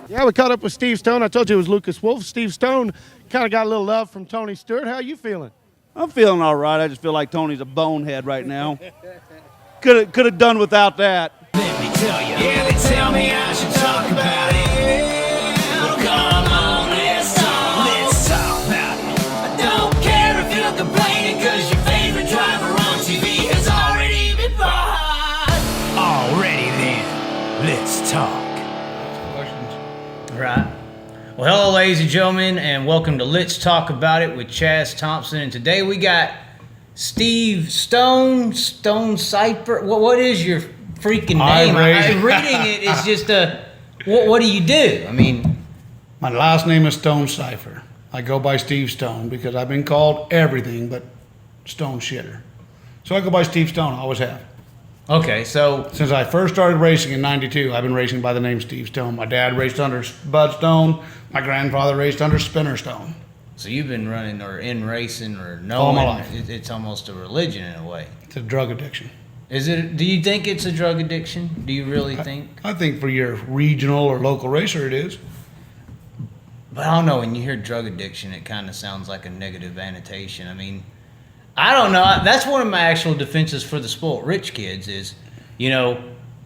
Yeah, we caught up with Steve Stone. I told you it was Lucas Wolf. Steve Stone kind of got a little love from Tony Stewart. How you feeling? I'm feeling all right. I just feel like Tony's a bonehead right now. Could have done without that. Let me tell you. Yeah, they tell me I should talk about it. Oh, come on, let's talk. Let's talk about it. I don't care if you're complaining because your favorite driver on TV has already been bought. Already then, let's talk. Right. Well, hello, ladies and gentlemen, and welcome to Let's Talk About It with Chaz Thompson. And today we got Steve Stone Cipher. What is your freaking name? I'm reading it. It's just a. What do you do? I mean, my last name is Stone Cipher. I go by Steve Stone because I've been called everything but Stone Shitter. So I go by Steve Stone. I always have. Okay, so Since I first started racing in '92, I've been racing by the name Steve Stone. My dad raced under Bud Stone. My grandfather raced under Spinner Stone. so you've been running or in racing or All knowing my life. it's almost a religion in a way. It's a drug addiction. Is it? Do you think it's a drug addiction? Do you really think? I think for your regional or local racer, it is. But I don't know. When you hear drug addiction, it kind of sounds like a negative annotation. I mean, I don't know. That's one of my actual defenses for the spoiled rich kids is,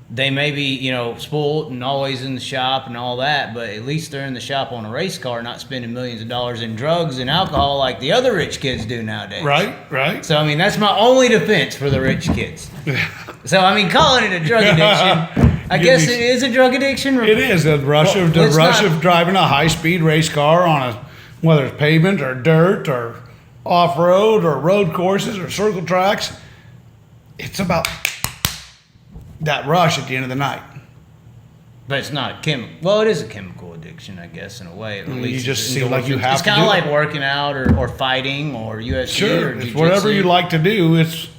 they may be, spoiled and always in the shop and all that, but at least they're in the shop on a race car, not spending millions of dollars in drugs and alcohol like the other rich kids do nowadays. Right. So, I mean, that's my only defense for the rich kids. So, I mean, calling it a drug addiction, I guess it is a drug addiction. It is the rush of driving a high-speed race car on whether it's pavement or dirt or off-road or road courses or circle tracks. It's about that rush at the end of the night. But it's not a chemical. Well, it is a chemical addiction, I guess, in a way. At least You just it's seem like you have It's to kind of do like it. working out or fighting or UFC Sure, or it's jiu-jitsu. whatever you like to do. It's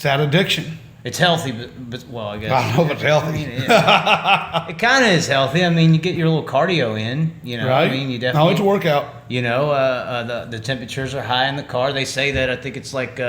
that addiction. It's healthy, but well, I guess. I don't know if it's healthy. I mean, it kind of is healthy. I mean, you get your little cardio in. Right? I mean, you definitely. No, it's a workout. The temperatures are high in the car. They say that I think it's like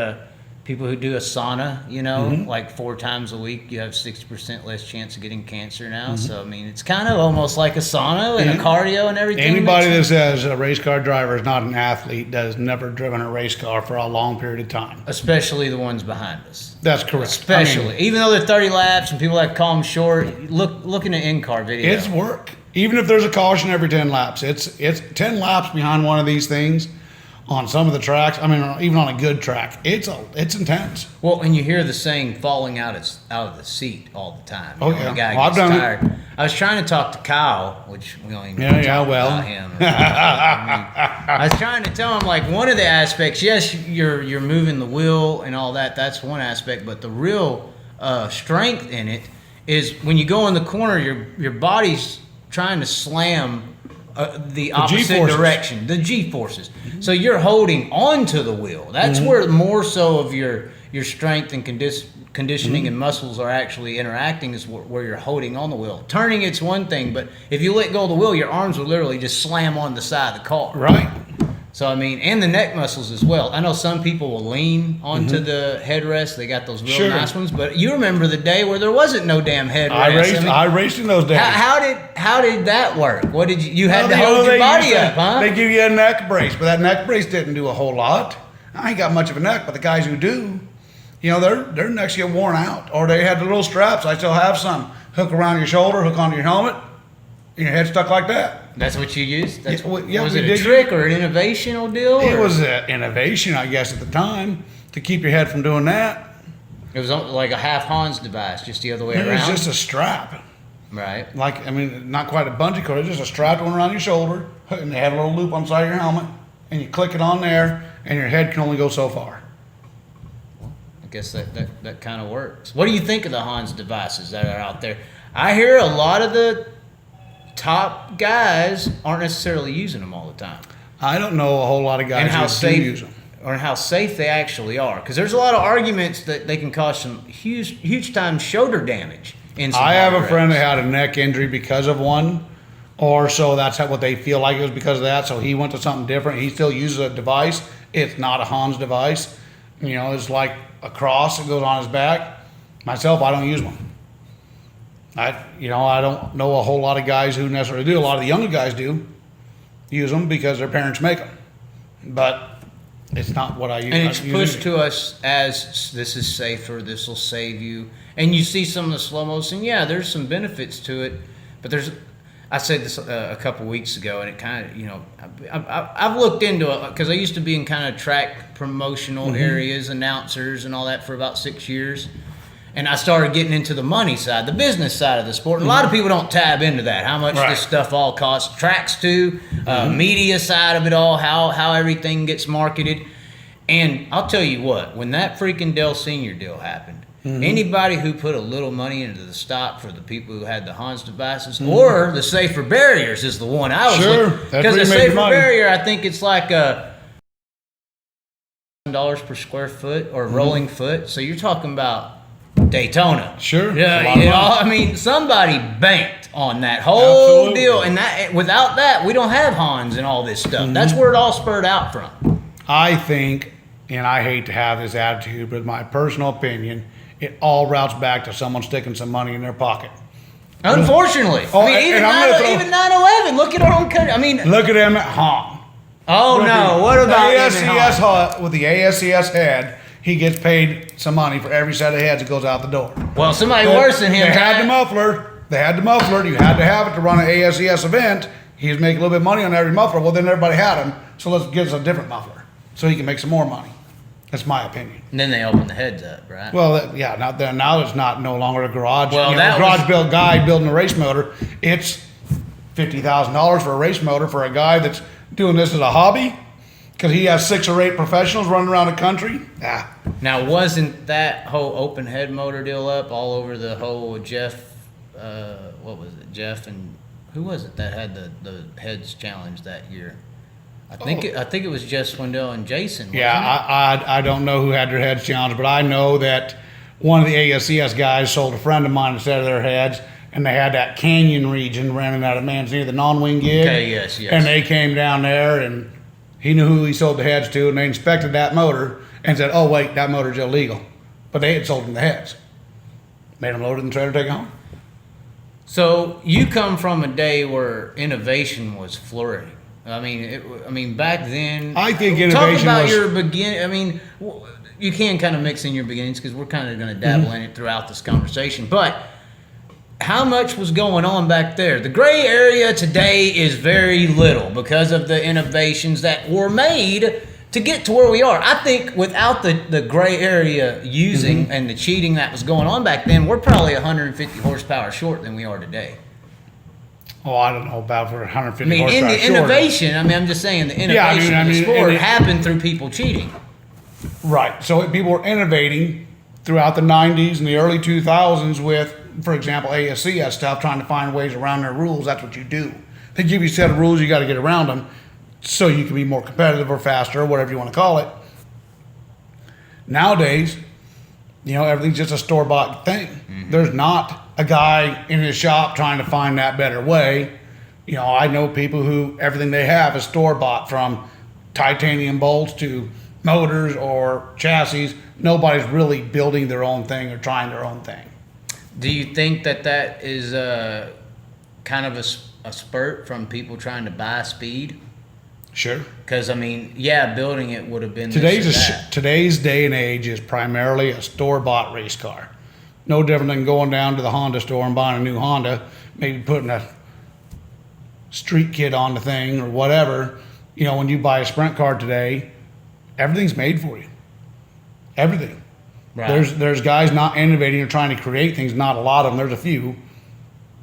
people who do a sauna. Like 4 times a week, you have 60% less chance of getting cancer now. So I mean, it's kind of almost like a sauna and a cardio and everything. Anybody that says a race car driver is not an athlete that has never driven a race car for a long period of time. Especially the ones behind us. That's correct. Especially, even though they're 30 laps and people like to call them short, looking at in-car video. It's work. Even if there's a caution every 10 laps, it's 10 laps behind one of these things on some of the tracks. I mean, even on a good track, it's intense. Well, and you hear the saying "falling out of the seat" all the time. Oh, yeah. The guy Well, I've gets done it. tired. I was trying to talk to Kyle, which we don't even Yeah, well. about him. I was trying to tell him, like, one of the aspects. Yes, you're moving the wheel and all that. That's one aspect, but the real strength in it is when you go in the corner, your body's trying to slam the opposite G-forces. direction, the G-forces. So you're holding onto the wheel. That's where more so of your strength and conditioning and muscles are actually interacting is where you're holding on the wheel. Turning, it's one thing, but if you let go of the wheel, your arms will literally just slam on the side of the car. Right. So, I mean, and the neck muscles as well. I know some people will lean onto the headrest. They got those real nice ones. But you remember the day where there wasn't no damn headrest. I raced in those days. How did that work? What did you had to hold your body up, huh? They give you a neck brace, but that neck brace didn't do a whole lot. I ain't got much of a neck, but the guys who do, their necks get worn out. Or they had the little straps. I still have some. Hook around your shoulder, hook onto your helmet, and your head stuck like that. That's what you used? Was we it a did trick or an innovational deal? It was an innovation, I guess, at the time to keep your head from doing that. It was like a half Hans device, just the other way It around. was just a strap. Right. Not quite a bungee cord. It's just a strap going around your shoulder, and they had a little loop on the side of your helmet, and you click it on there, and your head can only go so far. I guess that kind of works. What do you think of the Hans devices that are out there? I hear a lot of the top guys aren't necessarily using them all the time. I don't know a whole lot of guys who do use them. Or how safe they actually are. Because there's a lot of arguments that they can cause some huge time shoulder damage. I have a friend that had a neck injury because of one, or so that's what they feel like it was because of that. So he went to something different. He still uses a device. It's not a Hans device. It's like a cross that goes on his back. Myself, I don't use one. I don't know a whole lot of guys who necessarily do. A lot of the younger guys do use them because their parents make them, but it's not what I use. And it's pushed to us as this is safer, this will save you. And you see some of the slow-mos, and yeah, there's some benefits to it, but I said this a couple weeks ago, and it kind of, I've looked into it because I used to be in kind of track promotional areas, announcers, and all that for about 6 years. And I started getting into the money side, the business side of the sport. And a lot of people don't tab into that, how much this stuff all costs. Tracks too, media side of it all, how everything gets marketed. And I'll tell you what, when that freaking Dell Senior deal happened, anybody who put a little money into the stock for the people who had the Hans devices or the safer barriers is the one I was looking. Because the safer barrier, I think it's like $1 per square foot or rolling foot. So you're talking about Daytona. Sure. Yeah, I mean, somebody banked on that whole deal. And that without that, we don't have Hans and all this stuff. That's where it all spurred out from. I think, and I hate to have this attitude, but my personal opinion, it all routes back to someone sticking some money in their pocket. Unfortunately. Oh, I mean, even 9/11, look at our own country. I mean, look at him at home. Oh, no. What about ASCS hut with the ASCS head? He gets paid some money for every set of heads that goes out the door. Well, somebody worse than him. They had the muffler. You had to have it to run an ASCS event. He was making a little bit of money on every muffler. Well, then everybody had him. So let's give us a different muffler so he can make some more money. That's my opinion. And then they open the heads up, right? Well, now it's not no longer a garage. Well, a garage built guy building a race motor. It's $50,000 for a race motor for a guy that's doing this as a hobby because he has 6 or 8 professionals running around the country. Now, wasn't that whole open head motor deal up all over the whole Jeff? What was it? Jeff and who was it that had the heads challenge that year? I think it was Jeff Swindell and Jason. I don't know who had their heads challenged, but I know that one of the ASCS guys sold a friend of mine a set of their heads, and they had that canyon region running out of Manzanita, the non-wing gig. Okay, yes. And they came down there, and he knew who he sold the heads to, and they inspected that motor and said, "Oh wait, that motor's illegal," but they had sold him the heads. Made them load it in the trailer, take it home. So you come from a day where innovation was flourishing. I mean, back then. I think innovation. Talk about your beginning. I mean, you can kind of mix in your beginnings because we're kind of going to dabble in it throughout this conversation. But how much was going on back there? The gray area today is very little because of the innovations that were made to get to where we are. I think without the gray area using and the cheating that was going on back then, we're probably 150 horsepower short than we are today. Oh, I don't know about for 150 I mean, horsepower. in the innovation, I'm just saying the innovation of the sport happened through people cheating. Right. So people were innovating throughout the 90s and the early 2000s with, for example, ASCS stuff, trying to find ways around their rules. That's what you do. They give you a set of rules, you got to get around them so you can be more competitive or faster or whatever you want to call it. Nowadays, everything's just a store-bought thing. There's not a guy in his shop trying to find that better way. I know people who everything they have is store-bought, from titanium bolts to motors or chassis. Nobody's really building their own thing or trying their own thing. Do you think that is kind of a spurt from people trying to buy speed? Sure. Because, building it would have been today's day and age is primarily a store-bought race car. No different than going down to the Honda store and buying a new Honda, maybe putting a street kit on the thing or whatever. When you buy a sprint car today, everything's made for you. Everything. Right. There's guys not innovating or trying to create things. Not a lot of them. There's a few,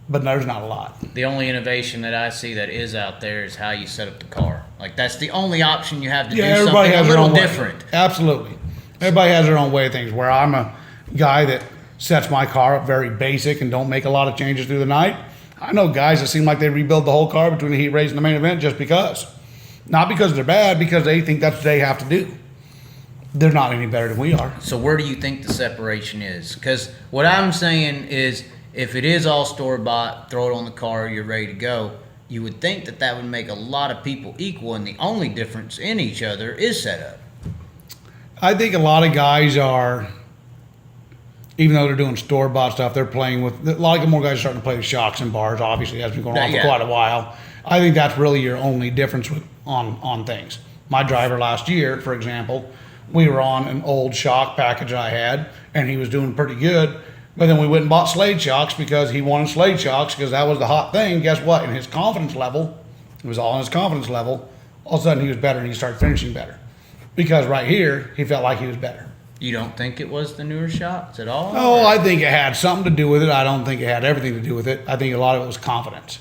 but there's not a lot. The only innovation that I see that is out there is how you set up the car. Like, that's the only option you have to do something a little different. Absolutely. Everybody has their own way of things. Where I'm a guy that sets my car up very basic and don't make a lot of changes through the night. I know guys that seem like they rebuild the whole car between the heat race and the main event just because. Not because they're bad, because they think that's what they have to do. They're not any better than we are. So where do you think the separation is? Because what I'm saying is, if it is all store-bought, throw it on the car, you're ready to go, you would think that would make a lot of people equal, and the only difference in each other is setup. I think a lot of guys are Even though they're doing store-bought stuff, they're playing with, a lot of more guys are starting to play with shocks and bars. Obviously, that's been going on for quite a while. I think that's really your only difference on things. My driver last year, for example, we were on an old shock package I had, and he was doing pretty good. But then we went and bought Slade shocks because he wanted Slade shocks because that was the hot thing. Guess what? In his confidence level, it was all in his confidence level. All of a sudden, he was better, and he started finishing better. Because right here, he felt like he was better. You don't think it was the newer shocks at all? No, or? I think it had something to do with it. I don't think it had everything to do with it. I think a lot of it was confidence.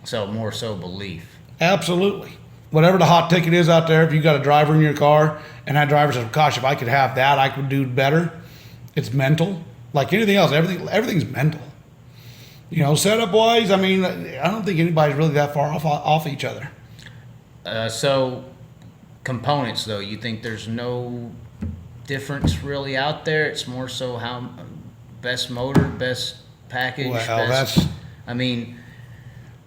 So more so belief. Absolutely. Whatever the hot ticket is out there, if you got a driver in your car and that driver says, gosh, if I could have that, I could do better. It's mental. Like anything else, everything's mental. You know, setup wise, I mean, I don't think anybody's really that far off each other. So components though, you think there's no difference really out there? It's more so how best motor, best package. Well, I mean,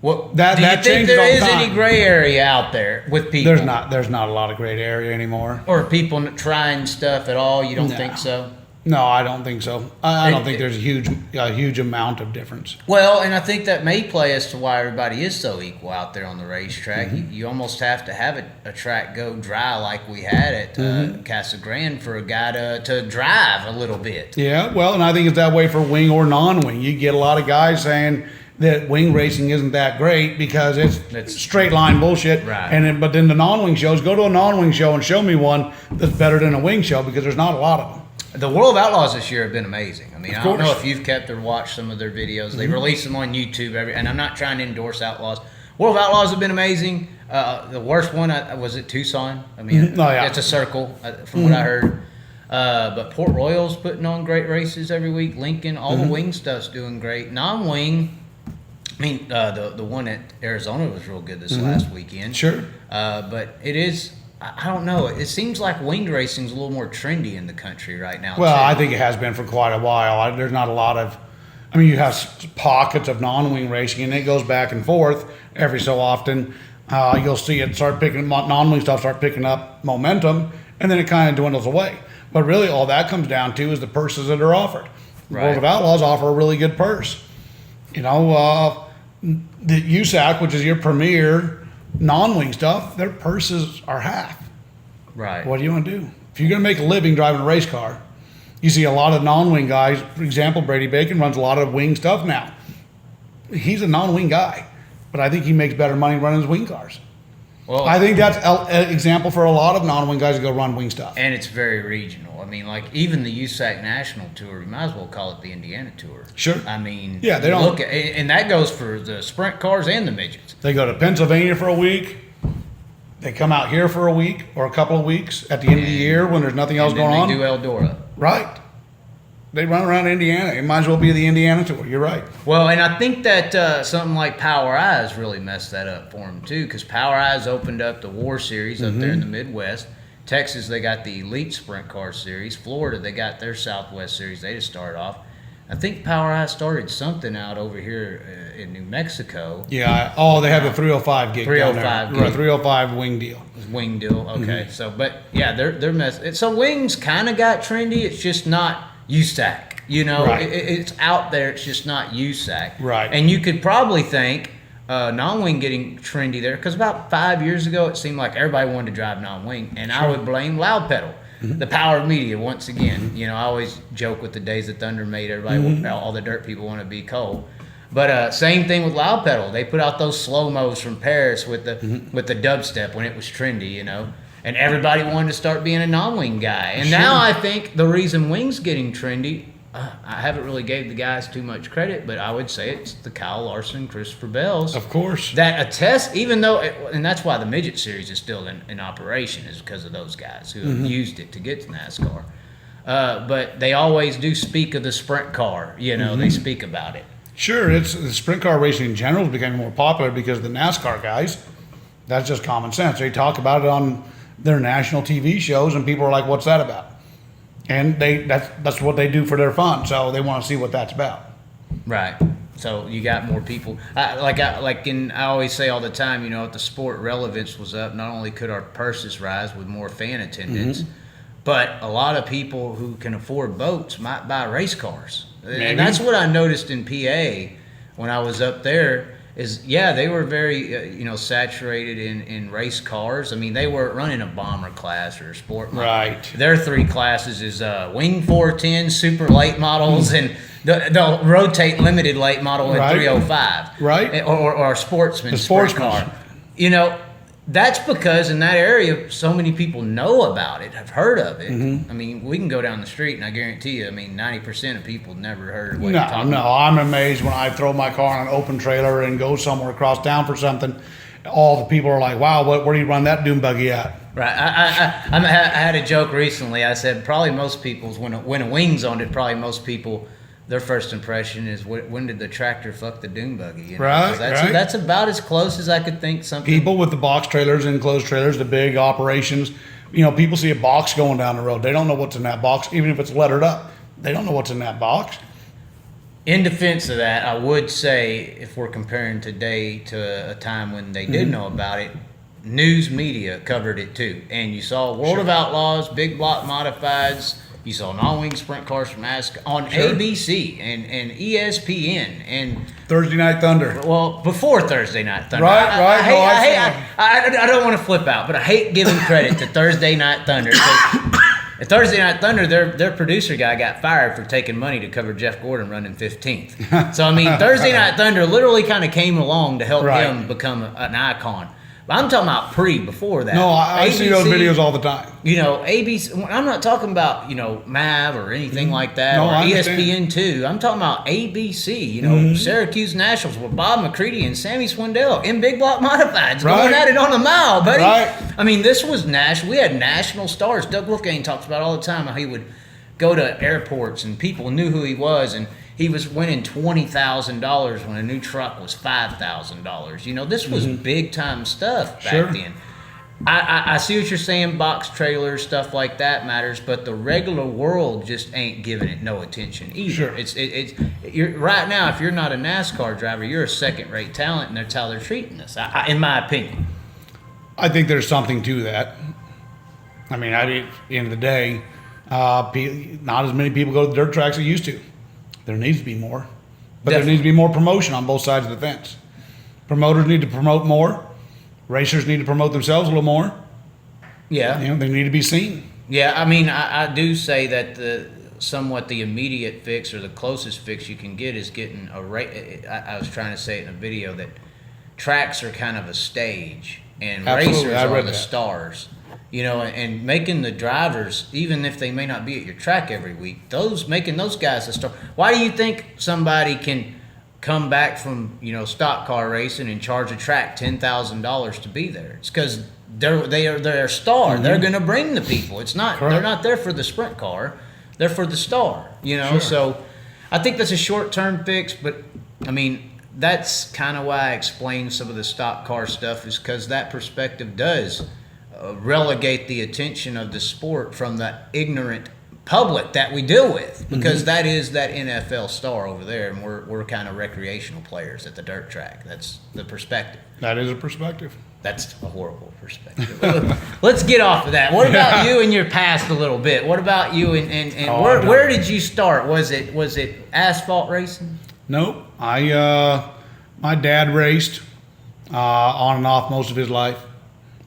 what that do you think there is time. any gray area out there with people? There's not a lot of gray area anymore. Or people trying stuff at all? You don't No. think so? No, I don't think so. I don't think there's a huge amount of difference. Well, and I think that may play as to why everybody is so equal out there on the racetrack. Mm-hmm. You almost have to have a track go dry like we had at Casa Grande for a guy to drive a little bit. Yeah, well, and I think it's that way for wing or non-wing. You get a lot of guys saying that wing racing isn't that great because it's straight line bullshit. Right. But then the non-wing shows, go to a non-wing show and show me one that's better than a wing show because there's not a lot of them. The World of Outlaws this year have been amazing. I mean, I don't know course. if you've kept or watched some of their videos. They release them on YouTube and I'm not trying to endorse Outlaws. World of Outlaws have been amazing. The worst one was at Tucson. I mean, it's a circle from what I heard. But Port Royal's putting on great races every week. Lincoln, all the wing stuff's doing great. Non-wing, I mean, the one at Arizona was real good this last weekend. Sure. But it is, I don't know. It seems like winged racing's a little more trendy in the country right now. Well, too. I think it has been for quite a while. There's not a lot of, I mean, you have pockets of non-wing racing, and it goes back and forth every so often. You'll see it start picking, non-wing stuff start picking up momentum, and then it kind of dwindles away. But really, all that comes down to is the purses that are offered. Right. World of Outlaws offer a really good purse. You know, the USAC, which is your premier non-wing stuff, their purses are half. Right. What do you want to do? If you're going to make a living driving a race car, you see a lot of non-wing guys. For example, Brady Bacon runs a lot of wing stuff now. He's a non-wing guy, but I think he makes better money running his wing cars. Well, I think that's an example for a lot of non-wing guys to go run wing stuff. and it's very regional. I mean, like even the USAC National Tour, you might as well call it the Indiana Tour. Sure. I mean, Yeah, they you don't- look at, and that goes for the sprint cars and the midgets. They go to Pennsylvania for a week. They come out here for a week or a couple of weeks at the end of the year when there's nothing else And then going on. they do Eldora. Right. They run around Indiana. It might as well be the Indiana Tour. You're right. Well, and I think that something like Power Eyes really messed that up for them too, because Power Eyes opened up the War Series up there in the Midwest. Texas, they got the Elite Sprint Car Series. Florida, they got their Southwest Series. They just started off. I think Power Eyes started something out over here in New Mexico. Yeah. Oh, they have the 305 gig. 305 down there. gig. 305 wing deal. Wing deal. Okay. So, but yeah, they're so wings kind of got trendy. It's just not USAC. You know, Right. it's out there. It's just not USAC. Right. And you could probably think non-wing getting trendy there because about 5 years ago it seemed like everybody wanted to drive non-wing, and I would blame loud pedal. The power of media once again. You know, I always joke with the days that Thunder made everybody, all the dirt people want to be Cole. But same thing with loud pedal. They put out those slow mos from Paris with the dubstep when it was trendy, you know, and everybody wanted to start being a non-wing guy. And now I think the reason wing's getting trendy, I haven't really gave the guys too much credit, but I would say it's the Kyle Larson, Christopher Bells. Of course. That attest, even though, and that's why the midget series is still in operation, is because of those guys who have used it to get to NASCAR. But they always do speak of the sprint car. You know, they speak about it. Sure, it's the sprint car racing in general is becoming more popular because the NASCAR guys, that's just common sense. They talk about it on their national TV shows, and people are like, "What's that about?" And that's what they do for their fun. So they want to see what that's about. Right. So you got more people. I always say all the time, you know, if the sport relevance was up, not only could our purses rise with more fan attendance, But a lot of people who can afford boats might buy race cars. Maybe. And that's what I noticed in PA when I was up there is, they were very, saturated in race cars. I mean, they weren't running a bomber class or a sport model. Right. Their 3 classes is wing 410, super late models, and they'll rotate limited late model in Right. 305. Right. Or a sportsman The sprint sportsman. car. That's because in that area, so many people know about it, have heard of it. Mm-hmm. I mean, we can go down the street, and I guarantee you, 90% of people never heard of what you're talking No, about. I'm amazed when I throw my car on an open trailer and go somewhere across town for something. All the people are like, "Wow, where do you run that dune buggy at?" Right. I had a joke recently. I said probably most people's when a wing's on it, probably most people their first impression is when did the tractor fuck the dune buggy? Right, 'Cause right. That's about as close as I could think something. People with the box trailers and enclosed trailers, the big operations, people see a box going down the road. They don't know what's in that box, even if it's lettered up. They don't know what's in that box. In defense of that, I would say if we're comparing today to a time when they did know about it, news media covered it too. And you saw World of Outlaws, Big Block Modifieds, you saw non-wing sprint cars from Ask on ABC and ESPN and Thursday Night Thunder. well before Thursday Night Thunder. Right. I don't want to flip out, but I hate giving credit to Thursday Night Thunder. At Thursday Night Thunder, their producer guy got fired for taking money to cover Jeff Gordon running 15th. So Thursday Night Thunder literally kind of came along to help Right. him become an icon. But I'm talking about before that. No, I see those videos all the time. ABC. I'm not talking about MAV or anything like that, No, or I understand. ESPN2. I'm talking about ABC. Syracuse Nationals with Bob McCready and Sammy Swindell in Big Block Modifieds Right. going at it on a mile, buddy. Right. This was national. We had national stars. Doug Wolfgang talks about all the time how he would go to airports and people knew who he was, and he was winning $20,000 when a new truck was $5,000. This was big time stuff back Sure. then. I see what you're saying. Box trailers, stuff like that matters, but the regular world just ain't giving it no attention either. Sure. You're right now. If you're not a NASCAR driver, you're a second-rate talent, and that's how they're treating us. In my opinion. I think there's something to that. At the end of the day, not as many people go to the dirt tracks as used to. There needs to be more. But there needs to be more promotion on both sides of the fence. Promoters need to promote more. Racers need to promote themselves a little more. Yeah. They need to be seen. Yeah, I do say that the immediate fix or the closest fix you can get is getting a race. I was trying to say it in a video that tracks are kind of a stage and Absolutely, racers I are read the that. stars. And making the drivers, even if they may not be at your track every week, making those guys a star. Why do you think somebody can come back from stock car racing and charge a track $10,000 to be there? It's because they're a star. They're going to bring the people. It's not Correct. they're not there for the sprint car. They're for the star. Sure. So I think that's a short-term fix, but that's kind of why I explain some of the stock car stuff, is because that perspective does relegate the attention of the sport from the ignorant public that we deal with, because that is that NFL star over there, and we're kind of recreational players at the dirt track. That's the perspective. That is a perspective. That's a horrible perspective. Let's get off of that. What about you and your past a little bit? What about you and where did you start? Was it asphalt racing? Nope. My dad raced on and off most of his life.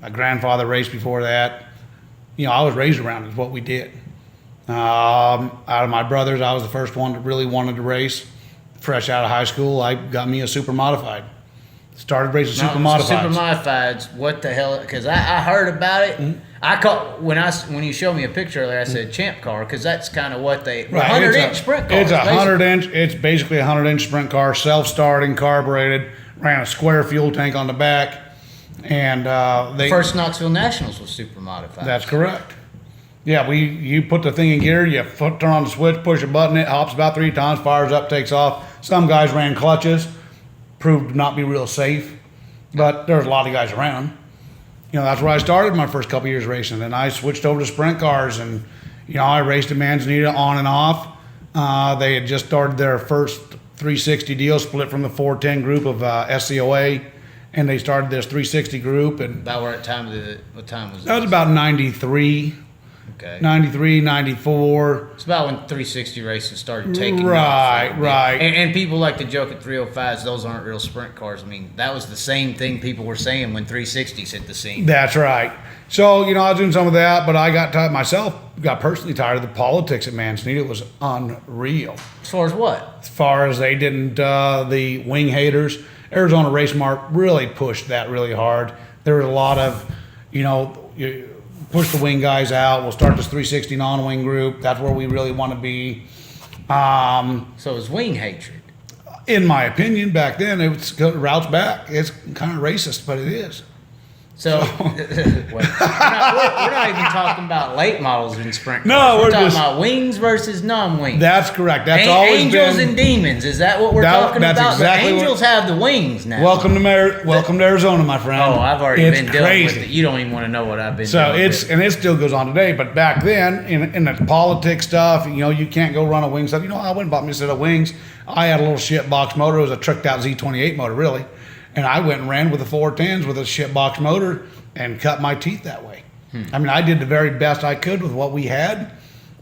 My grandfather raced before that. I was raised around it, is what we did. Out of my brothers, I was the first one that really wanted to race. Fresh out of high school, I got me a super modified. Started racing super modifieds. Super modifieds. What the hell? Because I heard about it. I caught when you showed me a picture earlier. I said champ car, because that's kind of what they 100-inch sprint car. It's 100-inch. It's basically a 100-inch sprint car, self-starting, carbureted. Ran a square fuel tank on the back, and The first Knoxville Nationals was super modified. That's correct. Yeah, you put the thing in gear, you turn on the switch, push a button, it hops about 3 times, fires up, takes off. Some guys ran clutches, proved to not be real safe, but there's a lot of guys around. That's where I started my first couple years racing. Then I switched over to sprint cars, and I raced at Manzanita on and off. They had just started their first 360 deal, split from the 410 group of SCOA, and they started this 360 group. And About what time was that was about 93. Okay. 93, 94. It's about when 360 racing started taking Right, off. right. And people like to joke at 305s, those aren't real sprint cars. I mean, that was the same thing people were saying when 360s hit the scene. That's right. So, I was doing some of that, but I got tired myself, got personally tired of the politics at Manzanita. It was unreal. As far as what? As far as they didn't, the wing haters, Arizona Race Mart really pushed that really hard. There was a lot of, you push the wing guys out. We'll start this 360 non-wing group. That's where we really want to be. So it's wing hatred. In my opinion, back then, it routes back. It's kind of racist, but it is. So, we're not even talking about late models in sprint cars. No, we're we're talking just- about wings versus non-wings. That's correct. That's always Angels been. and demons. Is that what we're talking that's about? exactly the what- angels have the wings now. Welcome to Arizona, my friend. Oh, I've already It's been dealing with crazy. it. You don't even want to know what I've been So dealing with. and it still goes on today. But back then, in the politics stuff, you can't go run a wing stuff. I went and bought me a set of wings. I had a little shit box motor. It was a tricked out Z28 motor, really. And I went and ran with the 410s with a shit box motor and cut my teeth that way. I mean, I did the very best I could with what we had.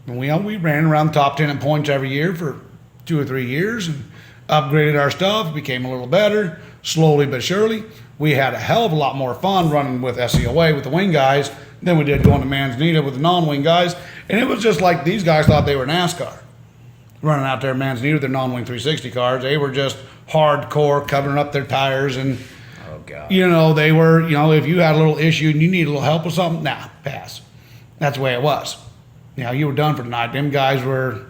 And we ran around the top 10 in points every year for 2 or 3 years and upgraded our stuff, became a little better, slowly but surely. We had a hell of a lot more fun running with SEOA with the wing guys than we did going to Manzanita with the non-wing guys. And it was just like these guys thought they were NASCAR. Running out there in Manzanita with their non-wing 360 cars. They were just hardcore covering up their tires and Oh, God. they were, if you had a little issue and you need a little help with something, pass. That's the way it was. You were done for the night. Them guys were,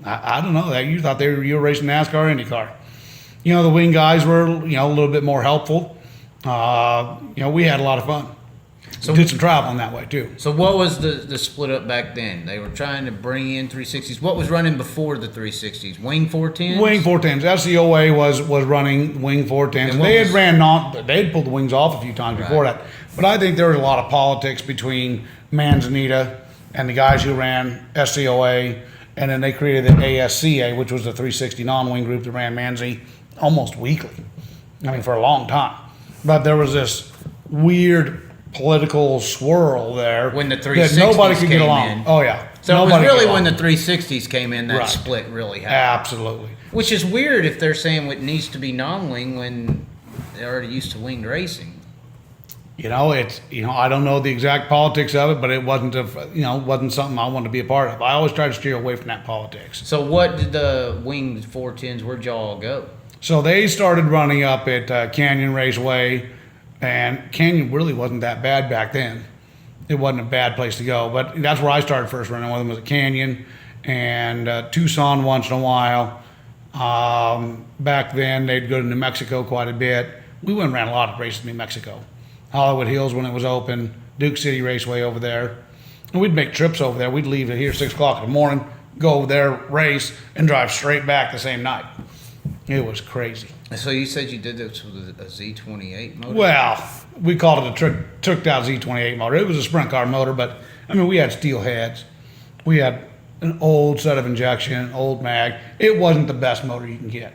I don't know, you thought you were racing NASCAR or IndyCar. The wing guys were, a little bit more helpful. We had a lot of fun. So did some traveling that way too. So what was the split up back then? They were trying to bring in 360s. What was running before the 360s? Wing 410s? Wing 410s. SCOA was running wing 410s. And what They was- had they'd pulled the wings off a few times before that. But I think there was a lot of politics between Manzanita and the guys who ran SCOA, and then they created the ASCA, which was the 360 non-wing group that ran Manzi almost weekly. I mean, for a long time. But there was this weird political swirl there When the that 360s nobody could get came along. in. Oh yeah. So it was Nobody really could when the get 360s came in that Right. split really happened. Absolutely. Which is weird if they're saying it needs to be non-wing when they're already used to winged racing. I don't know the exact politics of it, but it wasn't wasn't something I wanted to be a part of. I always try to steer away from that politics. So what did the winged 410s, where'd y'all go? So they started running up at Canyon Raceway, and Canyon really wasn't that bad back then. It wasn't a bad place to go, but that's where I started first running with them, was at Canyon and Tucson once in a while. Back then, they'd go to New Mexico quite a bit. We went and ran a lot of races in New Mexico. Hollywood Hills when it was open, Duke City Raceway over there. And we'd make trips over there. We'd leave at here 6 o'clock in the morning, go over there, race, and drive straight back the same night. It was crazy. So you said you did this with a Z28 motor? Well, we called it a tricked out Z28 motor. It was a sprint car motor, but we had steel heads. We had an old set of injection, old mag. It wasn't the best motor you can get.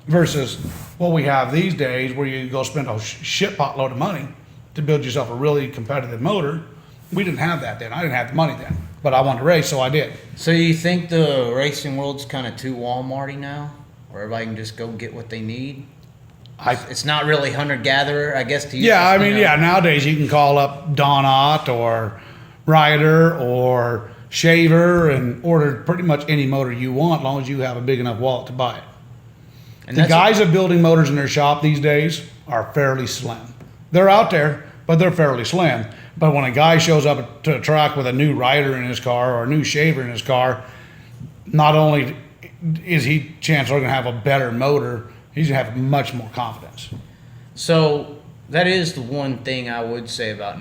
Versus what we have these days, where you go spend a shit pot load of money to build yourself a really competitive motor. We didn't have that then. I didn't have the money then, but I wanted to race, so I did. So you think the racing world's kind of too Walmarty now? Where everybody can just go get what they need? It's not really hunter-gatherer, I guess, to use Yeah, this, nowadays you can call up Don Ott or Ryder or Shaver and order pretty much any motor you want, as long as you have a big enough wallet to buy it. And The that's guys that building motors in their shop these days are fairly slim. They're out there, but they're fairly slim. But when a guy shows up to a track with a new Ryder in his car or a new Shaver in his car, not only is he chances are going to have a better motor, he's going to have much more confidence. So that is the one thing I would say about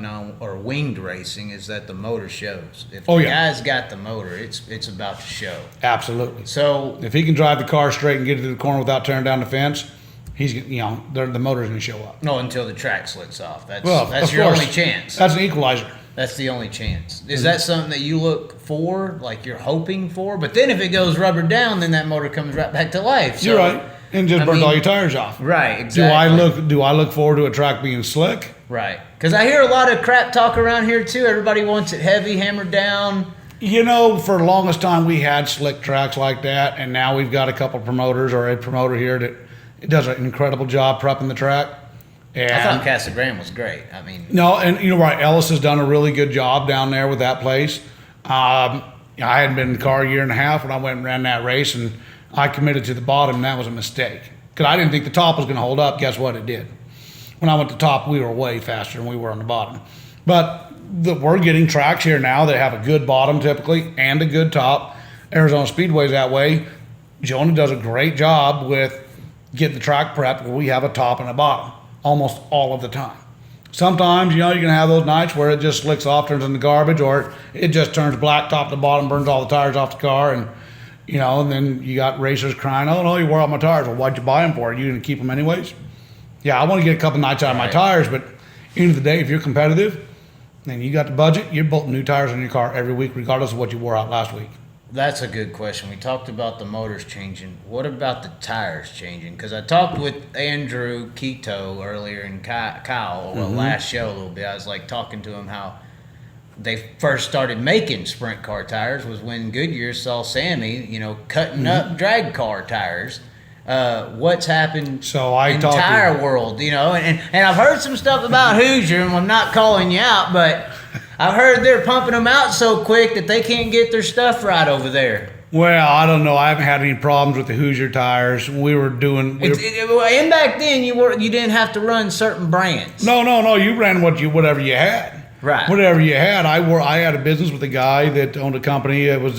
winged racing is that the motor shows. If Oh, the yeah. guy's got the motor, it's about to show. Absolutely. So If he can drive the car straight and get it to the corner without tearing down the fence, he's the motor's going to show up. no, until the track slits off. That's Well, that's of your course. only chance. That's an equalizer. That's the only chance. Is that something that you look for, like you're hoping for? But then if it goes rubber down, then that motor comes right back to life. You're So, right, and just I burns mean- all your tires off. Right, exactly. Do I look forward to a track being slick? Right. Because I hear a lot of crap talk around here, too. Everybody wants it heavy, hammered down. You know, for the longest time, we had slick tracks like that, and now we've got a couple promoters or a promoter here that does an incredible job prepping the track. And I thought Casa Grande was great. I mean, no, and you know, right, Ellis has done a really good job down there with that place. I hadn't been in the car a year and a half when I went and ran that race, and I committed to the bottom, and that was a mistake. Because I didn't think the top was going to hold up. Guess what? It did. When I went to top, we were way faster than we were on the bottom. But we're getting tracks here now that have a good bottom typically and a good top. Arizona Speedway's that way. Jonah does a great job with getting the track prepped where we have a top and a bottom almost all of the time. Sometimes, you know, you're going to have those nights where it just slicks off, turns into garbage, or it just turns black top to bottom, burns all the tires off the car, and, you know, and then you got racers crying, oh, no, you wore out my tires. Well, why'd you buy them for? Are you going to keep them anyways? Yeah, I want to get a couple nights out of my tires, but at the end of the day, if you're competitive and you got the budget, you're bolting new tires in your car every week, regardless of what you wore out last week. that's a good question. We talked about the motors changing. What about the tires changing? Because I talked with Andrew Kitto earlier and Kyle, last show a little bit. I was like talking to him how they first started making sprint car tires was when Goodyear saw Sammy, cutting up drag car tires. What's happened in the tire world, and I've heard some stuff about Hoosier, and I'm not calling you out, but I've heard they're pumping them out so quick that they can't get their stuff right over there. Well, I don't know. I haven't had any problems with the Hoosier tires. And back then you didn't have to run certain brands. No. You ran whatever you had. Right. Whatever you had. I had a business with a guy that owned a company. It was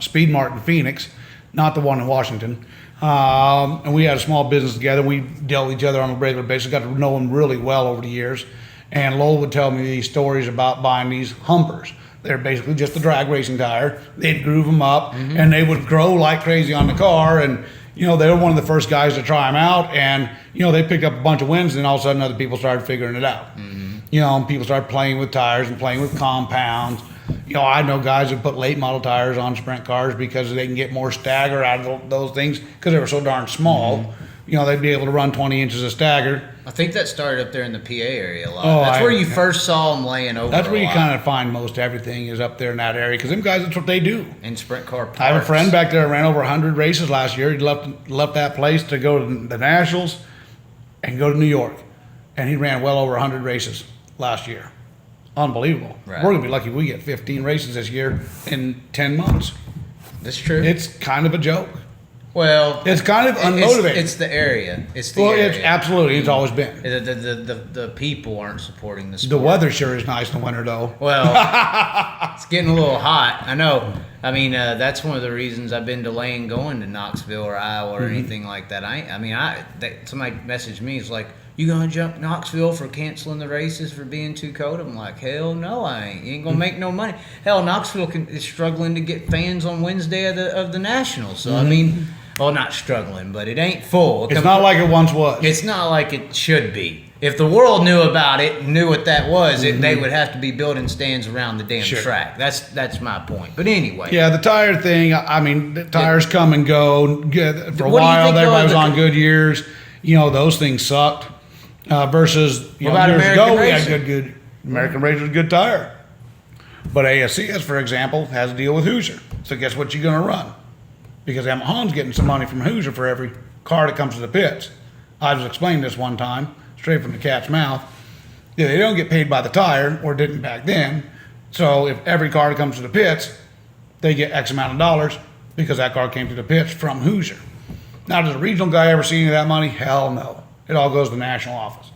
Speed Mart in Phoenix, not the one in Washington. And we had a small business together. We dealt with each other on a regular basis. Got to know him really well over the years. And Lowell would tell me these stories about buying these humpers. They're basically just a drag racing tire. They'd groove them up, and they would grow like crazy on the car. And they were one of the first guys to try them out. And they picked up a bunch of wins, and then all of a sudden other people started figuring it out. And people started playing with tires and playing with compounds. I know guys that put late model tires on sprint cars because they can get more stagger out of those things because they were so darn small. They'd be able to run 20 inches of stagger. I think that started up there in the PA area a lot. That's where you first saw them laying over. That's where you kind of find most everything is up there in that area because them guys, that's what they do. In sprint car parts. I have a friend back there who ran over 100 races last year. He left that place to go to the Nationals and go to New York. And he ran well over 100 races last year. Unbelievable. Right. We're going to be lucky if we get 15 races this year in 10 months. That's true. It's kind of a joke. Well, it's kind of unmotivating. It's the area. It's absolutely. It's always been. The people aren't supporting the sport. The weather sure is nice in the winter, though. Well, it's getting a little hot. I know. I mean, that's one of the reasons I've been delaying going to Knoxville or Iowa or anything like that. Somebody messaged me. It's like, you gonna jump Knoxville for canceling the races for being too cold? I'm like, hell no, I ain't. You ain't gonna make no money. Hell, Knoxville is struggling to get fans on Wednesday of the Nationals. So I mean, well, not struggling, but it ain't full. It's not like it once was. It's not like it should be. If the world knew about it, knew what that was, they would have to be building stands around the damn track. That's my point. But anyway. Yeah, the tire thing. I mean, the tires come and go. For a while, everybody was on Goodyears. Those things sucked. Versus years ago, we had good American Racer was a good tire. But ASCS, for example, has a deal with Hoosier. So guess what you're going to run? Because Yamaha's getting some money from Hoosier for every car that comes to the pits. I just explained this one time, straight from the cat's mouth. Yeah, they don't get paid by the tire, or didn't back then. So if every car that comes to the pits, they get X amount of dollars because that car came to the pits from Hoosier. Now, does a regional guy ever see any of that money? Hell no. It all goes to the national office.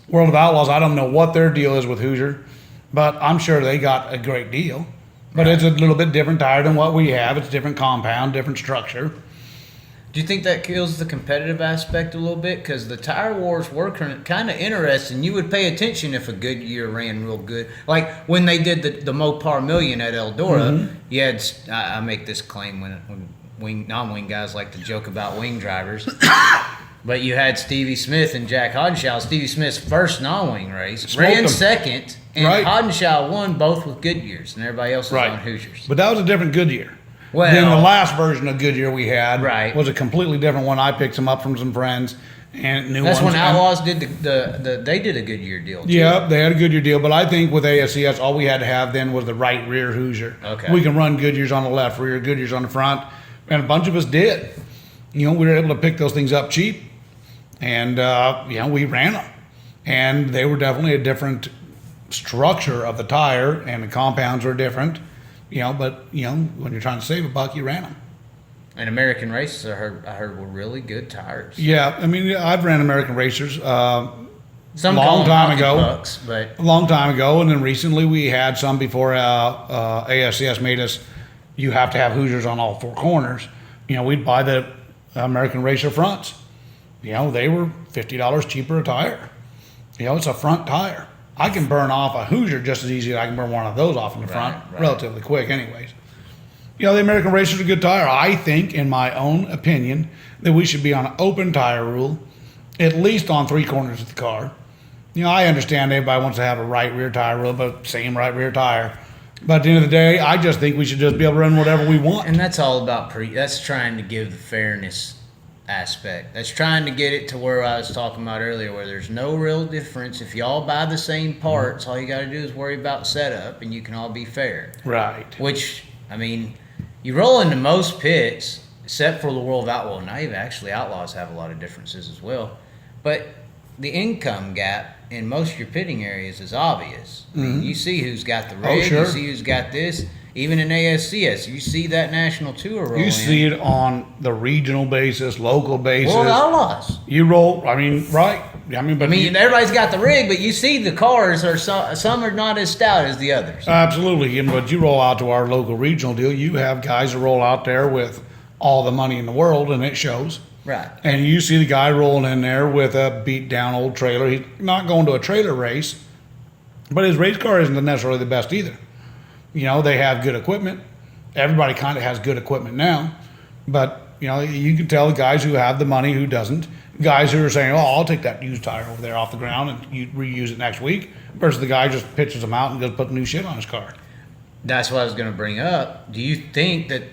World of Outlaws, I don't know what their deal is with Hoosier, but I'm sure they got a great deal. But it's a little bit different tire than what we have. It's different compound, different structure. Do you think that kills the competitive aspect a little bit? Because the tire wars were kind of interesting. You would pay attention if a Goodyear ran real good. Like when they did the Mopar Million at Eldora, you had, I make this claim when non-wing guys like to joke about wing drivers. But you had Stevie Smith and Jack Hodenshaw. Stevie Smith's first non-wing race ran second, and Hodenshaw won both with Goodyears, and everybody else was on Hoosiers. But that was a different Goodyear. Well, then the last version of Goodyear we had was a completely different one. I picked some up from some friends, and new That's ones. when Outlaws did they did a Goodyear deal, too. Yeah, they had a Goodyear deal, but I think with ASCS, all we had to have then was the right rear Hoosier. Okay. We can run Goodyears on the left rear, Goodyears on the front, and a bunch of us did. We were able to pick those things up cheap, and we ran them, and they were definitely a different structure of the tire, and the compounds were different. But when you're trying to save a buck, you ran them. And American Races, I heard were really good tires. Yeah, I've ran American Racers. Some long call them time hockey ago. pucks, but A long time ago, and then recently we had some before ASCS made us. You have to have Hoosiers on all four corners. We'd buy the American Racer fronts. They were $50 cheaper a tire. It's a front tire. I can burn off a Hoosier just as easy as I can burn one of those off in the front, Right. relatively quick, anyways. The American Racer's a good tire. I think, in my own opinion, that we should be on an open tire rule, at least on three corners of the car. I understand everybody wants to have a right rear tire rule, but same right rear tire. But at the end of the day, I just think we should just be able to run whatever we want. and that's all about that's trying to give the fairness aspect. That's trying to get it to where I was talking about earlier, where there's no real difference. If y'all buy the same parts, all you got to do is worry about setup, and you can all be fair. Right. Which, you roll into most pits, except for the World of Outlaws. Now, even actually, Outlaws have a lot of differences as well. But the income gap in most of your pitting areas is obvious. You see who's got the rig, sure. you see who's got this. Even in ASCS, you see that national tour roll You in. see it on the regional basis, local basis. Well, Outlaws. You roll, right. Everybody's got the rig, but you see the cars are some are not as stout as the others. Absolutely. But you roll out to our local regional deal, you have guys that roll out there with all the money in the world, and it shows. Right. And you see the guy rolling in there with a beat down old trailer. He's not going to a trailer race, but his race car isn't necessarily the best either. They have good equipment. Everybody kind of has good equipment now, but you can tell the guys who have the money who doesn't. Guys who are saying, "Oh, I'll take that used tire over there off the ground and you reuse it next week," versus the guy just pitches them out and just put new shit on his car. That's what I was going to bring up. Do you think that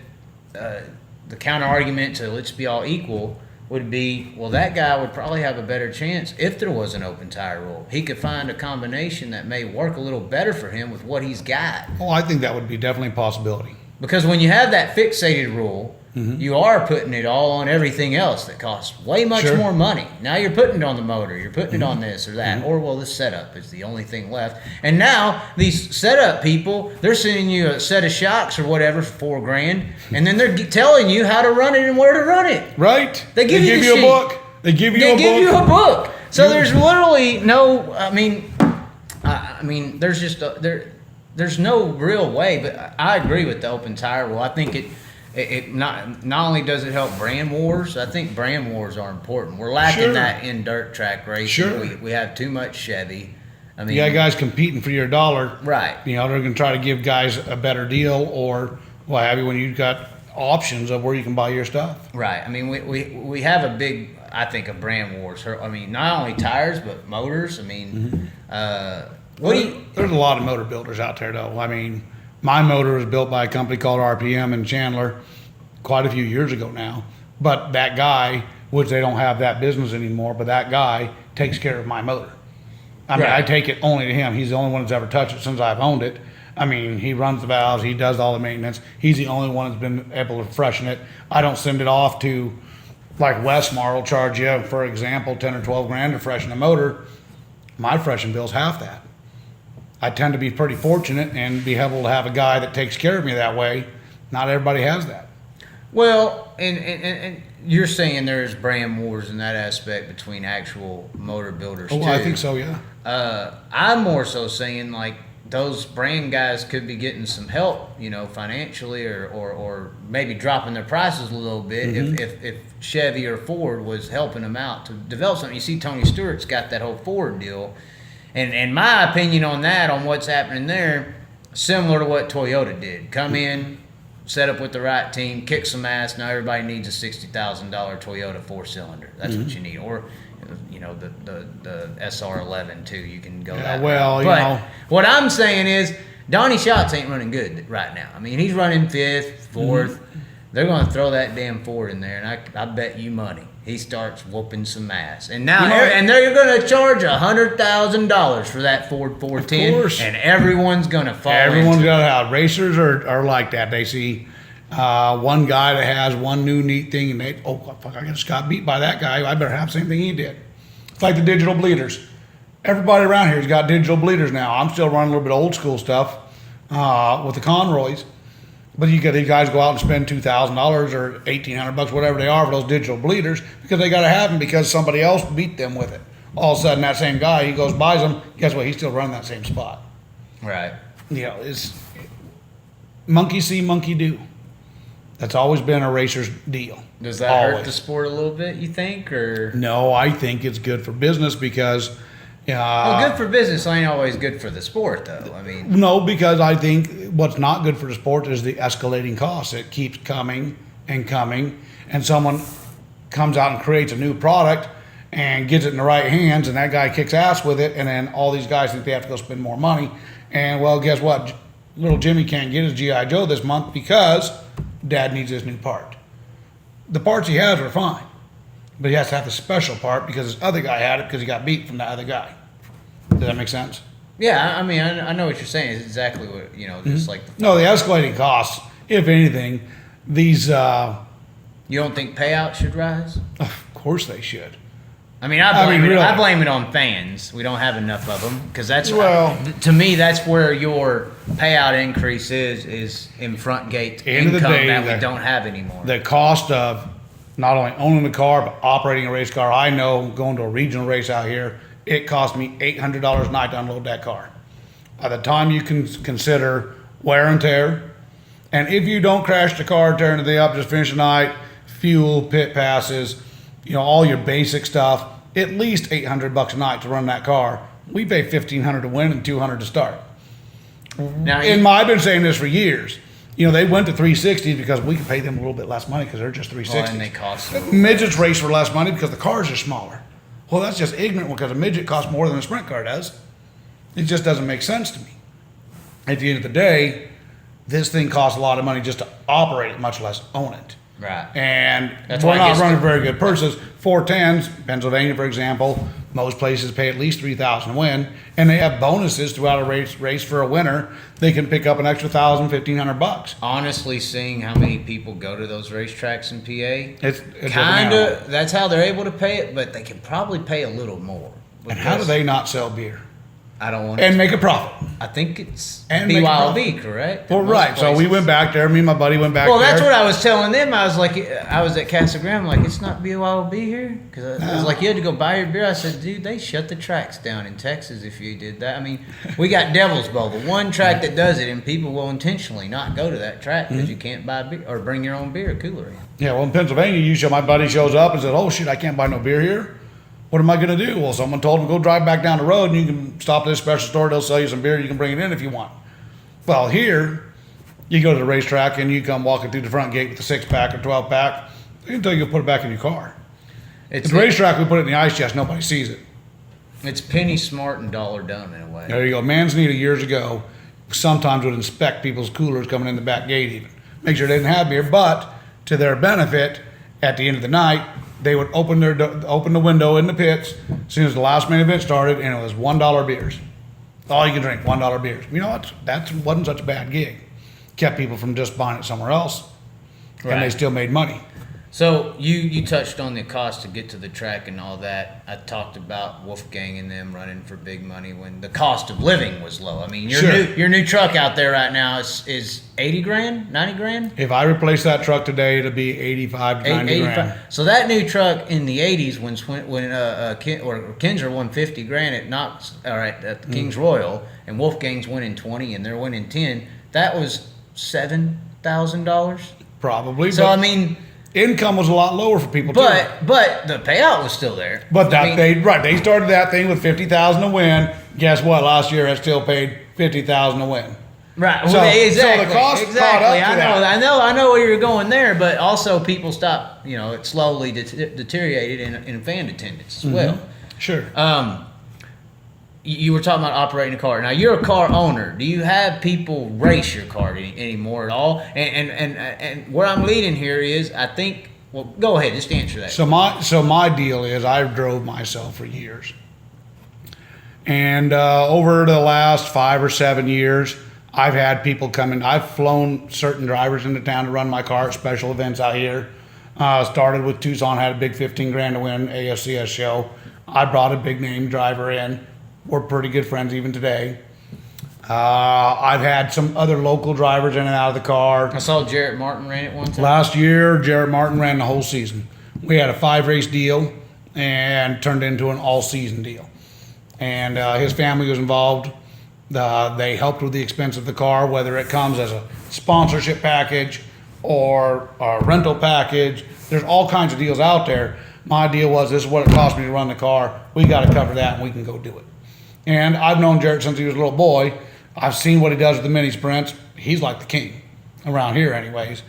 the counter argument to let's be all equal would be, well, that guy would probably have a better chance if there was an open tire rule. He could find a combination that may work a little better for him with what he's got. Oh, I think that would be definitely a possibility. Because when you have that fixated rule, you are putting it all on everything else that costs way much Sure. more money. Now you're putting it on the motor, you're putting it on this or that, or well, this setup is the only thing left. And now these setup people, they're sending you a set of shocks or whatever for $4,000, and then they're telling you how to run it and where to run it. Right? They give you the a sheet. book. They give you a book. So there's literally no. There's just there's no real way. But I agree with the open tire rule. I think it not only does it help brand wars. I think brand wars are important. We're lacking Sure. that in dirt track racing. Sure. We have too much Chevy. You got guys competing for your dollar. Right. They're going to try to give guys a better deal or what have you when you've got options of where you can buy your stuff. Right. We have a big, I think, a brand wars. Not only tires but motors. There's a lot of motor builders out there, though. My motor was built by a company called RPM in Chandler quite a few years ago now. But that guy, which they don't have that business anymore, but that guy takes care of my motor. Right. I take it only to him. He's the only one that's ever touched it since I've owned it. He runs the valves. He does all the maintenance. He's the only one that's been able to freshen it. I don't send it off to, like Westmar will charge you, for example, 10 or 12 grand to freshen a motor. My freshen bill's half that. I tend to be pretty fortunate and be able to have a guy that takes care of me that way. Not everybody has that. Well, and you're saying there's brand wars in that aspect between actual motor builders too. I think so, yeah. I'm more so saying like those brand guys could be getting some help, financially or maybe dropping their prices a little bit if Chevy or Ford was helping them out to develop something. You see Tony Stewart's got that whole Ford deal. And my opinion on that, on what's happening there, similar to what Toyota did. Come in, set up with the right team, kick some ass. Now everybody needs a $60,000 Toyota 4-cylinder. That's what you need. Or, the SR11 too. You can go that route. But what I'm saying is, Donnie Schatz ain't running good right now. He's running 5th, 4th. they're going to throw that damn Ford in there, and I bet you money he starts whooping some ass. And now, and they're going to charge $100,000 for that Ford 410, Of course. and everyone's going to fall. Everyone's got to have. Racers are like that. They see one guy that has one new neat thing, and they, oh fuck, I just got beat by that guy. I better have the same thing he did. It's like the digital bleeders. Everybody around here's got digital bleeders now. I'm still running a little bit old school stuff with the Conroys. But you got these guys go out and spend $2,000 or $1,800, whatever they are, for those digital bleeders because they got to have them because somebody else beat them with it. All of a sudden, that same guy, he goes buys them. Guess what? He's still running that same spot. Right. You know, it's monkey see, monkey do. That's always been a racer's deal. Does that hurt the sport a little bit, you think, or? No, I think it's good for business because. Well, good for business ain't always good for the sport, though. I mean, no, because I think what's not good for the sport is the escalating costs. It keeps coming and coming, and someone comes out and creates a new product and gets it in the right hands, and that guy kicks ass with it, and then all these guys think they have to go spend more money. And well, guess what? Little Jimmy can't get his GI Joe this month because Dad needs this new part. The parts he has are fine, but he has to have the special part because this other guy had it because he got beat from the other guy. Does that make sense? Yeah, I mean, I know what you're saying. It's exactly what, just like the No, the escalating costs, if anything, these, You don't think payouts should rise? of course they should. I mean, I really. blame it on fans. We don't have enough of them because that's Well- to me that's where your payout increase is in front gate End of the income day, that we the- don't have anymore. The cost of not only owning the car, but operating a race car. I know going to a regional race out here, it cost me $800 a night to unload that car. By the time you can consider wear and tear, and if you don't crash the car, tearing the thing up, just finish the night, fuel, pit passes, all your basic stuff, at least $800 a night to run that car. We pay $1,500 to win and $200 to start. Now, I've been saying this for years. They went to 360s because we can pay them a little bit less money because they're just 360s. and they cost a Midgets race for less money because the cars are smaller. Well, that's just ignorant because a midget costs more than a sprint car does. It just doesn't make sense to me. At the end of the day, this thing costs a lot of money just to operate it, much less own it. Right. And That's we're why I not guess running very good purses. 410s, Pennsylvania, for example, most places pay at least $3,000 to win, and they have bonuses throughout a race for a winner. They can pick up an extra $1,000, $1,500. Honestly, seeing how many people go to those racetracks in PA, It's kind of that's how they're able to pay it, but they can probably pay a little more. And how do they not sell beer I don't want and make a profit? I think it's And make a BYOB, correct? Well, Most right. So we places. went back there. Me and my buddy went back Well, there. that's what I was telling them. I was like, I was at Casa Grande, like, it's not BYOB here? Because I was like, you had to go buy your beer. I said, dude, they shut the tracks down in Texas if you did that. I mean, we got Devil's Bowl, the one track that does it, and people will intentionally not go to that track because you can't buy beer or bring your own beer cooler in. Yeah, well, in Pennsylvania, my buddy shows up and says, oh, shit, I can't buy no beer here. What am I going to do? Well, someone told him, go drive back down the road and you can stop at this special store. They'll sell you some beer. You can bring it in if you want. Well, here, you go to the racetrack and you come walking through the front gate with a 6-pack or 12-pack. They can tell you to put it back in your car. At the racetrack, we put it in the ice chest. Nobody sees it. It's penny smart and dollar dumb in a way. There you go. Manzanita years ago sometimes would inspect people's coolers coming in the back gate even. Make sure they didn't have beer. But to their benefit, at the end of the night, they would open the window in the pits as soon as the last main event started, and it was $1 beers. All you can drink, $1 beers. That wasn't such a bad gig. Kept people from just buying it somewhere else, and they still made money. So you touched on the cost to get to the track and all that. I talked about Wolfgang and them running for big money when the cost of living was low. I mean, your new truck out there right now is 80 grand, 90 grand? If I replace that truck today, it'll be 85 to 90 grand. So that new truck in the 80s when Kinzer won 50 grand at at the King's Royal, and Wolfgang's winning 20 and they're winning 10, that was $7,000. Probably. So I mean, income was a lot lower for people too. But the payout was still there. But they started that thing with $50,000 to win. Guess what? Last year it still paid $50,000 to win. Right. So, exactly. So the cost exactly. caught up to I know where you're going there, but also people stopped. It slowly deteriorated in fan attendance as well. Sure. you were talking about operating a car. Now you're a car owner. Do you have people race your car anymore at all? And where I'm leading here is, I think. Well, go ahead. Just answer that. So my deal is I drove myself for years, and over the last 5 or 7 years, I've had people come in. I've flown certain drivers into town to run my car at special events out here. Started with Tucson, had a big 15 grand to win ASCS show. I brought a big name driver in. We're pretty good friends even today. I've had some other local drivers in and out of the car. I saw Jarrett Martin ran it one time. Last year, Jarrett Martin ran the whole season. We had a 5-race deal and turned into an all-season deal. And his family was involved. They helped with the expense of the car, whether it comes as a sponsorship package or a rental package. There's all kinds of deals out there. My deal was, this is what it cost me to run the car. We got to cover that and we can go do it. And I've known Jarrett since he was a little boy. I've seen what he does with the mini sprints. He's like the king around here anyways.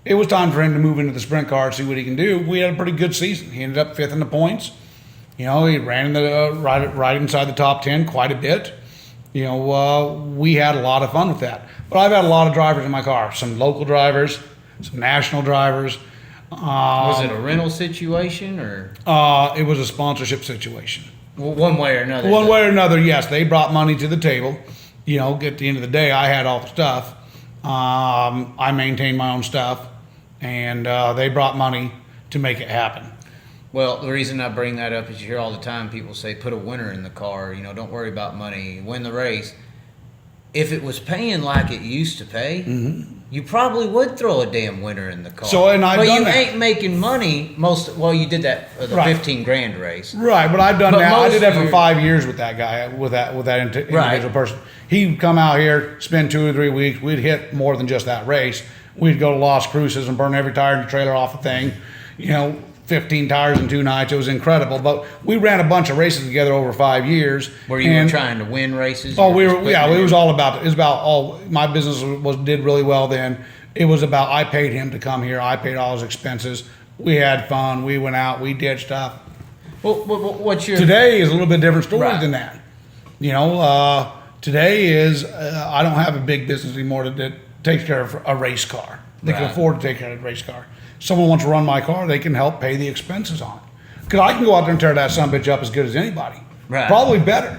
It was time for him to move into the sprint car and see what he can do. We had a pretty good season. He ended up 5th in the points. You know, he ran in the right inside the top 10 quite a bit. You know, we had a lot of fun with that. But I've had a lot of drivers in my car. Some local drivers, some national drivers. Was it a rental situation or? It was a sponsorship situation. Well, one way or another. One way or another, yes. They brought money to the table. You know, at the end of the day, I had all the stuff. I maintained my own stuff. And they brought money to make it happen. Well, the reason I bring that up is you hear all the time people say, put a winner in the car, you know, don't worry about money, win the race. If it was paying like it used to pay, you probably would throw a damn winner in the car. So, and I've but done you that. ain't making money you did that, the Right. 15 grand race. Right, but I've done But that. I most did that of for your- 5 years with that guy, with that individual person. He'd come out here, spend 2 or 3 weeks. We'd hit more than just that race. We'd go to Las Cruces and burn every tire in the trailer off the thing. You know, 15 tires in 2 nights. It was incredible. But we ran a bunch of races together over 5 years. Where you were trying to win races? Oh, you we just were. putting Yeah, it it in? was all about. It was about all. My business did really well then. It was about. I paid him to come here. I paid all his expenses. We had fun. We went out. We did stuff. Well, what's your Today is a little bit different story Right. than that. You know, today is I don't have a big business anymore that takes care of a race car. They can Right. afford to take care of a race car. Someone wants to run my car, they can help pay the expenses on it. Because I can go out there and tear that son of a bitch up as good as anybody. Right. Probably better.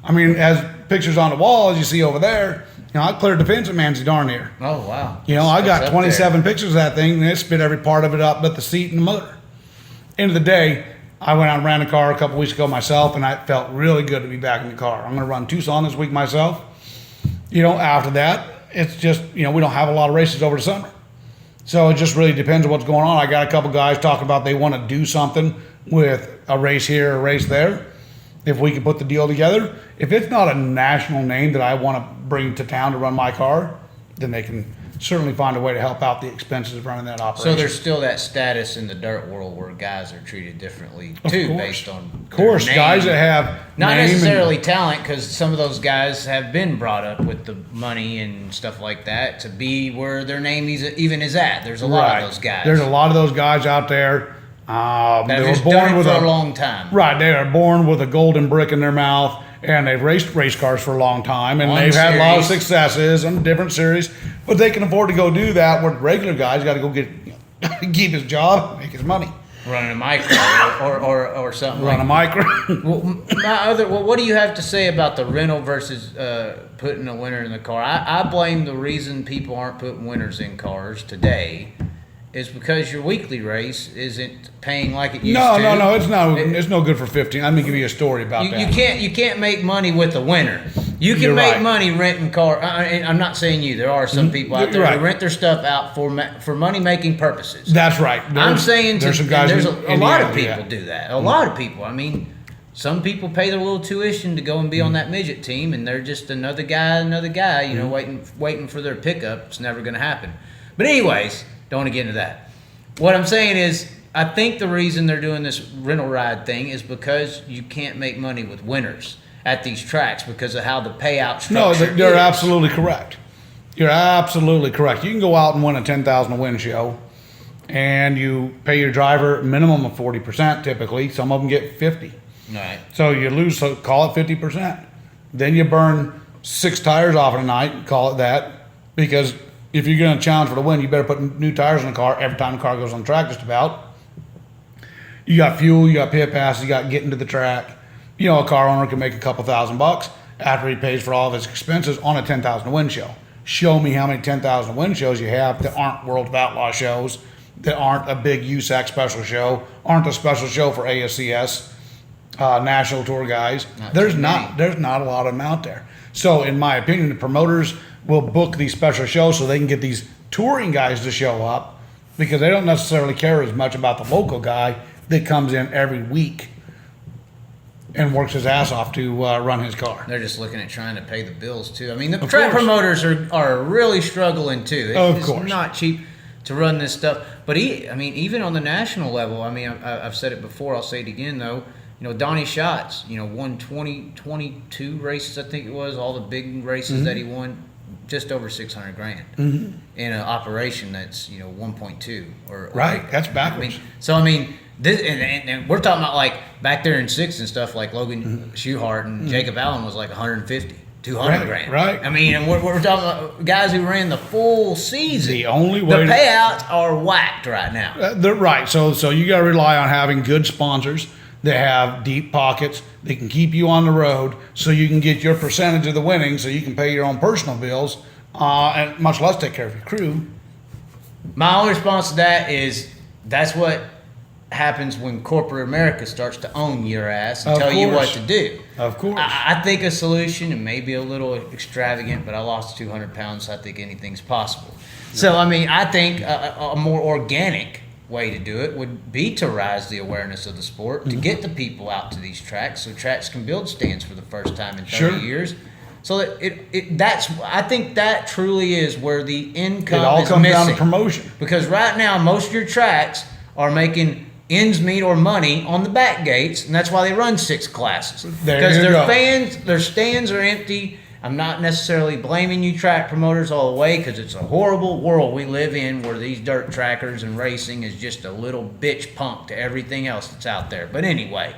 I mean, as pictures on the wall, as you see over there, you know, I cleared the fence at Manzi darn near. Oh, wow. You know, I That's got up 27 pictures of that thing, and it spit every part of it up but the seat and the motor. End of the day, I went out and ran a car a couple weeks ago myself, and I felt really good to be back in the car. I'm going to run Tucson this week myself. You know, after that, it's just, you know, we don't have a lot of races over the summer. So it just really depends on what's going on. I got a couple guys talking about they want to do something with a race here, a race there. If we can put the deal together. If it's not a national name that I want to bring to town to run my car, then they can certainly find a way to help out the expenses of running that operation. So there's still that status in the dirt world where guys are treated differently too, course. based on Of course, their guys name. that have Not name and- necessarily talent, because some of those guys have been brought up with the money and stuff like that to be where their name even is at. There's a lot Right. of those guys. There's a lot of those guys out there. that They have were just born done it with for a long time. Right, they are born with a golden brick in their mouth, and they've raced race cars for a long time, and One they've had a lot of series. successes and different series, but they can afford to go do that. Where the regular guys got to go get keep his job, make his money, Running a micro or something run a like micro. what do you have to say about the rental versus putting a winner in the car? I blame the reason people aren't putting winners in cars today is because your weekly race isn't paying like it used No, to. no, it's no good for 15. Let me give you a story about You that. you can't make money with a winner. You can You're make right. money renting car. And I'm not saying you. There are some people out there Right. who rent their stuff out for money making purposes. That's right. I'm saying there's some and guys there's in a lot of Indiana people do that. A lot of people. I mean, some people pay their little tuition to go and be on that midget team, and they're just another guy, you know, waiting for their pickup. It's never going to happen. But anyways, don't want to get into that. What I'm saying is, I think the reason they're doing this rental ride thing is because you can't make money with winners at these tracks because of how the payout No, structure you're is. absolutely correct. You're absolutely correct. You can go out and win a 10,000 to win show, and you pay your driver a minimum of 40% typically. Some of them get 50. Right. So you lose, so call it 50%. Then you burn 6 tires off in a night, call it that, because if you're going to challenge for the win, you better put new tires in the car every time the car goes on the track just about. You got fuel, you got pit passes, you got getting to the track. You know, a car owner can make a couple $1,000 after he pays for all of his expenses on a 10,000 to win show. Show me how many 10,000 to win shows you have that aren't World of Outlaw shows, that aren't a big USAC special show, aren't a special show for ASCS, national tour guys. There's not a lot of them out there. So in my opinion, the promoters will book these special shows so they can get these touring guys to show up, because they don't necessarily care as much about the local guy that comes in every week and works his ass off to run his car. They're just looking at trying to pay the bills too. I mean, the Of track course. promoters are really struggling too. Of course. It's not cheap to run this stuff. But even on the national level, I mean, I've said it before. I'll say it again though. You know, Donnie Schatz, won 22 races, I think it was, all the big races that he won, just over $600,000 in an operation that's 1.2 or Right, that's backwards. This and we're talking about like back there in 6 and stuff, like Logan Schuhart and Jacob Allen was like 150, 200 grand. Right. I mean, and we're talking about guys who ran the full season. The only way the payouts are whacked right now. They're right. So you got to rely on having good sponsors that have deep pockets. They can keep you on the road so you can get your percentage of the winnings, so you can pay your own personal bills, and much less take care of your crew. My only response to that is that's what happens when corporate America starts to own your ass and Of tell you what course. to do. Of course. I think a solution, and maybe a little extravagant, but I lost 200 pounds, so I think anything's possible. So, I mean, I think a more organic way to do it would be to rise the awareness of the sport, to get the people out to these tracks so tracks can build stands for the first time in 30 Sure. years. So that I think that truly is where the income It all is comes missing. down to promotion. Because right now, most of your tracks are making ends meet or money on the back gates, and that's why they run 6 classes. There Because you their go. fans, their stands are empty. I'm not necessarily blaming you track promoters all the way, because it's a horrible world we live in where these dirt trackers and racing is just a little bitch punk to everything else that's out there. But anyway,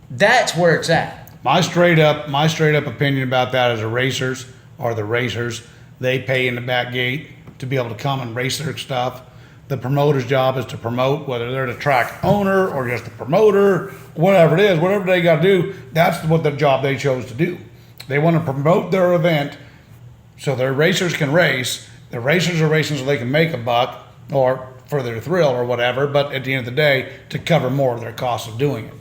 that's where it's at. My straight up opinion about that is the racers, they pay in the back gate to be able to come and race their stuff. The promoter's job is to promote, whether they're the track owner or just the promoter, whatever it is, whatever they got to do, that's what the job they chose to do. They want to promote their event so their racers can race. The racers are racing so they can make a buck or for their thrill or whatever, but at the end of the day, to cover more of their costs of doing it.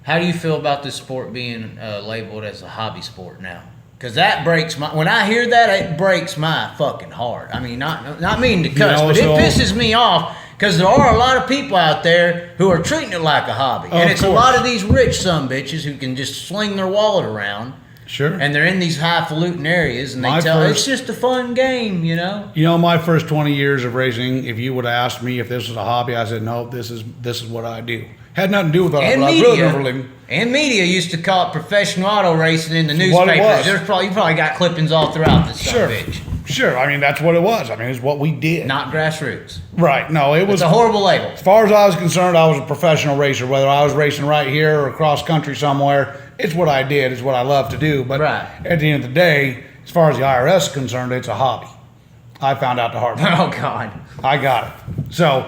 How do you feel about this sport being labeled as a hobby sport now? Because that breaks when I hear that, it breaks my fucking heart. I mean, not meaning to cuss, but it pisses me off, because there are a lot of people out there who are treating it like a hobby. And it's a lot of these rich sumbitches who can just sling their wallet around. Sure. And they're in these highfalutin areas, and they tell it's just a fun game, You know, my first 20 years of racing, if you would have asked me if this was a hobby, I said, no, this is what I do. Had nothing to do with what I was really doing for a living. And media used to call it professional auto racing in the What it newspapers. was. You probably got clippings all throughout this Sure. bitch. Sure. I mean, that's what it was. I mean, it's what we did. Not grassroots. Right. No, it was It's a horrible label. As far as I was concerned, I was a professional racer. Whether I was racing right here or across country somewhere, it's what I did. It's what I love to do. But Right. at the end of the day, as far as the IRS is concerned, it's a hobby. I found out the hard way. Oh, God. I got it. So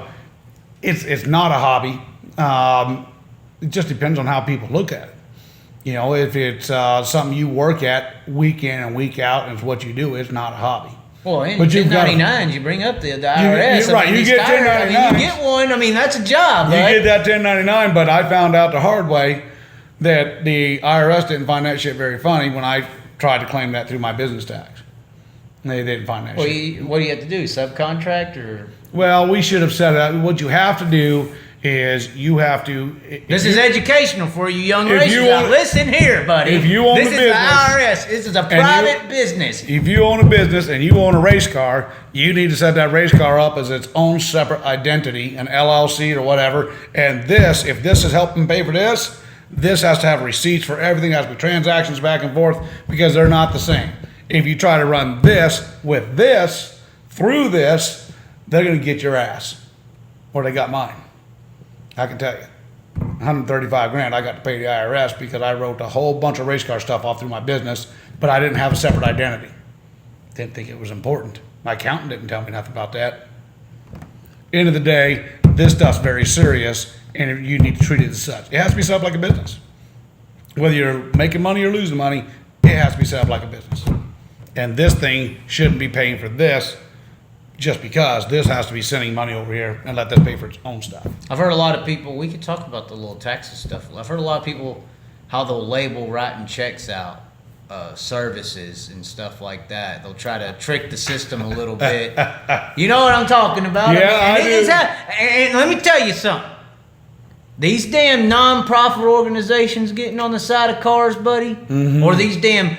it's not a hobby. It just depends on how people look at it. You know, if it's something you work at week in and week out and it's what you do, it's not a hobby. Well, in But you've got 1099s, you bring up the IRS. you're right, you get 1099s. you get one. I mean, that's a job, You right? get that 1099, but I found out the hard way that the IRS didn't find that shit very funny when I tried to claim that through my business tax. They didn't find that Well, shit. what do you have to do? Subcontract or? Well, we should have said that. What you have to do is you have to. This is educational for you young If racers. you Now, want- listen here, buddy. if you own this a is business- the IRS. This is a private business. If you own a business and you own a race car, you need to set that race car up as its own separate identity, an LLC or whatever. And this, if this is helping pay for this, this has to have receipts for everything. Has to be transactions back and forth, because they're not the same. If you try to run this with this through this, they're going to get your ass, or they got mine. I can tell you. 135 grand I got to pay the IRS because I wrote a whole bunch of race car stuff off through my business, but I didn't have a separate identity. Didn't think it was important. My accountant didn't tell me nothing about that. End of the day, this stuff's very serious, and you need to treat it as such. It has to be set up like a business. Whether you're making money or losing money, it has to be set up like a business. And this thing shouldn't be paying for this just because. This has to be sending money over here and let this pay for its own stuff. I've heard a lot of people, we could talk about the little taxes stuff. I've heard a lot of people how they'll label writing checks out services and stuff like that. They'll try to trick the system a little bit. You know what I'm talking about? Yeah, I do. And let me tell you something. These damn non-profit organizations getting on the side of cars, buddy, or these damn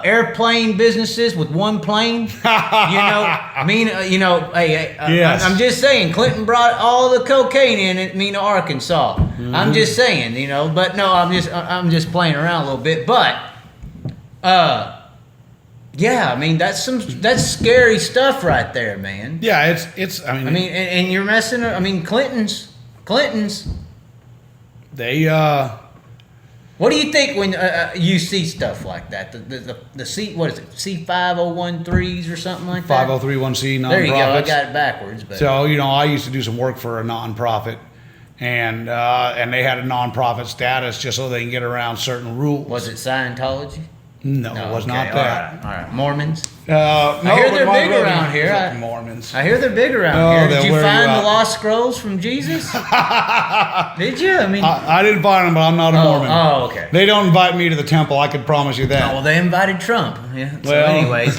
airplane businesses with one plane, Yes. I'm just saying, Clinton brought all the cocaine in at Arkansas. I'm just saying, but no, I'm just playing around a little bit, but yeah, I mean that's scary stuff right there, man. Yeah, it's. And you're messing. Clinton's. They. What do you think when you see stuff like that? The C, what is it? C5013s or something like that. 5031C nonprofits. There you go. I got it backwards. But. So I used to do some work for a nonprofit, and they had a nonprofit status just so they can get around certain rules. Was it Scientology? No, it was not that. All right. Mormons? No, I hear they're big around here. Mormons. I hear they're big around here. Did you wear find you the out. lost scrolls from Jesus? Did you? I didn't find them, but I'm not a Mormon. Oh, okay. They don't invite me to the temple. I can promise you that. Oh, well, they invited Trump. Yeah. So Well. anyways,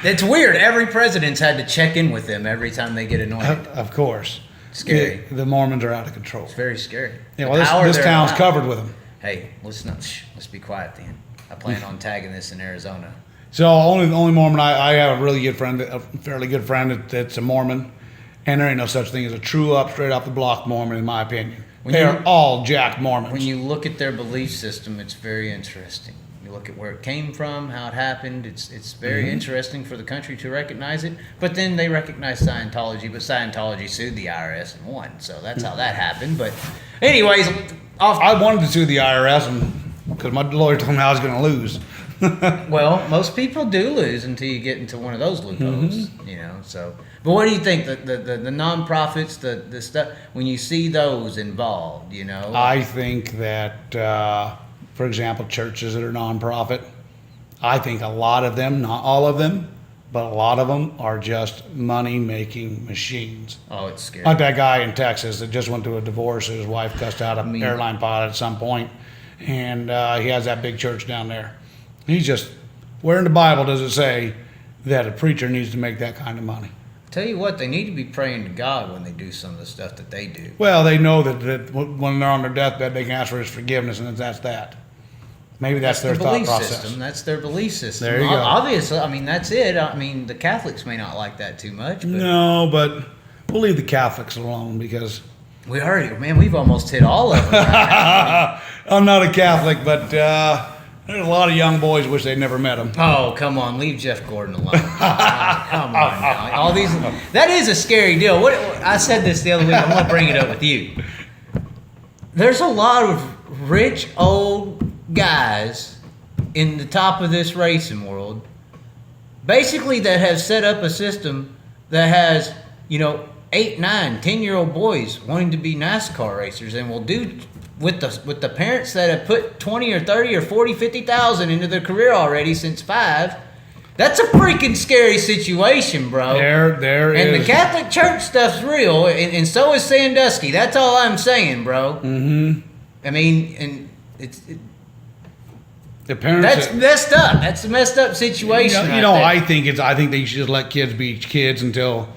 it's weird. Every president's had to check in with them every time they get anointed. Of course. Scary. The Mormons are out of control. It's very scary. Yeah, The well, power this they're town's allowed. covered with them. Hey, let's be quiet then. I plan on tagging this in Arizona. So only Mormon I have a really good friend, a fairly good friend that's a Mormon, and there ain't no such thing as a true up, straight off the block Mormon in my opinion. They are all jack Mormons. When you look at their belief system, it's very interesting. You look at where it came from, how it happened. It's very interesting for the country to recognize it. But then they recognize Scientology, but Scientology sued the IRS and won. So that's how that happened. But anyways, I wanted to sue the IRS because my lawyer told me I was going to lose. well, most people do lose until you get into one of those loopholes, So, but what do you think the nonprofits, the stuff when you see those involved, I think that, for example, churches that are nonprofit, I think a lot of them, not all of them, but a lot of them are just money-making machines. Oh, it's scary. Like that guy in Texas that just went through a divorce. His wife cussed out an airline pilot at some point, and he has that big church down there. He's just, where in the Bible does it say that a preacher needs to make that kind of money? Tell you what, they need to be praying to God when they do some of the stuff that they do. Well, they know that when they're on their deathbed, they can ask for his forgiveness, and that's that. Maybe that's their thought process. System. That's their belief system. There you go. Obviously, that's it. The Catholics may not like that too much. But No, but we'll leave the Catholics alone because we've almost hit all of them. Right? I'm not a Catholic, but there's a lot of young boys wish they'd never met him. Oh, come on, leave Jeff Gordon alone. Come on now. All these, that is a scary deal. I said this the other week. I'm gonna bring it up with you. There's a lot of rich old guys in the top of this racing world, basically that have set up a system that has 8, 9, 10-year-old boys wanting to be NASCAR racers, and will do with the parents that have put 20 or 30 or 40, 50,000 into their career already since 5. That's a freaking scary situation, bro. There and is. the Catholic Church stuff's real, and so is Sandusky. That's all I'm saying, bro. Mm-hmm. And The parents. that's messed up. That's a messed up situation. right there. I think they should just let kids be kids until,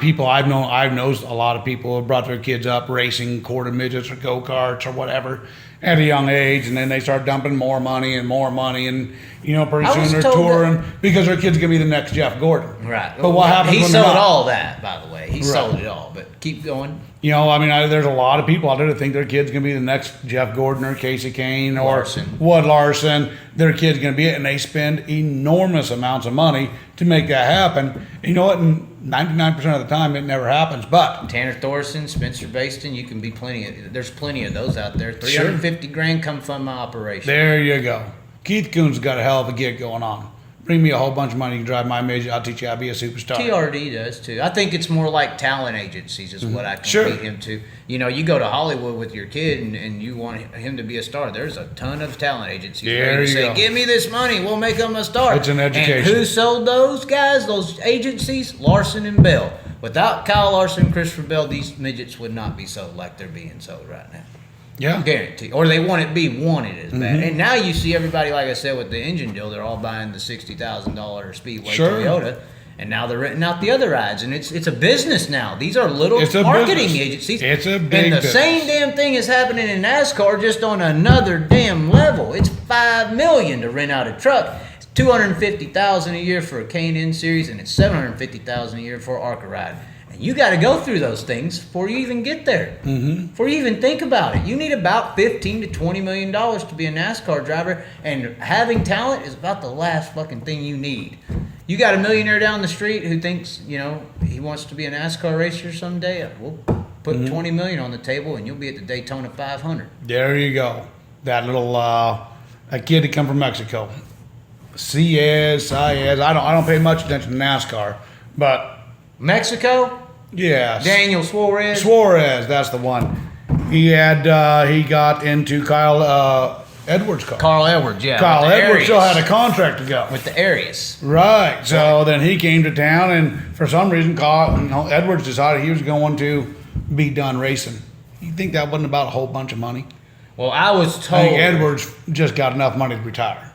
people I've known a lot of people who brought their kids up racing quarter midgets or go-karts or whatever at a young age, and then they start dumping more money, and pretty soon they're touring because their kid's gonna be the next Jeff Gordon. Right. But what happens He when they're sold not? all that, by the way. He Right. sold it all. But keep going. There's a lot of people out there that think their kid's going to be the next Jeff Gordon or Casey Kane or Larson. Wood Larson. Their kid's going to be it, and they spend enormous amounts of money to make that happen. You know what? And 99% of the time, it never happens. But Tanner Thorson, Spencer Baston, you can be there's plenty of those out there. 350 grand come fund my operation. there you go. Keith Coon's got a hell of a gig going on. Bring me a whole bunch of money. You can drive my major. I'll teach you how to be a superstar. TRD does too. I think it's more like talent agencies is what I compete him to. You know, you go to Hollywood with your kid and you want him to be a star. There's a ton of talent agencies There ready to you say, go. "Give me this money, we'll make him a star." It's an education. And who sold those guys? Those agencies? Larson and Bell. Without Kyle Larson and Christopher Bell, these midgets would not be sold like they're being sold right now. Yeah. Guarantee. Or they want it be wanted as bad. And now you see everybody, like I said, with the engine deal, they're all buying the $60,000 Speedway Toyota. And now they're renting out the other rides. And it's a business now. These are little It's a marketing business. agencies. It's a big And the business. same damn thing is happening in NASCAR, just on another damn level. It's $5 million to rent out a truck. It's $250,000 a year for a K&N series, and it's $750,000 a year for an ARCA ride. You got to go through those things before you even get there. Before you even think about it, you need about $15 to $20 million to be a NASCAR driver, and having talent is about the last fucking thing you need. You got a millionaire down the street who thinks, you know, he wants to be a NASCAR racer someday. We'll put $20 million on the table, and you'll be at the Daytona 500. There you go. That little a kid that come from Mexico. Saez. I don't pay much attention to NASCAR, but Mexico, yes. Daniel Suarez. Suarez, that's the one. He got into Kyle Edwards' car. Carl Edwards, yeah. Kyle with the Edwards still Arias. had a contract to go. With the Arias. Right. So then he came to town, and for some reason, Edwards decided he was going to be done racing. You think that wasn't about a whole bunch of money? Well, I was told. I think Edwards just got enough money to retire.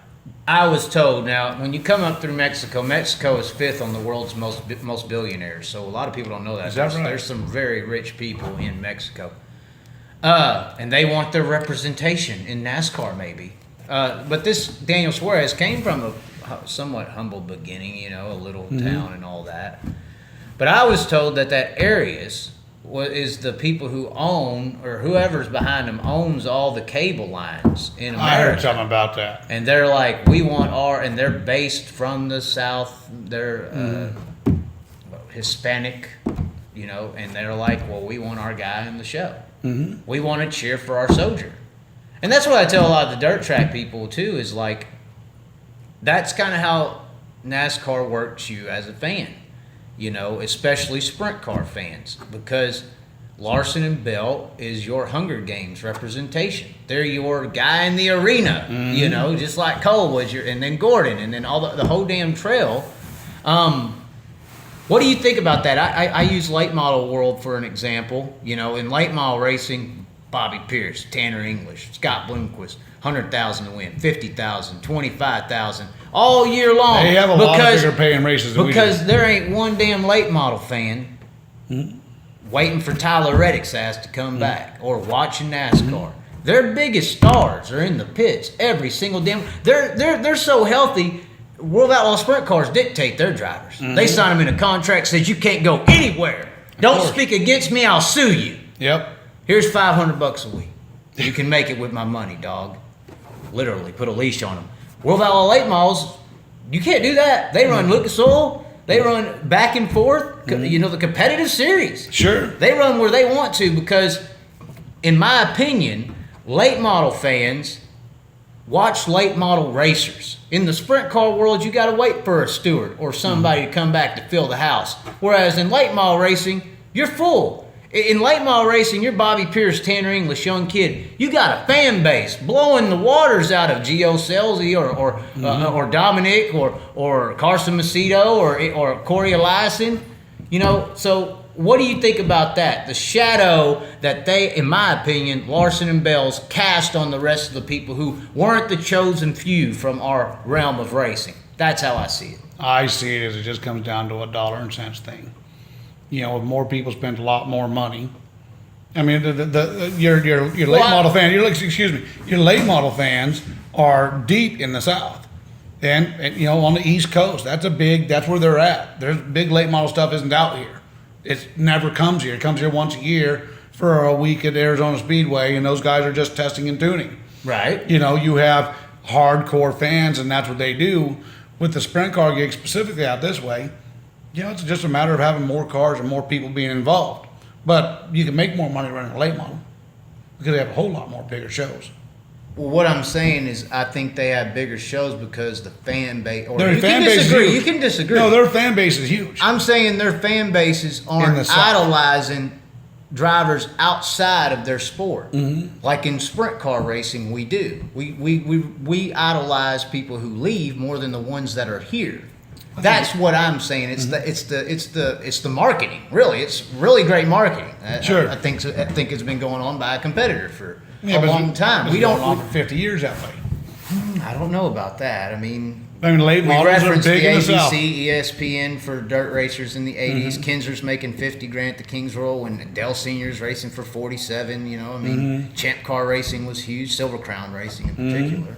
I was told. Now, when you come up through Mexico, Mexico is fifth on the world's most billionaires. So a lot of people don't know that. Is that right? There's some very rich people in Mexico, and they want their representation in NASCAR, maybe. But this Daniel Suarez came from a somewhat humble beginning, you know, a little town and all that. But I was told that Arias is the people who own, or whoever's behind them owns all the cable lines in America. I heard something about that. And they're like, we want and they're based from the South. They're Hispanic, you know, and they're like, well, we want our guy in the show. We want to cheer for our soldier. And that's what I tell a lot of the dirt track people too, is like, that's kind of how NASCAR works you as a fan, you know, especially sprint car fans, because Larson and Bell is your Hunger Games representation. They're your guy in the arena, you know, just like Cole was and then Gordon, and then all the whole damn trail. What do you think about that? I use late model world for an example. You know, in late model racing, Bobby Pierce, Tanner English, Scott Bloomquist, 100,000 to win, 50,000, 25,000, all year long. They have a lot of bigger paying races than we do. Because there ain't one damn late model fan waiting for Tyler Reddick's ass to come back or watching NASCAR. Their biggest stars are in the pits every single damn. They're so healthy. World Outlaw Sprint Cars dictate their drivers. They sign them in a contract that says you can't go anywhere. Don't speak against me, I'll sue you. Yep. Here's $500 a week. You can make it with my money, dog. Literally, put a leash on them. World Outlaw Late Models, you can't do that. They run Lucas Oil. They run back and forth. You know, the competitive series. Sure. They run where they want to because, in my opinion, late model fans watch late model racers. In the sprint car world, you got to wait for a steward or somebody to come back to fill the house. Whereas in late model racing, you're full. In late model racing, you're Bobby Pierce, Tanner English, young kid. You got a fan base blowing the waters out of Gio Scelzi or Dominic or Carson Macedo or Corey Eliason. You know, so what do you think about that? The shadow that they, in my opinion, Larson and Bell's cast on the rest of the people who weren't the chosen few from our realm of racing. That's how I see it. I see it as it just comes down to a dollar and cents thing. You know, if more people spend a lot more money. I mean, your late model fan, your late model fans are deep in the South, and you know, on the East Coast. That's where they're at. There's big late model stuff isn't out here. It never comes here. It comes here once a year for a week at Arizona Speedway, and those guys are just testing and tuning. Right. You know, you have hardcore fans, and that's what they do with the sprint car gig specifically out this way. It's just a matter of having more cars and more people being involved. But you can make more money running a late model because they have a whole lot more bigger shows. Well, what I'm saying is, I think they have bigger shows because the fan base. Or Their you fan can base is disagree. huge. You can disagree. No, their fan base is huge. I'm saying their fan bases In the aren't South. idolizing drivers outside of their sport. Mm-hmm. Like in sprint car racing, we do. We idolize people who leave more than the ones that are here. That's what I'm saying. It's the marketing. Really, it's really great marketing. Sure. I think it's been going on by a competitor for Yeah, a but long time. We don't on for 50 years that way. I don't know about that. I mean, Late we models are referenced big the in the South. ABC, ESPN for dirt racers in the 80s. Mm-hmm. Kinser's making 50 grand at the Kings Roll, and Dell Senior's racing for 47. You know, I mean, Mm-hmm. Champ Car racing was huge. Silver Crown racing in Mm-hmm. particular.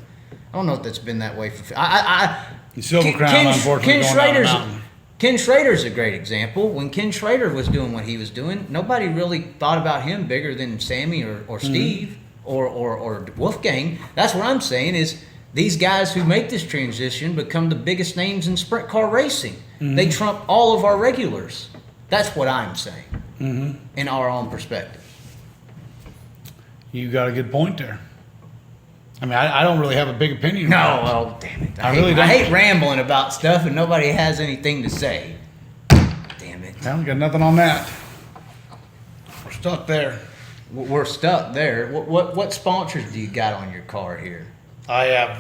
I don't know if that's been that way for. The Silver Crown, unfortunately, going down the mountain. Ken Schrader's a great example. When Ken Schrader was doing what he was doing, nobody really thought about him bigger than Sammy or Mm-hmm. Steve or Wolfgang. That's what I'm saying is these guys who make this transition become the biggest names in sprint car racing. Mm-hmm. They trump all of our regulars. That's what I'm saying Mm-hmm. in our own perspective. You got a good point there. I mean, I don't really have a big opinion. No, on it. well, damn it. I really don't. I hate rambling about stuff and nobody has anything to say. Damn it. Well, we got nothing on that. We're stuck there. We're stuck there. What sponsors do you got on your car here? I have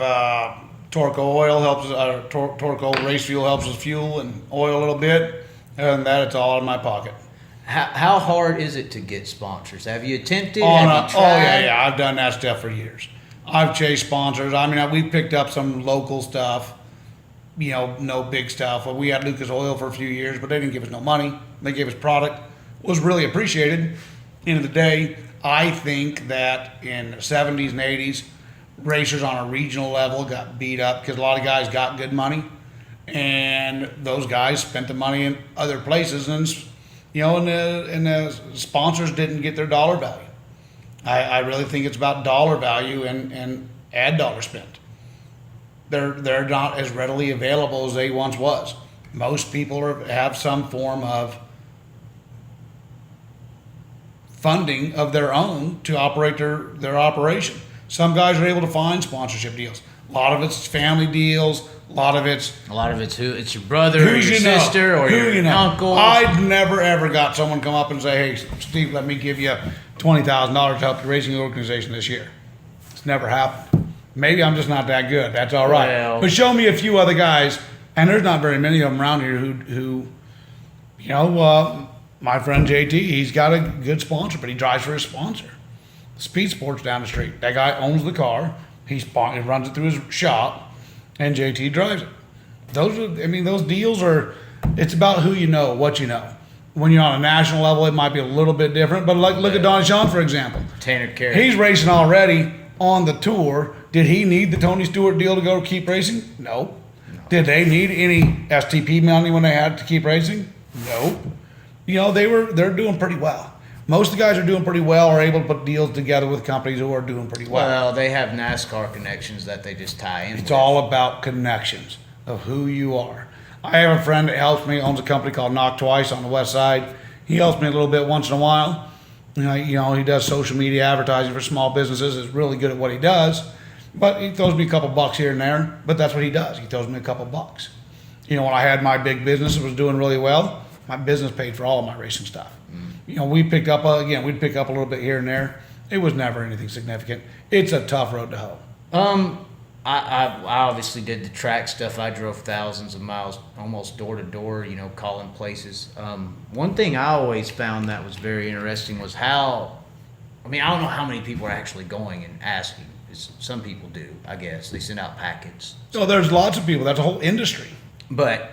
Torco Oil helps. Torco Race Fuel helps us fuel and oil a little bit. Other than that, it's all out of my pocket. How hard is it to get sponsors? Have you attempted? Oh Have you tried? yeah. I've done that stuff for years. I've chased sponsors. I mean, we picked up some local stuff. No big stuff. Well, we had Lucas Oil for a few years, but they didn't give us no money. They gave us product. It was really appreciated. End of the day, I think that in the 70s and 80s, racers on a regional level got beat up because a lot of guys got good money, and those guys spent the money in other places, and the sponsors didn't get their dollar value. I really think it's about dollar value and ad dollar spent. They're not as readily available as they once was. Most people have some form of funding of their own to operate their operation. Some guys are able to find sponsorship deals. A lot of it's family deals. A lot of it's who? It's your brother or your sister or your uncle. I've never ever got someone come up and say, "Hey, Steve, let me give you $20,000 to help the racing organization this year." It's never happened. Maybe I'm just not that good. That's all right. Well, but show me a few other guys, and there's not very many of them around here who my friend JT, he's got a good sponsor, but he drives for his sponsor. Speed Sports down the street. That guy owns the car. He runs it through his shop, and JT drives it. Those deals are. It's about who you know, what you know. When you're on a national level, it might be a little bit different. But look at Don Sean, for example. Tanner Carey. He's racing already on the tour. Did he need the Tony Stewart deal to go keep racing? No. Did they need any STP money when they had to keep racing? No. They're doing pretty well. Most of the guys are doing pretty well, are able to put deals together with companies who are doing pretty well. Well, they have NASCAR connections that they just tie in. It's all about connections of who you are. I have a friend that helps me, owns a company called Knock Twice on the west side. He helps me a little bit once in a while. He does social media advertising for small businesses. Is really good at what he does. But he throws me a couple bucks here and there. But that's what he does. He throws me a couple bucks. When I had my big business that was doing really well, my business paid for all of my racing stuff. We'd pick up a little bit here and there. It was never anything significant. It's a tough road to hoe. I obviously did the track stuff. I drove thousands of miles, almost door to door, calling places. One thing I always found that was very interesting was I don't know how many people are actually going and asking. Some people do, I guess. They send out packets. So there's lots of people. That's a whole industry. But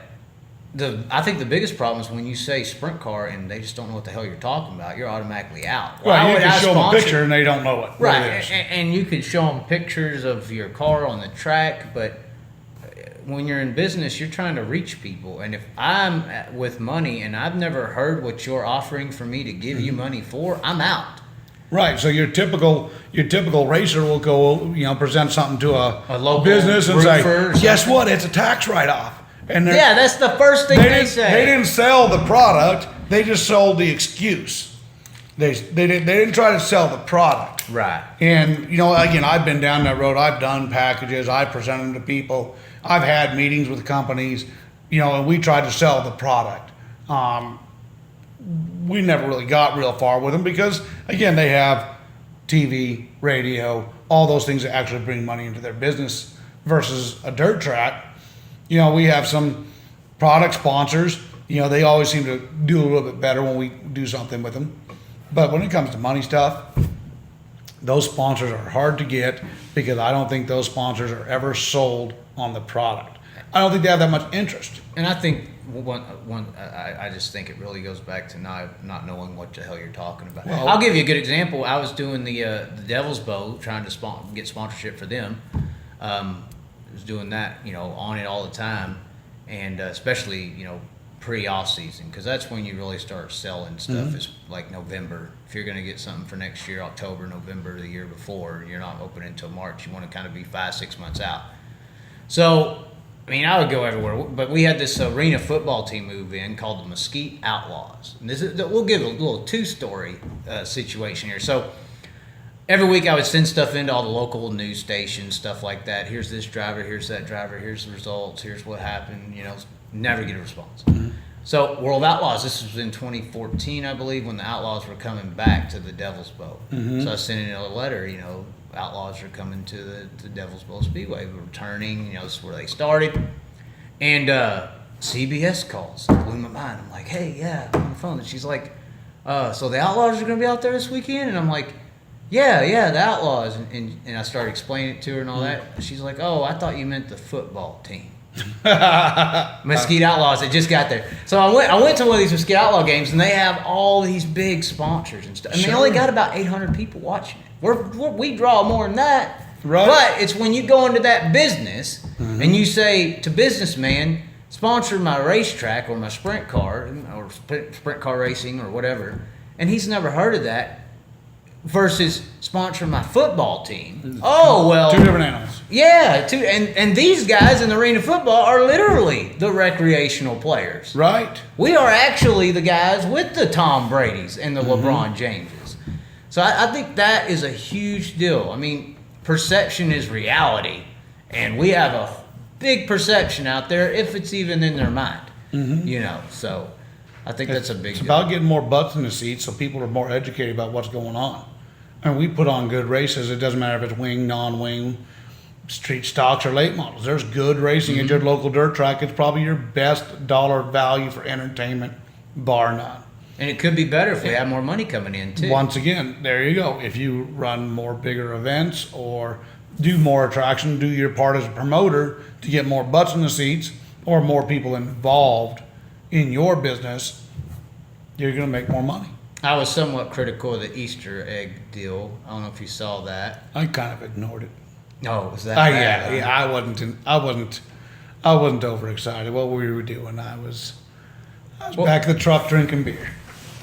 I think the biggest problem is when you say sprint car and they just don't know what the hell you're talking about, you're automatically out. Right, you can show them a picture and they don't know what Right, it is. and you could show them pictures of your car on the track, but when you're in business, you're trying to reach people. And if I'm with money and I've never heard what you're offering for me to give you money for, I'm out. Right, so your typical racer will go, present something to a local business and roofer say, or guess something. what? It's a tax write-off. And Yeah, that's the first thing they say. They didn't sell the product. They just sold the excuse. They didn't try to sell the product. Right. And, you know, again, I've been down that road. I've done packages. I've presented them to people. I've had meetings with companies, you know, and we tried to sell the product. We never really got real far with them because, again, they have TV, radio, all those things that actually bring money into their business versus a dirt track. You know, we have some product sponsors. You know, they always seem to do a little bit better when we do something with them. But when it comes to money stuff, those sponsors are hard to get because I don't think those sponsors are ever sold on the product. I don't think they have that much interest. And I think I just think it really goes back to not knowing what the hell you're talking about. Well, I'll give you a good example. I was doing the Devil's Bow, trying to get sponsorship for them. I was doing that, you know, on it all the time, and especially, you know, pre-off season, because that's when you really start selling stuff. Is like November. If you're going to get something for next year, October, November, the year before, you're not opening until March. You want to kind of be 5-6 months out. So, I mean, I would go everywhere, but we had this arena football team move in called the Mesquite Outlaws. And we'll give a little two-story situation here. So every week I would send stuff into all the local news stations, stuff like that. Here's this driver, here's that driver, here's the results, here's what happened, you know, never get a response. So World Outlaws, this was in 2014, I believe, when the Outlaws were coming back to the Devil's Bow. So I sent in a letter, you know, Outlaws are coming to the Devil's Bow Speedway, returning, you know, this is where they started. And CBS calls, blew my mind. I'm like, hey, yeah, I'm on the phone. And she's like, so the Outlaws are going to be out there this weekend? And I'm like, yeah, the Outlaws. And I started explaining it to her and all that. She's like, oh, I thought you meant the football team. Mesquite Outlaws, it just got there. So I went to one of these Mesquite Outlaw games, and they have all these big sponsors and stuff. And they only got about 800 people watching it. We draw more than that. Right. But it's when you go into that business and you say to businessman, sponsor my racetrack or my sprint car or sprint car racing or whatever, and he's never heard of that, versus sponsor my football team. Oh, well. Two different animals. Yeah, and these guys in the arena football are literally the recreational players. Right. We are actually the guys with the Tom Brady's and the LeBron Jameses. So I think that is a huge deal. I mean, perception is reality, and we have a big perception out there if it's even in their mind. You know, so I think that's a big It's deal. about getting more butts in the seats so people are more educated about what's going on. And we put on good races. It doesn't matter if it's wing, non-wing, street stocks, or late models. There's good racing at your local dirt track. It's probably your best dollar value for entertainment, bar none. And it could be better if we had more money coming in, too. Once again, there you go. If you run more bigger events or do more attraction, do your part as a promoter to get more butts in the seats or more people involved in your business, you're going to make more money. I was somewhat critical of the Easter egg deal. I don't know if you saw that. I kind of ignored it. No, was that bad? Yeah. I wasn't overexcited. What we were doing, I was back of the truck drinking beer.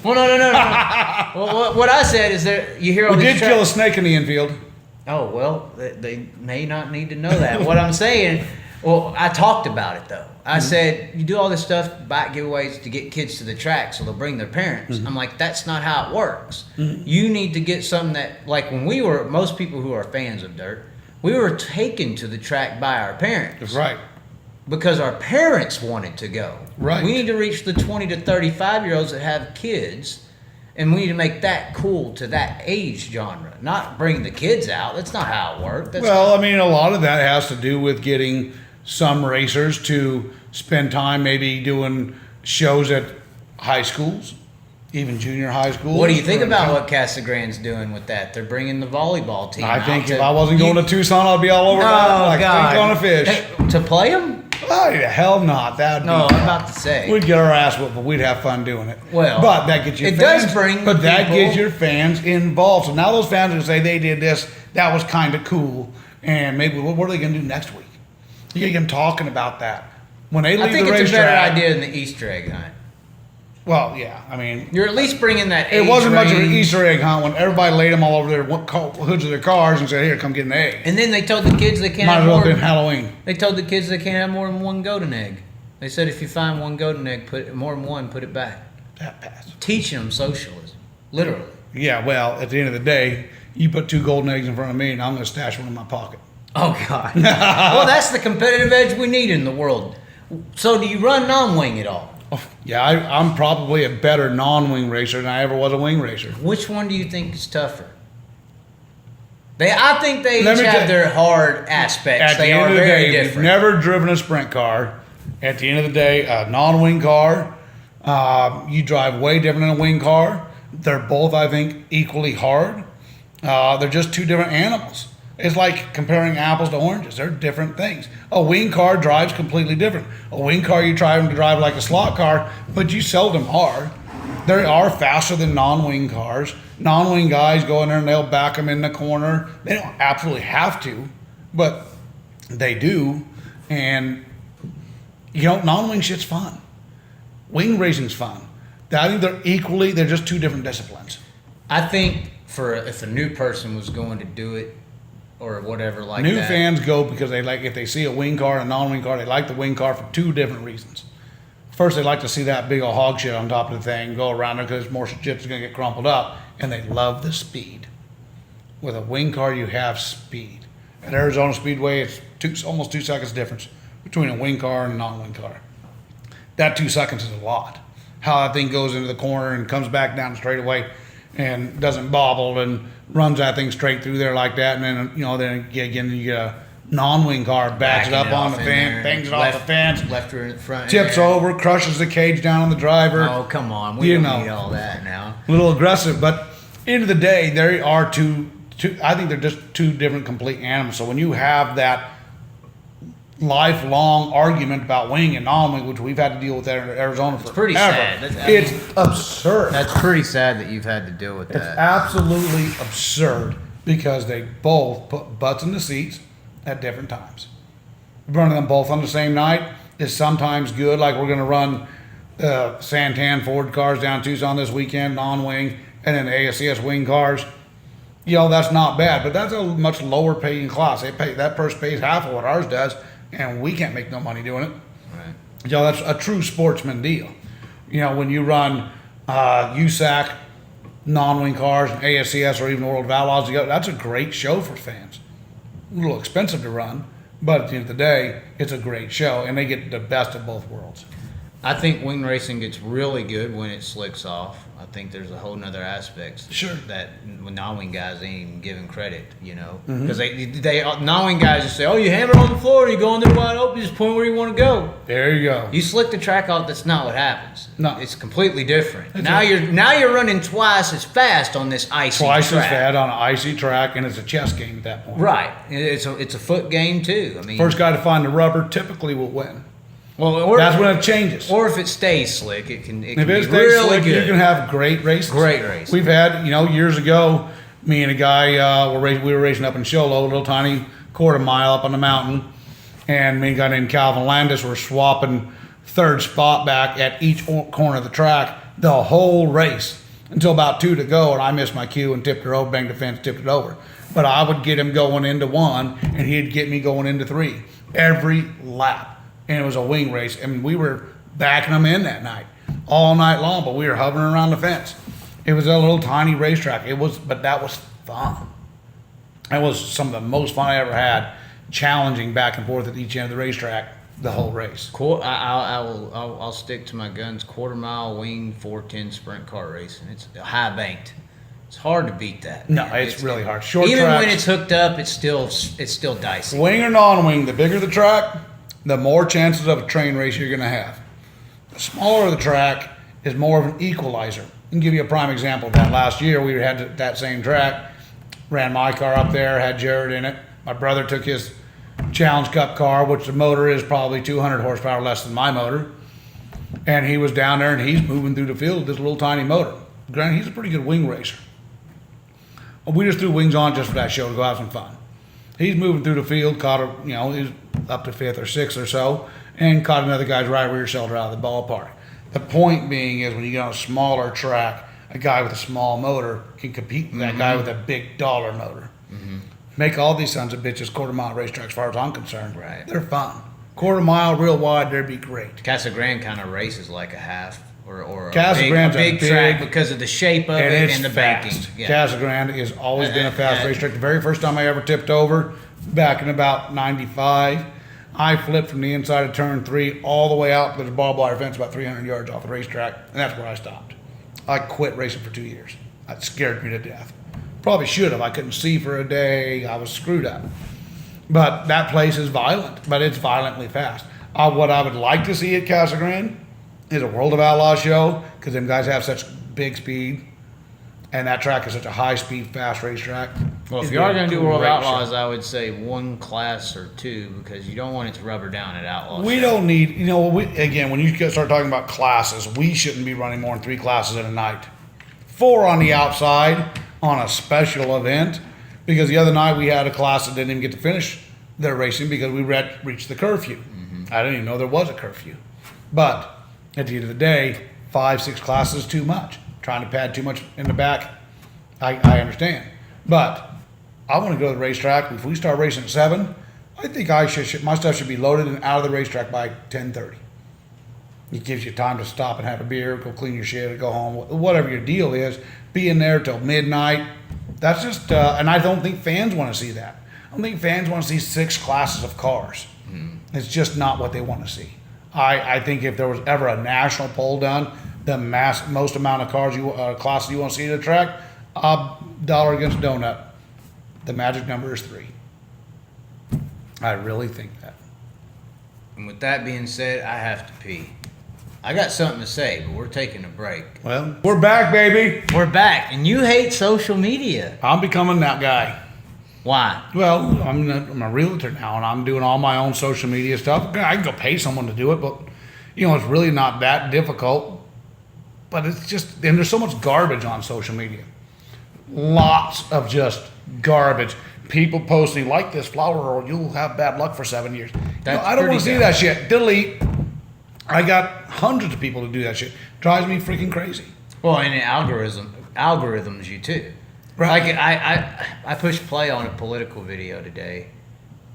Well, no. Well, what I said is that you hear all We these did kill a snake in the infield. Oh, well, they may not need to know that. What I'm saying, well, I talked about it, though. I said, you do all this stuff, buy giveaways to get kids to the track so they'll bring their parents. I'm like, that's not how it works. You need to get something that, like when we were, most people who are fans of dirt, we were taken to the track by our parents. Right. Because our parents wanted to go. Right. We need to reach the 20 to 35-year-olds that have kids, and we need to make that cool to that age genre. Not bring the kids out. That's not how it works. Well, I mean, a lot of that has to do with getting some racers to spend time maybe doing shows at high schools, even junior high schools. What do you think about what Casagrand's doing with that? They're bringing the volleyball team I think out if I wasn't going to Tucson, I'd be all over that like God. on a fish. Hey, to play them? Oh, yeah, hell not. That'd No, be I'm about to say. We'd get our ass whooped, but we'd have fun doing it. Well, but that gets your it fans, does bring but that people. gets your fans involved. So now those fans are gonna say they did this, that was kind of cool, and maybe what are they gonna do next week? You get them talking about that when they leave I think the it's a better racetrack. idea than the Easter egg hunt. Well, yeah, I mean, You're at least bringing that it age wasn't much of an range. Easter egg hunt when everybody laid them all over their hoods of their cars and said, "Here, come get an egg." And then they told the kids they can't Might have as well more have been than, Halloween. they told the kids they can't have more than one golden egg. They said if you find one golden egg, put more than one, put it back. That pass. Teaching them socialism, literally. Yeah, well, at the end of the day, you put 2 golden eggs in front of me, and I'm going to stash one in my pocket. Oh God. Well, that's the competitive edge we need in the world. So, do you run non-wing at all? Oh, yeah, I'm probably a better non-wing racer than I ever was a wing racer. Which one do you think is tougher? I think they Let each me have tell- their hard aspects. At They the are end of the very day, if you've different. never driven a sprint car, at the end of the day, a non-wing car, you drive way different than a wing car. They're both, I think, equally hard. They're just 2 different animals. It's like comparing apples to oranges. They're different things. A wing car drives completely different. A wing car, you try to drive like a slot car, but you seldom are. They are faster than non-wing cars. Non-wing guys go in there and they'll back them in the corner. They don't absolutely have to, but they do. And, non-wing shit's fun. Wing racing's fun. I think they're just 2 different disciplines. I think if a new person was going to do it or whatever like New that. fans go because they like, if they see a wing car and a non-wing car, they like the wing car for 2 different reasons. First, they like to see that big old hog shit on top of the thing go around there because more shit's going to get crumpled up, and they love the speed. With a wing car, you have speed. At Arizona Speedway, it's almost 2 seconds difference between a wing car and a non-wing car. That 2 seconds is a lot. How that thing goes into the corner and comes back down the straightaway and doesn't bobble and runs that thing straight through there like that, and then then again you get a non-wing car, backs it up on the fence, bangs it off the fence, left her in front, tips over, crushes the cage down on the driver. Oh come on, we don't need all that now. A little aggressive, but end of the day, there are two. I think they're just 2 different complete animals. So when you have that lifelong argument about wing and non-wing, which we've had to deal with there in Arizona for pretty sad. It's absurd. That's pretty sad that you've had to deal with It's that. absolutely absurd because they both put butts in the seats at different times. Running them both on the same night is sometimes good. Like we're going to run Santan Ford cars down Tucson this weekend, non-wing, and then the ASCS wing cars. That's not bad, but that's a much lower paying class. That person pays half of what ours does, and we can't make no money doing it. Right. That's a true sportsman deal. When you run USAC non-wing cars and ASCS or even World of Outlaws together, that's a great show for fans. A little expensive to run, but at the end of the day, it's a great show, and they get the best of both worlds. I think wing racing gets really good when it slicks off. I think there's a whole nother aspect Sure. that non-wing guys ain't even giving credit, Mm-hmm. because they non-wing guys just say, "Oh, you hammer on the floor, you go in there wide open, you just point where you want to go." There you go. You slick the track off. That's not what happens. No. It's completely different. It's Now you're running twice as fast on this icy Twice track. as fast on an icy track, and it's a chess game at that point. Right. It's a foot game too. I mean, First guy to find the rubber typically will win. well, That's when it changes. Or if it stays slick, it can If be it stays really slick, good. you can have great races. Great races. We've had, years ago, me and a guy, we were racing up in Sholo, a little tiny quarter mile up on the mountain, and me and a guy named Calvin Landis were swapping third spot back at each corner of the track the whole race until about 2 to go, and I missed my cue and tipped her over, banged the fence, tipped it over. But I would get him going into 1, and he'd get me going into 3 every lap. And it was a wing race, and we were backing them in that night all night long, but we were hovering around the fence. It was a little tiny racetrack. But that was fun. That was some of the most fun I ever had, challenging back and forth at each end of the racetrack the whole race. I'll stick to my guns. Quarter mile wing 410 sprint car racing. It's high banked. It's hard to beat that. No, man. it's really hard. Short even tracks, when it's hooked up, it's still dicey. wing or non-wing, the bigger the track, the more chances of a train race you're going to have. The smaller the track is more of an equalizer. I can give you a prime example of that. Last year, we had that same track, ran my car up there, had Jared in it. My brother took his Challenge Cup car, which the motor is probably 200 horsepower less than my motor. And he was down there, and he's moving through the field with this little tiny motor. Granted, he's a pretty good wing racer. We just threw wings on just for that show to go have some fun. He's moving through the field, caught he was up to 5th or 6th or so, and caught another guy's right rear shoulder out of the ballpark. The point being is when you get on a smaller track, a guy with a small motor can compete with that guy with a big dollar motor. Make all these sons of bitches quarter mile racetracks as far as I'm concerned. Right. They're fun. quarter mile real wide, there'd be great. Casa Grande kind of races like a half or a Casa Grande's big track because of the shape of it it's and the fast. banking. Yeah. Casa Grande has always been a fast racetrack. The very first time I ever tipped over, back in about 95, I flipped from the inside of turn 3 all the way out to the barbed wire fence about 300 yards off the racetrack, and that's where I stopped. I quit racing for 2 years. That scared me to death. Probably should have. I couldn't see for a day. I was screwed up. But that place is violent, but it's violently fast. What I would like to see at Casa Grande is a World of Outlaws show, because them guys have such big speed, and that track is such a high-speed, fast racetrack. Well, if you are going to do World of Outlaws, I would say 1 class or 2, because you don't want it to rubber down at Outlaws. We don't need, again, when you start talking about classes, we shouldn't be running more than 3 classes in a night. 4 on the outside on a special event, because the other night we had a class that didn't even get to finish their racing because we reached the curfew. Mm-hmm. I didn't even know there was a curfew. But at the end of the day, 5, 6 classes is too much. Trying to pad too much in the back, I understand. But I want to go to the racetrack. If we start racing at 7, I think my stuff should be loaded and out of the racetrack by 10:30. It gives you time to stop and have a beer, go clean your shit, go home, whatever your deal is. Be in there till midnight. That's just, and I don't think fans want to see that. I don't think fans want to see 6 classes of cars. It's just not what they want to see. I think if there was ever a national poll done, the most amount of classes you want to see at a track, dollar against donut, the magic number is 3. I really think that. And with that being said, I have to pee. I got something to say, but we're taking a break. Well, we're back, baby. We're back, and you hate social media. I'm becoming that guy. Why? Well, I'm a realtor now, and I'm doing all my own social media stuff. I can go pay someone to do it, but it's really not that difficult. But it's just, and there's so much garbage on social media. Lots of just garbage. People posting, like this flower, or you'll have bad luck for 7 years. I don't want to see that shit. Delete. I got hundreds of people to do that shit. Drives me freaking crazy. Well, and the algorithms you too. Right. Like I pushed play on a political video today,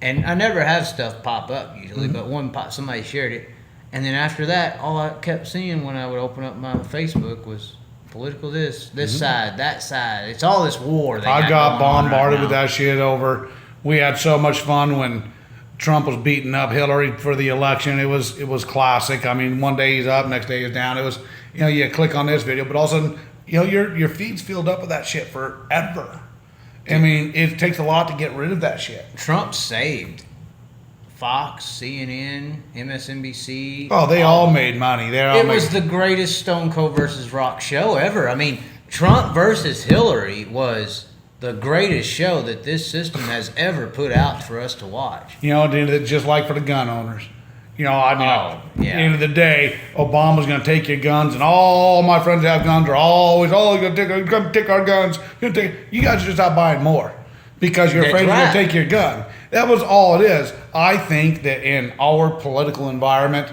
and I never have stuff pop up usually, but somebody shared it, and then after that, all I kept seeing when I would open up my Facebook was political this side, that side. It's all this war. I got bombarded with that shit over. We had so much fun when Trump was beating up Hillary for the election. It was classic. I mean, one day he's up, next day he's down. It was, you click on this video, but all of a sudden, your feed's filled up with that shit forever. I mean, it takes a lot to get rid of that shit. Trump saved Fox, CNN, MSNBC. Oh, they all made money. It was the greatest Stone Cold versus Rock show ever. I mean, Trump versus Hillary was the greatest show that this system has ever put out for us to watch. Just like for the gun owners. At the end of the day, Obama's going to take your guns, and all my friends that have guns are always, going to take our guns. You guys are just out buying more because you're afraid they're going to take your gun. That was all it is. I think that in our political environment,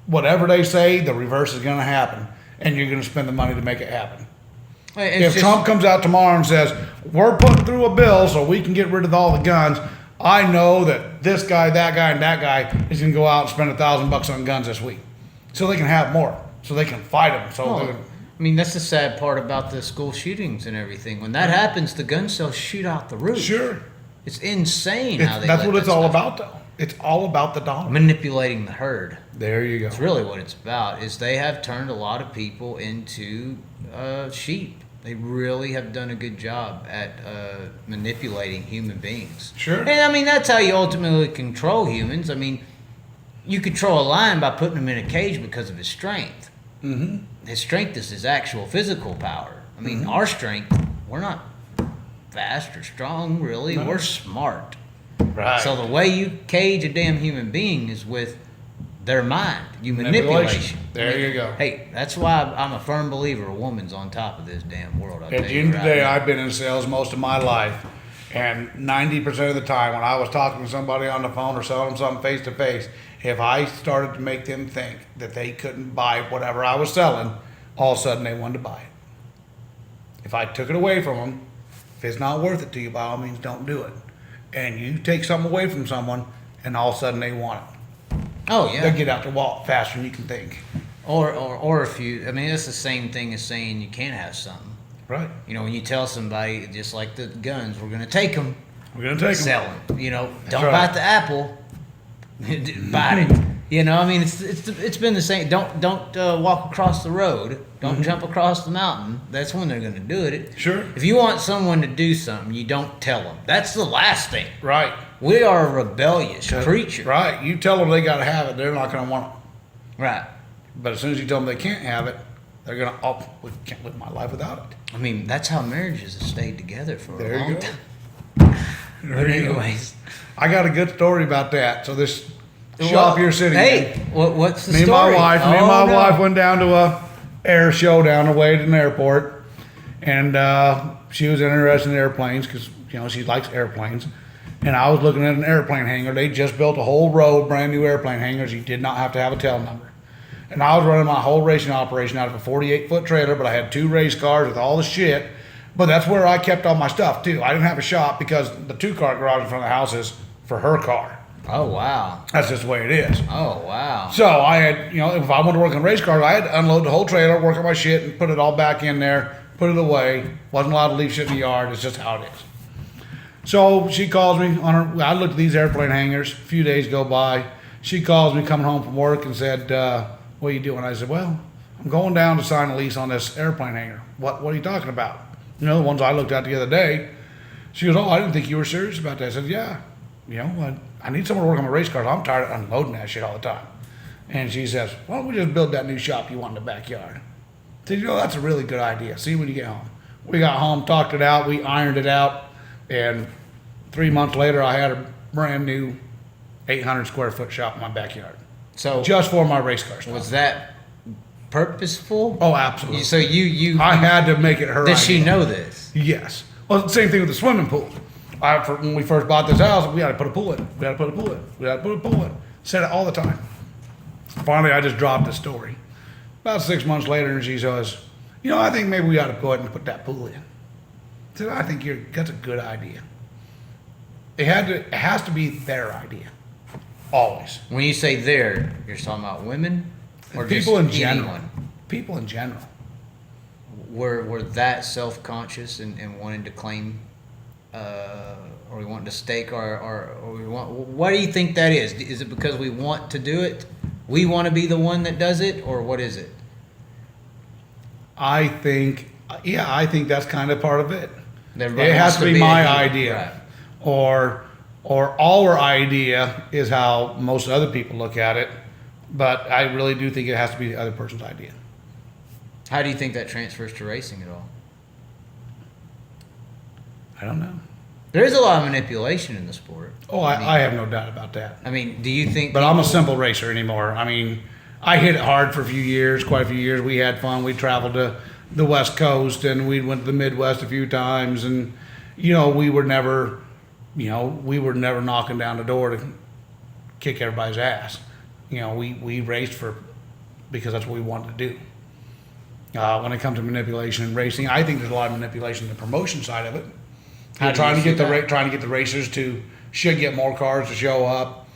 whatever they say, the reverse is going to happen, and you're going to spend the money to make it happen. If Trump comes out tomorrow and says, we're putting through a bill so we can get rid of all the guns, I know that this guy, that guy, and that guy is going to go out and spend $1,000 on guns this week. So they can have more. So they can fight them. That's the sad part about the school shootings and everything. When that happens, the gun sales shoot out the roof. Sure. It's insane that's what it's all about, though. It's all about the dollar. Manipulating the herd. There you go. It's really what it's about, is they have turned a lot of people into sheep. They really have done a good job at manipulating human beings. Sure. And that's how you ultimately control humans. You control a lion by putting him in a cage because of his strength. Mm-hmm. His strength is his actual physical power. Our strength, we're not fast or strong, really. No. We're smart. Right. So the way you cage a damn human being is with their mind. You manipulation. There you go. Hey, that's why I'm a firm believer a woman's on top of this damn world. At the end of the day, I've been in sales most of my life, and 90% of the time when I was talking to somebody on the phone or selling them something face to face, if I started to make them think that they couldn't buy whatever I was selling, all of a sudden they wanted to buy it. If I took it away from them, if it's not worth it to you, by all means, don't do it. And you take something away from someone, and all of a sudden they want it. Oh yeah. They get out the wall faster than you can think. Or if you, I mean, it's the same thing as saying you can't have something. Right. You know, when you tell somebody, just like the guns, we're going to take them. We're going to take them. Sell them. You know, don't right. bite the apple. Bite it. You know, I mean, it's been the same. Don't walk across the road. Don't jump across the mountain. That's when they're going to do it. Sure. If you want someone to do something, you don't tell them. That's the last thing. Right. We are a rebellious creature. Right. You tell them they got to have it, they're not going to want it. Right. But as soon as you tell them they can't have it, they're going to, oh, we can't live my life without it. I mean, that's how marriages have stayed together for There a you long go. time. There But you go. anyways. I got a good story about that. So this shop you're sitting Hey, in. what's the Me and story? my wife, Oh, no. went down to a air show down the way to an airport, and she was interested in airplanes because she likes airplanes. And I was looking at an airplane hangar. They just built a whole row of brand new airplane hangars. You did not have to have a tail number. And I was running my whole racing operation out of a 48-foot trailer, but I had 2 race cars with all the shit. But that's where I kept all my stuff too. I didn't have a shop because the 2-car garage in front of the house is for her car. Oh, wow. That's just the way it is. Oh, wow. So I had, if I wanted to work on race cars, I had to unload the whole trailer, work on my shit, and put it all back in there, put it away. Wasn't allowed to leave shit in the yard. It's just how it is. So she calls me on her. I looked at these airplane hangars. A few days go by. She calls me coming home from work and said, "What are you doing?" I said, "Well, I'm going down to sign a lease on this airplane hangar." What are you talking about? The ones I looked at the other day. She goes, "Oh, I didn't think you were serious about that." I said, "Yeah, I need someone to work on my race cars. I'm tired of unloading that shit all the time." And she says, "Why don't we just build that new shop you want in the backyard?" I said, "That's a really good idea. See when you get home." We got home, talked it out, we ironed it out, and 3 months later, I had a brand new 800 square foot shop in my backyard, So just for my race cars. was that purposeful? Oh, absolutely. So you I had to make it her did idea. she know this? Yes. Well, same thing with the swimming pool. When we first bought this house, we had to put a pool in. We had to put a pool in. We had to put a pool in. Said it all the time. Finally, I just dropped the story. About 6 months later, and she says, "I think maybe we ought to go ahead and put that pool in." I said, "I think that's a good idea." It has to be their idea. Always. When you say there, you're talking about women or People just in general. anyone? People in general. We're that self-conscious and wanting to claim, or we want to stake or we want. What do you think that is? Is it because we want to do it? We want to be the one that does it, or what is it? I think that's kind of part of it. Everybody It has wants to be a my hero. idea. Right. Or our idea is how most other people look at it, but I really do think it has to be the other person's idea. How do you think that transfers to racing at all? I don't know. There is a lot of manipulation in the sport. Oh, I have no doubt about that. I mean, do you think? But I'm a people- simple racer anymore. I mean, I hit it hard for a few years, quite a few years. We had fun. We traveled to the West Coast and we went to the Midwest a few times, and we were never knocking down the door to kick everybody's ass. We raced because that's what we wanted to do. When it comes to manipulation and racing, I think there's a lot of manipulation in the promotion side of it. How do Trying you to get see the that? trying to get the racers to should get more cars to show up.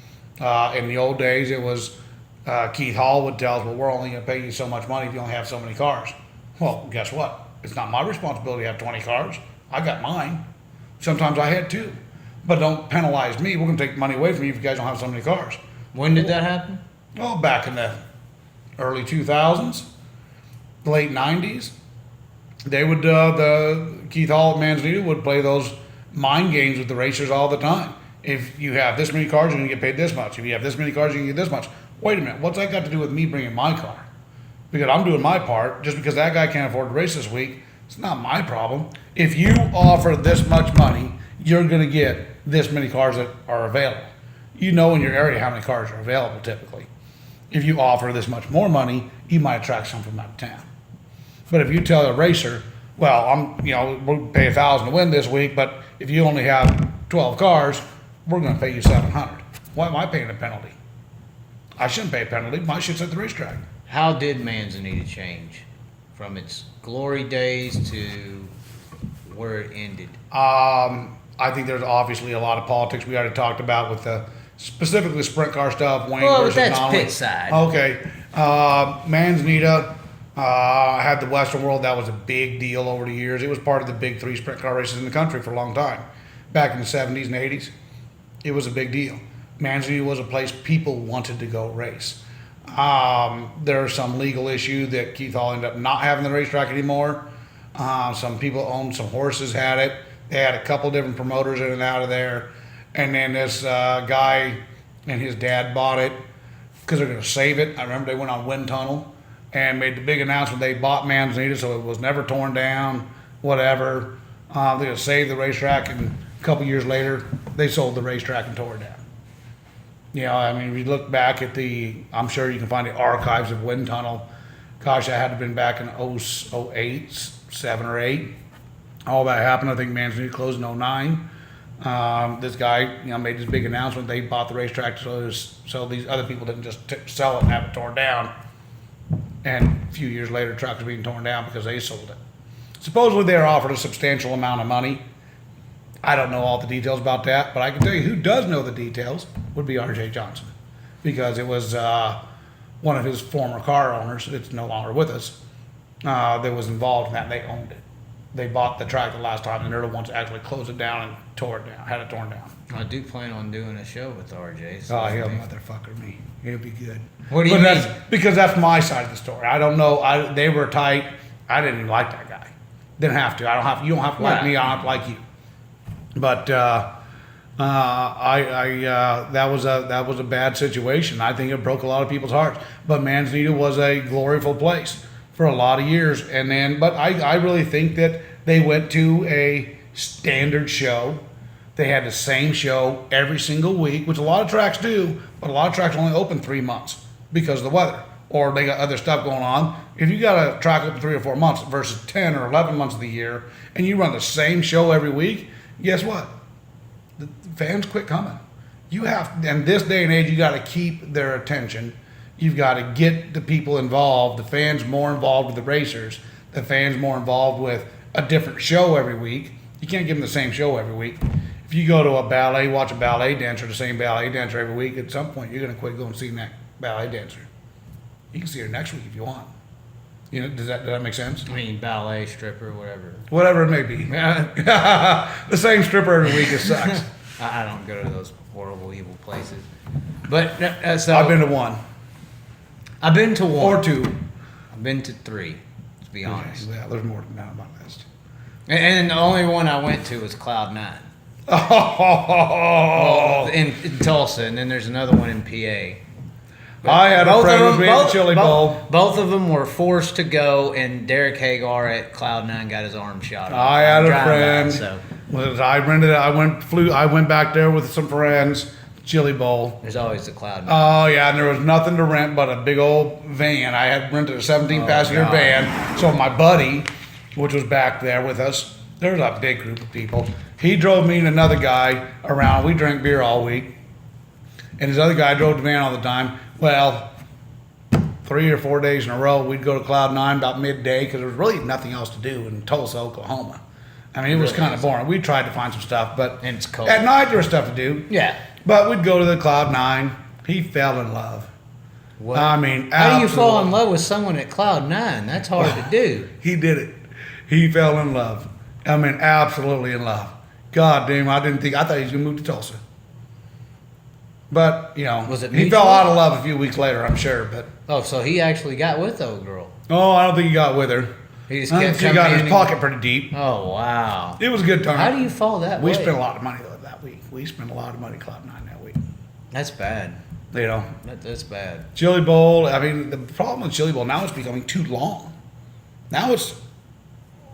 In the old days, it was Keith Hall would tell us, "Well, we're only going to pay you so much money if you only have so many cars." Well, guess what? It's not my responsibility to have 20 cars. I got mine. Sometimes I had 2. But don't penalize me. We're going to take money away from you if you guys don't have so many cars. When did that happen? Oh, back in the early 2000s, the late 90s, they would, the Keith Hall at Manzanita would play those mind games with the racers all the time. If you have this many cars, you're going to get paid this much. If you have this many cars, you're going to get this much. Wait a minute, what's that got to do with me bringing my car? Because I'm doing my part. Just because that guy can't afford to race this week, it's not my problem. If you offer this much money, you're going to get this many cars that are available. In your area how many cars are available typically. If you offer this much more money, you might attract some from out of town. But if you tell a racer, "Well, we'll pay $1,000 to win this week, but if you only have 12 cars, we're going to pay you $700. Why am I paying a penalty? I shouldn't pay a penalty. My shit's at the racetrack. How did Manzanita change from its glory days to where it ended? I think there's obviously a lot of politics we already talked about with the specifically sprint car stuff. Wayne Well, versus that's Donnelly. pit side. Okay. Manzanita had the Western World. That was a big deal over the years. It was part of the big 3 sprint car races in the country for a long time. Back in the 70s and 80s, it was a big deal. Manzanita was a place people wanted to go race. There was some legal issue that Keith Hall ended up not having the racetrack anymore. Some people owned some horses, had it. They had a couple different promoters in and out of there. And then this guy and his dad bought it because they're going to save it. I remember they went on Wind Tunnel and made the big announcement they bought Manzanita, so it was never torn down, whatever. They're going to save the racetrack, and a couple years later, they sold the racetrack and tore it down. You know, I mean, if you look back at I'm sure you can find the archives of Wind Tunnel. Gosh, that had to have been back in 08, 7 or 8. All that happened. I think Manzanita closed in 09. This guy, made this big announcement. They bought the racetrack so these other people didn't just sell it and have it torn down. And a few years later, the track was being torn down because they sold it. Supposedly, they were offered a substantial amount of money. I don't know all the details about that, but I can tell you who does know the details would be R.J. Johnson, because it was one of his former car owners that's no longer with us that was involved in that. And they owned it. They bought the track the last time, and they're the ones that actually closed it down and tore it down, had it torn down. I do plan on doing a show with RJ. So Oh, he'll motherfucker me. He'll be good. What do you mean? Because that's my side of the story. I don't know. They were tight. I didn't even like that guy. Didn't have to. You don't have to like Right. me. I don't have to like you. But that was a bad situation. I think it broke a lot of people's hearts. But Manzanita was a gloriful place for a lot of years. But I really think that they went to a standard show. They had the same show every single week, which a lot of tracks do, but a lot of tracks only open 3 months because of the weather, or they got other stuff going on. If you got a track open 3 or 4 months versus 10 or 11 months of the year, and you run the same show every week, guess what? The fans quit coming. You have, in this day and age, you got to keep their attention. You've got to get the people involved, the fans more involved with the racers, the fans more involved with a different show every week. You can't give them the same show every week. If you go to a ballet, watch a ballet dancer, the same ballet dancer every week, at some point you're going to quit going and seeing that ballet dancer. You can see her next week if you want. Does that make sense? I mean, ballet, stripper, whatever. Whatever it may be. The same stripper every week, it sucks. I don't go to those horrible, evil places. But so I've been to one. I've been to one Or 2. I've been to 3. To be honest. Yeah, there's more than that on my list. And the only one I went to was Cloud 9. Oh, in Tulsa, and then there's another one in PA. I had a friend who made the Chili Bowl. Both of them were forced to go, and Derek Hagar at Cloud 9 got his arm shot off. I had a Driving friend. by, so I rented it. I went back there with some friends. Chili Bowl. there's always the Cloud 9. Oh yeah, and there was nothing to rent but a big old van. I had rented a 17-passenger God. van. So my buddy, which was back there with us, there was a big group of people. He drove me and another guy around. We drank beer all week, and this other guy drove the van all the time. Well, 3 or 4 days in a row, we'd go to Cloud 9 about midday because there was really nothing else to do in Tulsa, Oklahoma. I mean, it was kind of boring. We tried to find some stuff, but And it's cold. at night there was stuff to do. Yeah. But we'd go to the Cloud 9. He fell in love. What? I mean, How do you fall in absolutely. love with someone at Cloud 9? That's hard to do. He did it. He fell in love. I mean, absolutely in love. God damn, I thought he was going to move to Tulsa. But, Was it he mutual? fell out of love a few weeks later, I'm sure. But, Oh, so he actually got with the old girl. I don't think he got with her. He just I kept think he got coming his in pocket pretty deep. Oh, wow. It was a good time. How do you fall that We way? spent a lot of money that week. We spent a lot of money at Cloud 9 that week. That's bad. That's bad. Chili Bowl, I mean, the problem with Chili Bowl now is becoming too long. Now it's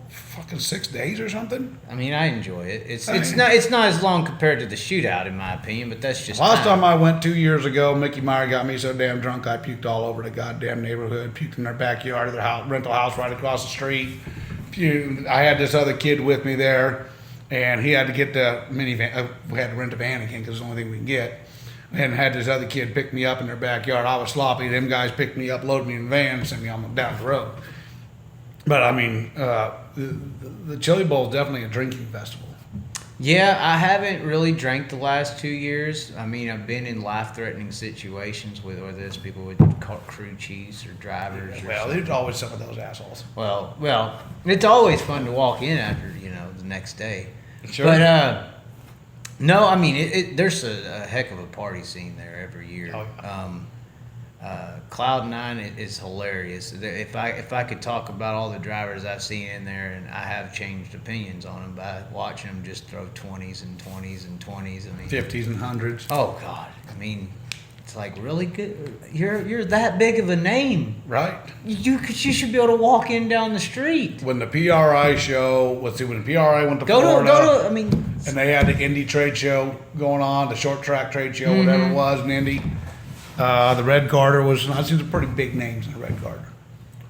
fucking 6 days or something. I mean, I enjoy it. It's I mean- not as long compared to the shootout, in my opinion, but that's just Last time I went 2 years ago, Mickey Meyer got me so damn drunk I puked all over the goddamn neighborhood, puked in their backyard of their house, rental house right across the street. I had this other kid with me there, and he had to get the minivan. We had to rent a van again because it's the only thing we can get. And had this other kid pick me up in their backyard. I was sloppy. Them guys picked me up, loaded me in the van, and sent me on down the road. But I mean, the Chili Bowl is definitely a drinking festival. Yeah, I haven't really drank the last 2 years. I mean, I've been in life-threatening situations with whether it's people with crew chiefs or drivers. Well, there's always some of those assholes. Well, it's always fun to walk in after the next day. Sure. But no, I mean, there's a heck of a party scene there every year. Oh, yeah. Cloud 9 is hilarious. If I could talk about all the drivers I've seen in there, and I have changed opinions on them by watching them just throw 20s and 20s and 20s. I mean, 50s and 100s. oh God, I mean, it's like really good. You're that big of a name. Right. You should be able to walk in down the street. When the PRI show, when the PRI went to Go Florida, to. I mean, and they had the Indy trade show going on, the short track trade show, whatever it was in Indy. The Red Garter was, I've seen some pretty big names in the Red Garter.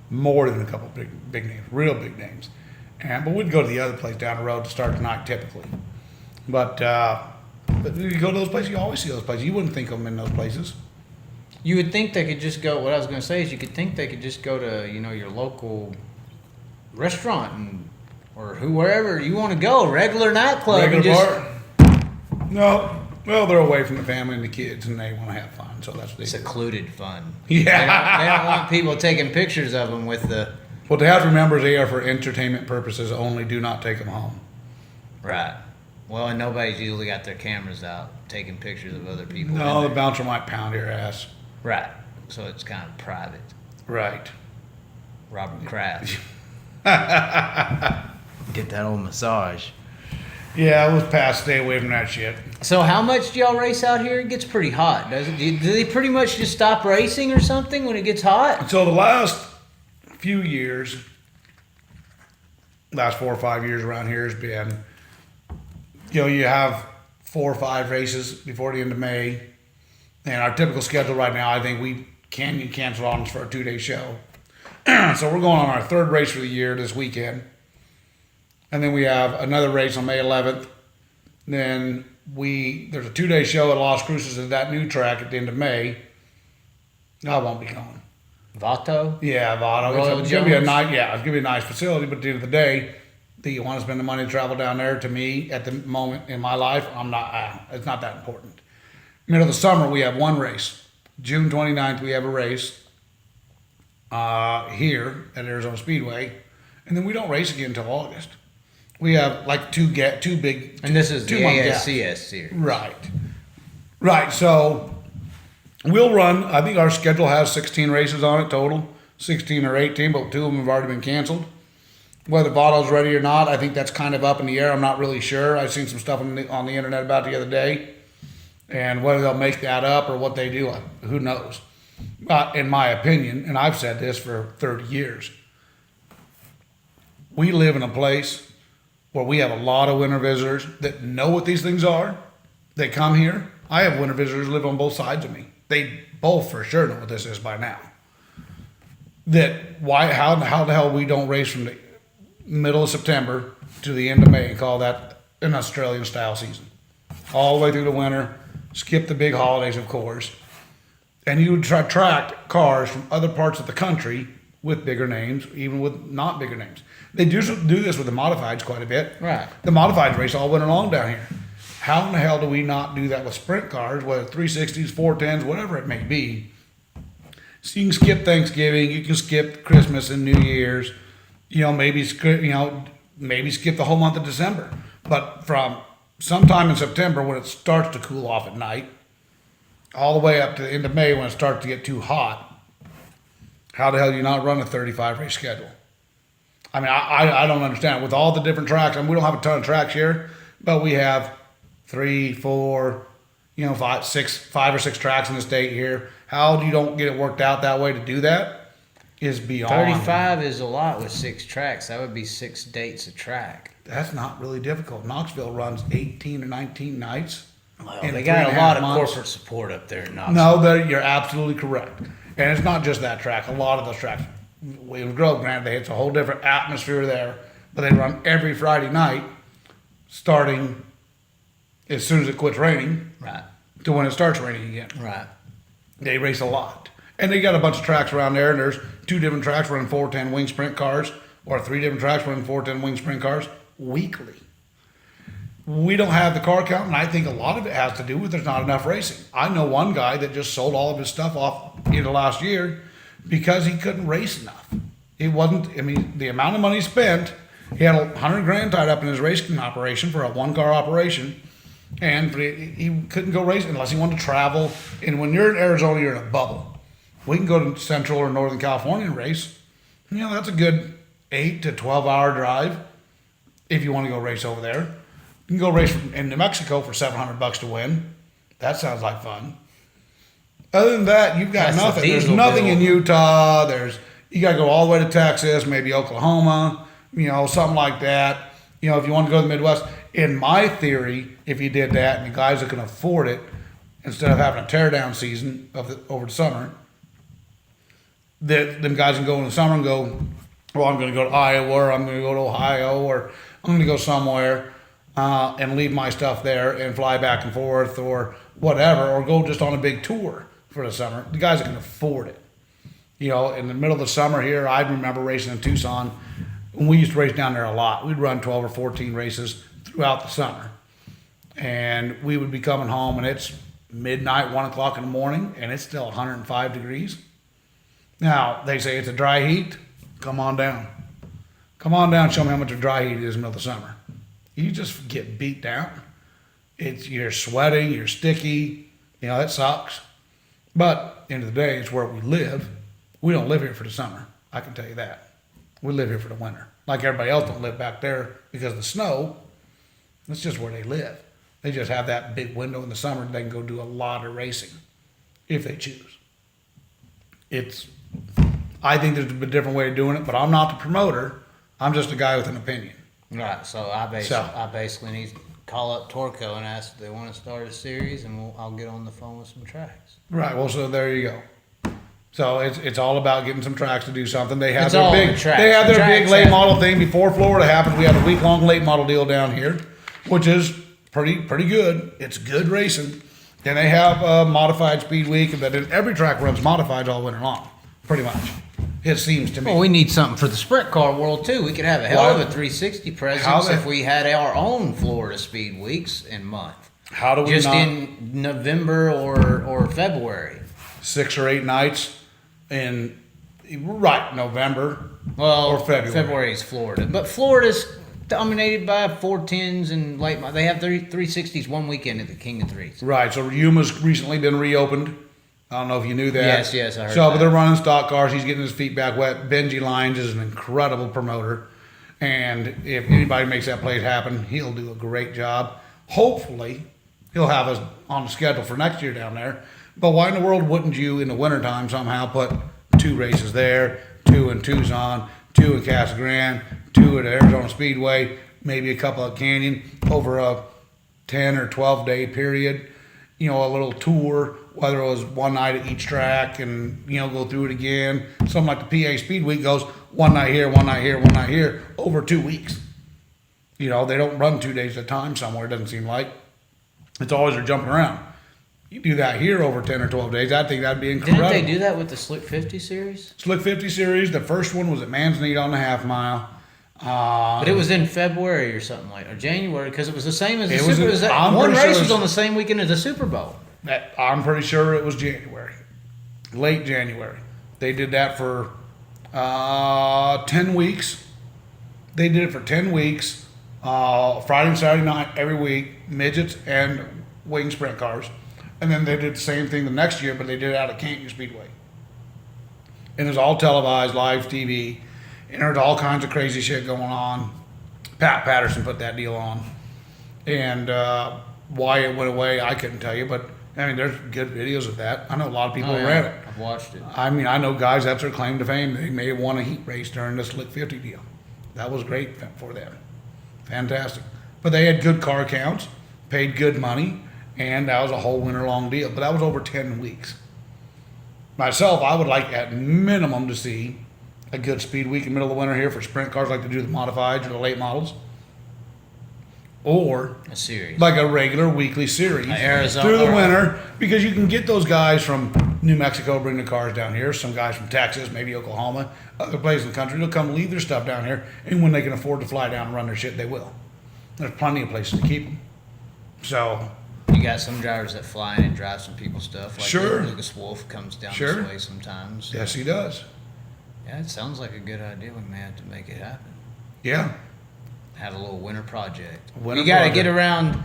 More than a couple big names, real big names. But we'd go to the other place down the road to start the night typically. But you go to those places, you always see those places. You wouldn't think of them in those places. you would think they could just go. What I was going to say is, you could think they could just go to your local restaurant or wherever you want to go, regular nightclub, Regular and bar? No. Well, they're away from the family and the kids, and they want to have fun. So that's what they do. secluded fun. Yeah. They don't want people taking pictures of them with the. What they have to remember is they are for entertainment purposes only. Do not take them home. Right. Well, and nobody's usually got their cameras out taking pictures of other people. No, the bouncer might pound your ass. Right. So it's kind of private. Right. Robert Kraft. Get that old massage. Yeah, it was past. Stay away from that shit. So how much do y'all race out here? It gets pretty hot, doesn't it? Do they pretty much just stop racing or something when it gets hot? So the last few years, last 4 or 5 years around here has been, you have 4 or 5 races before the end of May. And our typical schedule right now, I think we can cancel on us for a 2-day show. So we're going on our 3rd race for the year this weekend. And then we have another race on May 11th. Then there's a 2-day show at Las Cruces at that new track at the end of May. I won't be going. Vato? Yeah, Votto. Royal It's gonna be a Jones? nice, it's gonna be a nice facility. But at the end of the day, do you want to spend the money to travel down there? To me, at the moment in my life, I'm not. It's not that important. Middle of the summer, we have 1 race. June 29th, we have a race here at Arizona Speedway, and then we don't race again until August. We have like two big. And this is the 2-month gaps. ASCS series. Right. So we'll run. I think our schedule has 16 races on it total, 16 or 18, but 2 of them have already been canceled. Whether Votto's ready or not, I think that's kind of up in the air. I'm not really sure. I've seen some stuff on the internet about it the other day, and whether they'll make that up or what they do, who knows. But in my opinion, and I've said this for 30 years, we live in a place where we have a lot of winter visitors that know what these things are. They come here. I have winter visitors who live on both sides of me. They both for sure know what this is by now. How the hell we don't race from the middle of September to the end of May and call that an Australian style season. All the way through the winter, skip the big holidays, of course. And you would track cars from other parts of the country with bigger names, even with not bigger names. They do this with the modifieds quite a bit. Right. The modifieds race all winter long down here. How in the hell do we not do that with sprint cars, whether 360s, 410s, whatever it may be? So you can skip Thanksgiving, you can skip Christmas and New Year's, maybe skip the whole month of December. But from sometime in September when it starts to cool off at night, all the way up to the end of May when it starts to get too hot, how the hell do you not run a 35 race schedule? I mean, I don't understand. With all the different tracks, we don't have a ton of tracks here, but we have 3, 4, 5 or 6 tracks in the state here. How you don't get it worked out that way to do that is beyond. 35 is a lot with 6 tracks. That would be 6 dates a track. That's not really difficult. Knoxville runs 18 or 19 nights. Well, in they got a 3.5 lot of months. corporate support up there in Knoxville. No, you're absolutely correct. And it's not just that track. A lot of those tracks. Williams Grove, granted, it's a whole different atmosphere there, but they run every Friday night, starting as soon as it quits raining, Right. to when it starts raining again. Right. They race a lot. And they got a bunch of tracks around there, and there's 2 different tracks running 410 wing sprint cars, or 3 different tracks running 410 wing sprint cars weekly. we don't have the car count, and I think a lot of it has to do with there's not enough racing. I know one guy that just sold all of his stuff off in the last year because he couldn't race enough. It wasn't, I mean, the amount of money spent, he had $100,000 tied up in his racing operation for a one-car operation, and he couldn't go racing unless he wanted to travel. And when you're in Arizona, you're in a bubble. We can go to Central or Northern California and race. You know, that's a good 8 to 12 hour drive if you want to go race over there. You can go race in New Mexico for $700 to win. That sounds like fun. Other than that, you've got That's the nothing. There's diesel nothing bill. in Utah. You got to go all the way to Texas, maybe Oklahoma, you know, something like that. You know, if you want to go to the Midwest. In my theory, if you did that and the guys that can afford it, instead of having a teardown season over the summer, them guys can go in the summer and go, well, I'm going to go to Iowa, or I'm going to go to Ohio, or I'm going to go somewhere and leave my stuff there and fly back and forth or whatever, or go just on a big tour for the summer. The guys that can afford it. You know, in the middle of the summer here, I remember racing in Tucson. We used to race down there a lot. We'd run 12 or 14 races throughout the summer. And we would be coming home, and it's midnight, 1 o'clock in the morning, and it's still 105 degrees. Now, they say it's a dry heat. Come on down. Come on down, show me how much a dry heat is in the middle of the summer. You just get beat down. You're sweating, you're sticky. You know, it sucks. But at the end of the day, it's where we live. We don't live here for the summer. I can tell you that. We live here for the winter. Like everybody else don't live back there because of the snow. That's just where they live. They just have that big window in the summer and they can go do a lot of racing if they choose. I think there's a different way of doing it, but I'm not the promoter. I'm just a guy with an opinion. Right. So I basically need to call up Torco and ask if they want to start a series, and I'll get on the phone with some tracks. Right. Well, so there you go. So it's all about getting some tracks to do something. They have It's their all big the tracks. they have The their big tracks late have- model thing before Florida happened. We had a week-long late model deal down here, which is pretty good. It's good racing. Then they have modified speed week, and then every track runs modifieds all winter long, pretty much. It seems to me. Well, we need something for the sprint car world too. We could have a hell of Why- a 360 How presence the- if we had our own Florida speed weeks in month. How do we Just not in November or February. 6 or 8 nights in November Well, or February? February is Florida, but Florida's dominated by 410s and late. They have 360s one weekend at the King of Threes. Right. So Yuma's recently been reopened. I don't know if you knew that. Yes, I heard So, but that. they're running stock cars. He's getting his feet back wet. Benji Lines is an incredible promoter. And if anybody makes that place happen, he'll do a great job. Hopefully, he'll have us on the schedule for next year down there. But why in the world wouldn't you, in the wintertime, somehow put 2 races there, 2 in Tucson, 2 in Casa Grande, 2 at Arizona Speedway, maybe a couple at Canyon over a 10 or 12 day period? You know, a little tour, whether it was one night at each track and, you know, go through it again. Something like the PA Speed Week goes one night here, one night here, one night here, over 2 weeks. You know, they don't run 2 days at a time somewhere, it doesn't seem like. It's always they're jumping around. You do that here over 10 or 12 days, I think that'd be incredible. Didn't they do that with the Slick 50 series? Slick 50 series, the first one was at Manzanita on the half mile. But it was in February or something or January, because it was the same as the It was Super in- Bowl. I'm One pretty sure race it was was- on the same weekend as the Super Bowl. I'm pretty sure it was January, late January. They did that for 10 weeks. They did it for 10 weeks, Friday and Saturday night every week, midgets and wing sprint cars. And then they did the same thing the next year, but they did it out at Canyon Speedway. And it was all televised, live TV, and there's all kinds of crazy shit going on. Pat Patterson put that deal on. And why it went away, I couldn't tell you, but I mean, there's good videos of that. I know a lot of people ran it. I've watched it. I mean, I know guys, that's their claim to fame. They may have won a heat race during the Slick 50 deal. That was great for them. Fantastic. But they had good car counts, paid good money, and that was a whole winter long deal. But that was over 10 weeks. Myself, I would like at minimum to see a good speed week in the middle of the winter here for sprint cars like to do the modifieds or the late models. Or A series. like a regular weekly series Arizona- through the winter, because you can get those guys from New Mexico bring the cars down here, some guys from Texas, maybe Oklahoma, other places in the country, they'll come leave their stuff down here, and when they can afford to fly down and run their shit, they will. there's plenty of places to keep them. So, You got some drivers that fly in and drive some people's stuff. Like Sure. Lucas Wolf comes down Sure. this way sometimes. yes, he does. Yeah, it sounds like a good idea. We may have to make it happen. Yeah. Have a little winter project. Winter You got to project. get around.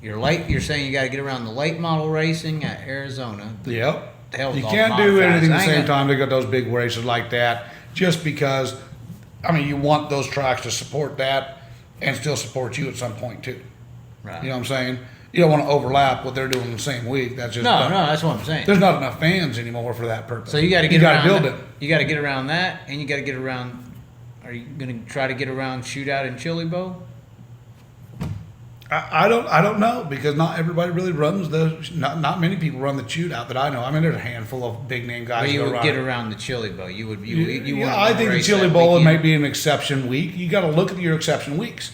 You're saying you got to get around the late model racing at Arizona. Yep. Hell, You all can't do modifieds. anything at the I ain't same gonna- time. They got those big races like that just because, I mean, you want those tracks to support that and still support you at some point too. Right. You know what I'm saying? You don't want to overlap what they're doing the same week. That's just No, that's what I'm saying. There's not enough fans anymore for that purpose. So you got to get you around. gotta build it. You got to get around that, and you got to get around. Are you going to try to get around shootout in Chili Bowl? I don't know because not everybody really runs not many people run the shootout that I know. I mean, there's a handful of big name guys. Well, you that would run get it. around the Chili Bowl. You would. Yeah, I think the Chili Bowl may be an exception week. You got to look at your exception weeks.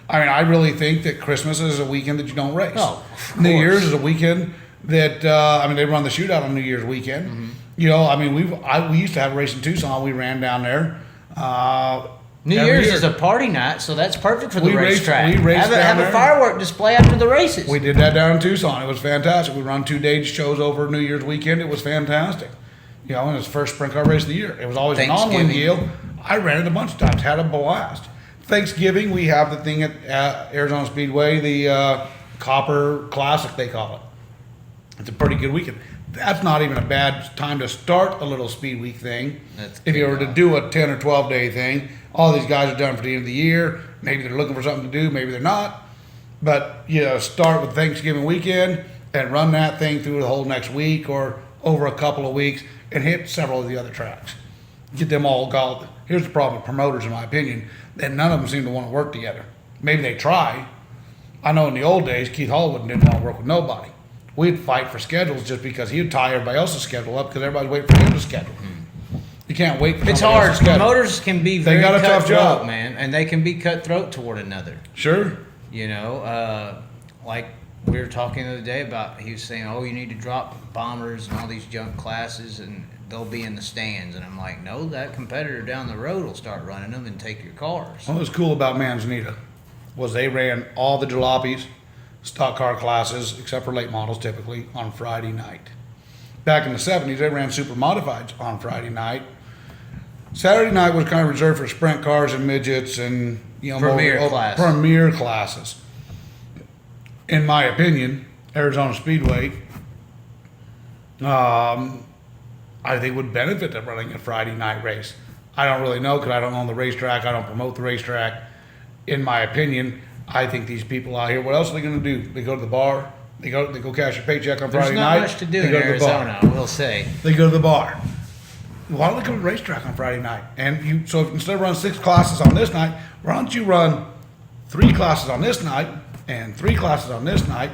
I mean, I really think that Christmas is a weekend that you don't race. Oh, of New course. Year's is a weekend that I mean they run the shootout on New Year's weekend. Mm-hmm. You know, I mean we used to have a race in Tucson. We ran down there. New every Year's year. is a party night, so that's perfect for the We raced- racetrack. we raced have down a there. firework display after the races. We did that down in Tucson. It was fantastic. We run 2-day shows over New Year's weekend. It was fantastic. You know, and it was the first sprint car race of the year. It was always a non-win Thanksgiving. deal. I ran it a bunch of times, had a blast. Thanksgiving, we have the thing at Arizona Speedway, the Copper Classic, they call it. It's a pretty good weekend. That's not even a bad time to start a little speed week thing. That's If you were to kickoff. do a 10 or 12 day thing, all these guys are done for the end of the year. Maybe they're looking for something to do, maybe they're not. But you know, start with Thanksgiving weekend and run that thing through the whole next week or over a couple of weeks and hit several of the other tracks. Get them all galled. Here's the problem with promoters, in my opinion, that none of them seem to want to work together. Maybe they try. I know in the old days, Keith Hollywood didn't want to work with nobody. We'd fight for schedules just because he'd tie everybody else's schedule up because everybody's waiting for him to schedule. You can't wait for It's somebody hard. else's schedule. Promoters can be They very got a tough cutthroat, job. man, and they can be cutthroat toward another. Sure. You know, like we were talking the other day about, he was saying, oh, you need to drop bombers and all these junk classes and they'll be in the stands. And I'm like, no, that competitor down the road will start running them and take your cars. What was cool about Manzanita was they ran all the jalopies, stock car classes, except for late models typically, on Friday night. Back in the 70s, they ran super modifieds on Friday night. Saturday night was kind of reserved for sprint cars and midgets and, you know, Premier class. premier classes. In my opinion, Arizona Speedway, I think would benefit them running a Friday night race. I don't really know because I don't own the racetrack. I don't promote the racetrack. In my opinion, I think these people out here, what else are they going to do? They go to the bar. They go cash a paycheck on There's Friday not night. much to do they in go to the bar. Arizona, I will say. They go to the bar. Why don't they come to the racetrack on Friday night? And so if instead of running 6 classes on this night, why don't you run 3 classes on this night and 3 classes on this night?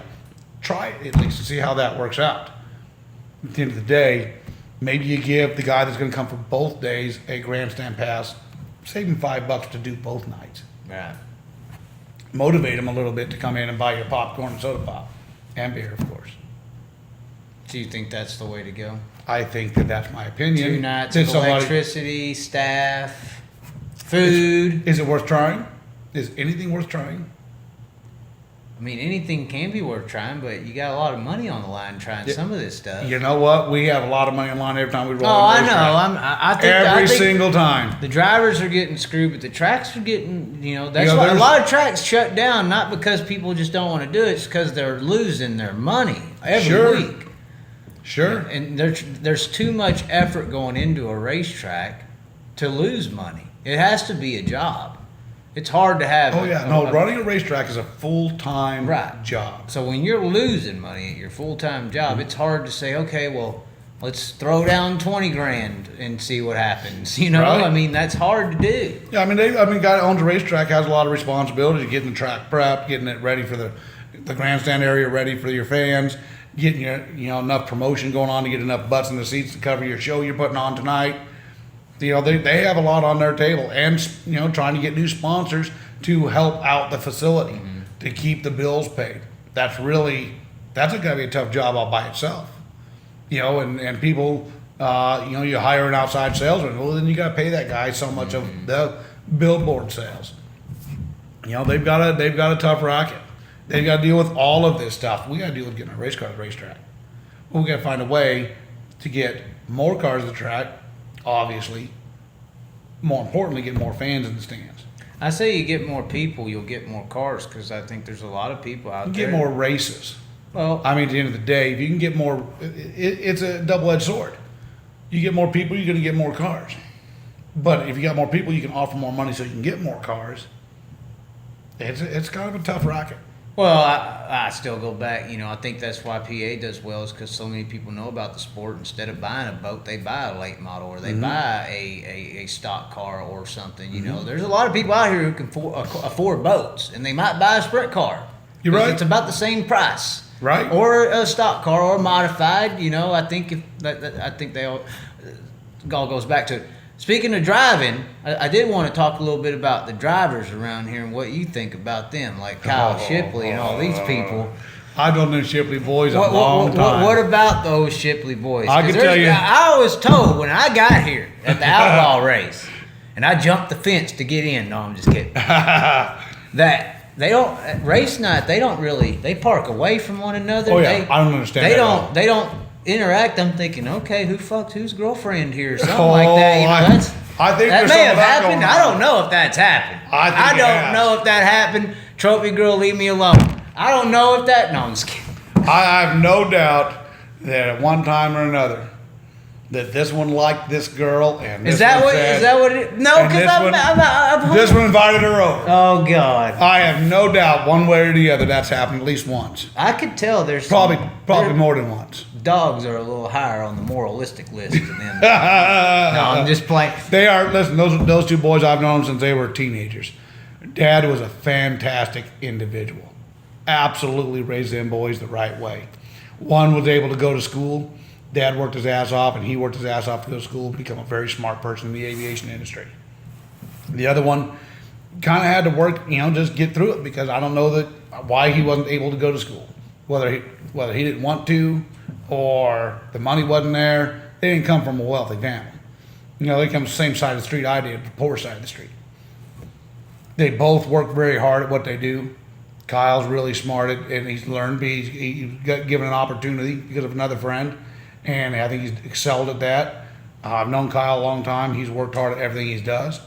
Try it at least to see how that works out. At the end of the day, maybe you give the guy that's going to come for both days a grandstand pass, save him $5 to do both nights. Right. Motivate him a little bit to come in and buy your popcorn and soda pop and beer, of course. Do you think that's the way to go? I think that that's my opinion. 2 nights Did of somebody- electricity, staff, food. Is it worth trying? Is anything worth trying? I mean, anything can be worth trying, but you got a lot of money on the line trying some of this stuff. You know what? We have a lot of money on the line every time we roll. Oh, on I the know. racetrack. I think Every I think single time. the drivers are getting screwed, but the tracks are getting. You know, that's You know, why a there's- lot of tracks shut down. Not because people just don't want to do it; it's because they're losing their money every Sure. week. Sure. And there's too much effort going into a racetrack to lose money. It has to be a job. It's hard to have. Oh yeah. No, running a racetrack is a full-time Right. job. So when you're losing money at your full-time job, it's hard to say, okay, well, let's throw down 20 grand and see what happens. You know, Right. I mean, that's hard to do. Yeah, I mean, guy that owns a racetrack has a lot of responsibility, getting the track prepped, getting it ready for the grandstand area, ready for your fans, getting your enough promotion going on to get enough butts in the seats to cover your show you're putting on tonight. You know, they have a lot on their table, and trying to get new sponsors to help out the facility to keep the bills paid. That's gotta be a tough job all by itself. You know, and people, you hire an outside salesman. Well, then you gotta pay that guy so much of the billboard sales. You know, they've got a tough racket. They've got to deal with all of this stuff. We got to deal with getting a race car to the racetrack. Well, we got to find a way to get more cars to the track, obviously. More importantly, get more fans in the stands. I say you get more people, you'll get more cars, because I think there's a lot of people out You there. get more races. Well, I mean, at the end of the day, if you can get more, it's a double-edged sword. You get more people, you're going to get more cars. But if you got more people, you can offer more money so you can get more cars. It's kind of a tough racket. well, I still go back. I think that's why PA does well, is because so many people know about the sport. Instead of buying a boat, they buy a late model, or they buy a stock car or something. There's a lot of people out here who can afford boats, and they might buy a sprint car. You're 'Cause right. It's about the same price. Right. Or a stock car or modified. I think I think they all goes back to it. Speaking of driving, I did want to talk a little bit about the drivers around here and what you think about them, like Kyle Shipley and all these people. I've known them Shipley boys a long time. What about those Shipley boys? I can 'Cause tell you- I was told when I got here at the Outlaw race, and I jumped the fence to get in. No, I'm just kidding. That they don't at race night. They don't really. They park away from one another. Oh, yeah. I don't understand They that at don't. all. They don't interact. I'm thinking, okay, who fucked whose girlfriend here, or something Oh, like that. I think that there's may some have of that happened. going I on. don't know if that's happened. I think I it don't has. know if that happened. Trophy girl, leave me alone. I don't know if that. No, I'm just kidding. I have no doubt that at one time or another, that this one liked this girl, and this Is that one what? said, Is that what it? No, and because this one- this one invited her over. Oh God. I have no doubt, one way or the other, that's happened at least once. I could tell there's Probably there- more than once. Dogs are a little higher on the moralistic list than them. No, I'm just playing. They are. Listen, those two boys, I've known them since they were teenagers. Dad was a fantastic individual. Absolutely raised them boys the right way. One was able to go to school. Dad worked his ass off, and he worked his ass off to go to school and become a very smart person in the aviation industry. The other one kind of had to work, just get through it, because I don't know why he wasn't able to go to school. Whether he didn't want to, or the money wasn't there. They didn't come from a wealthy family. They come from the same side of the street I did, the poor side of the street. They both work very hard at what they do. Kyle's really smart, and he's learned. He got given an opportunity because of another friend, and I think he's excelled at that. I've known Kyle a long time. He's worked hard at everything he does.